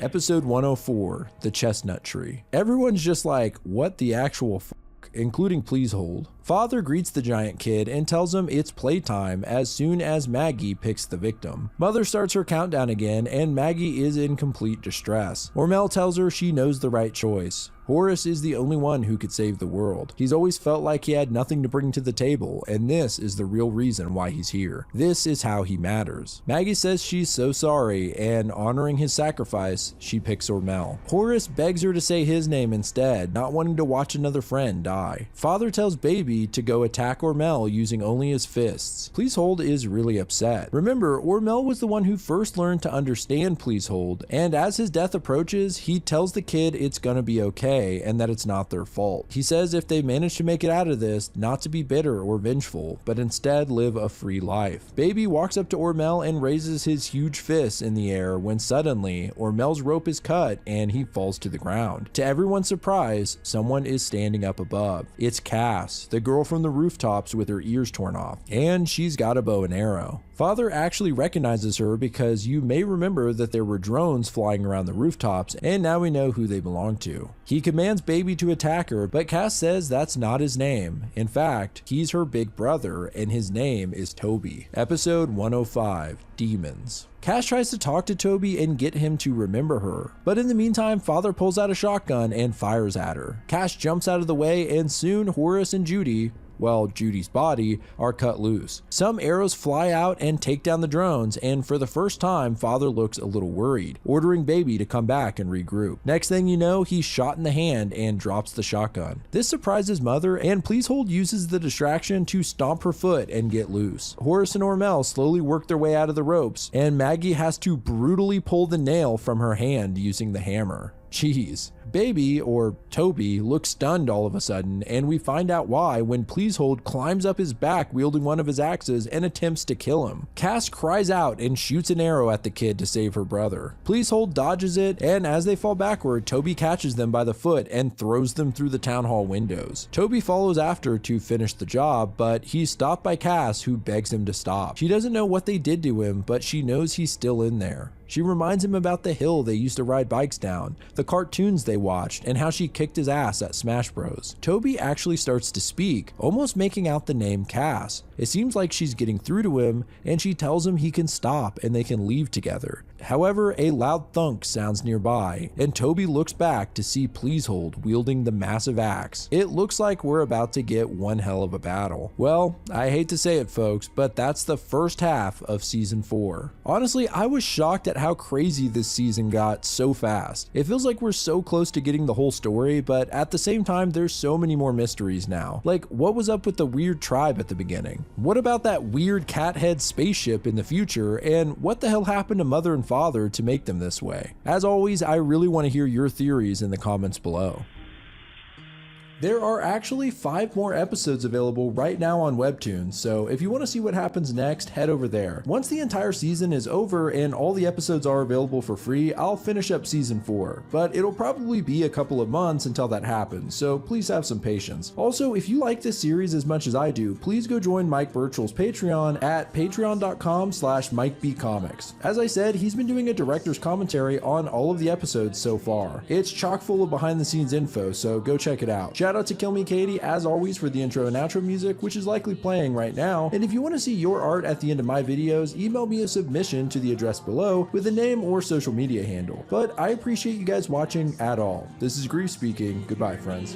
Speaker 1: Episode 104, The Chestnut Tree. Everyone's just like, what the actual f***, including Pleasehold. Father greets the giant kid and tells him it's playtime as soon as Maggie picks the victim. Mother starts her countdown again, and Maggie is in complete distress. Ormel tells her she knows the right choice. Horace is the only one who could save the world. He's always felt like he had nothing to bring to the table, and this is the real reason why he's here. This is how he matters. Maggie says she's so sorry, and honoring his sacrifice, she picks Ormel. Horace begs her to say his name instead, not wanting to watch another friend die. Father tells Baby to go attack Ormel using only his fists. Pleasehold is really upset. Remember, Ormel was the one who first learned to understand Pleasehold, and as his death approaches, he tells the kid it's gonna be okay and that it's not their fault. He says if they manage to make it out of this, not to be bitter or vengeful, but instead live a free life. Baby walks up to Ormel and raises his huge fists in the air when suddenly Ormel's rope is cut and he falls to the ground. To everyone's surprise, someone is standing up above. It's Cass, the girl from the rooftops with her ears torn off, and she's got a bow and arrow. Father actually recognizes her because you may remember that there were drones flying around the rooftops, and now we know who they belong to. He commands Baby to attack her, but Cass says that's not his name. In fact, he's her big brother, and his name is Toby. Episode 105, Demons. Cass tries to talk to Toby and get him to remember her, but in the meantime, Father pulls out a shotgun and fires at her. Cass jumps out of the way, and soon Horace and Judy, well, Judy's body, are cut loose. Some arrows fly out and take down the drones, and for the first time, Father looks a little worried, ordering Baby to come back and regroup. Next thing you know, he's shot in the hand and drops the shotgun. This surprises Mother, and Pleasehold uses the distraction to stomp her foot and get loose. Horace and Ormel slowly work their way out of the ropes, and Maggie has to brutally pull the nail from her hand using the hammer. Jeez. Baby, or Toby, looks stunned all of a sudden, and we find out why when Pleasehold climbs up his back wielding one of his axes and attempts to kill him. Cass cries out and shoots an arrow at the kid to save her brother. Pleasehold dodges it, and as they fall backward, Toby catches them by the foot and throws them through the town hall windows. Toby follows after to finish the job, but he's stopped by Cass, who begs him to stop. She doesn't know what they did to him, but she knows he's still in there. She reminds him about the hill they used to ride bikes down, the cartoons they watched, and how she kicked his ass at Smash Bros. Toby actually starts to speak, almost making out the name Cass. It seems like she's getting through to him, and she tells him he can stop and they can leave together. However, a loud thunk sounds nearby, and Toby looks back to see Pleasehold wielding the massive axe. It looks like we're about to get one hell of a battle. Well, I hate to say it, folks, but that's the first half of season 4. Honestly, I was shocked at how crazy this season got so fast. It feels like we're so close to getting the whole story, but at the same time, there's so many more mysteries now. Like, what was up with the weird tribe at the beginning? What about that weird cat head spaceship in the future? And what the hell happened to Mother and Father to make them this way? As always, I really want to hear your theories in the comments below. There are actually 5 more episodes available right now on Webtoons, so if you want to see what happens next, head over there. Once the entire season is over and all the episodes are available for free, I'll finish up season 4, but it'll probably be a couple of months until that happens, so please have some patience. Also, if you like this series as much as I do, please go join Mike Birchall's Patreon at patreon.com/MikeBComics. As I said, he's been doing a director's commentary on all of the episodes so far. It's chock full of behind the scenes info, so go check it out. Shout out to Kill Me Katie, as always, for the intro and outro music, which is likely playing right now. And if you want to see your art at the end of my videos, email me a submission to the address below with a name or social media handle. But I appreciate you guys watching at all. This is Grief speaking. Goodbye, friends.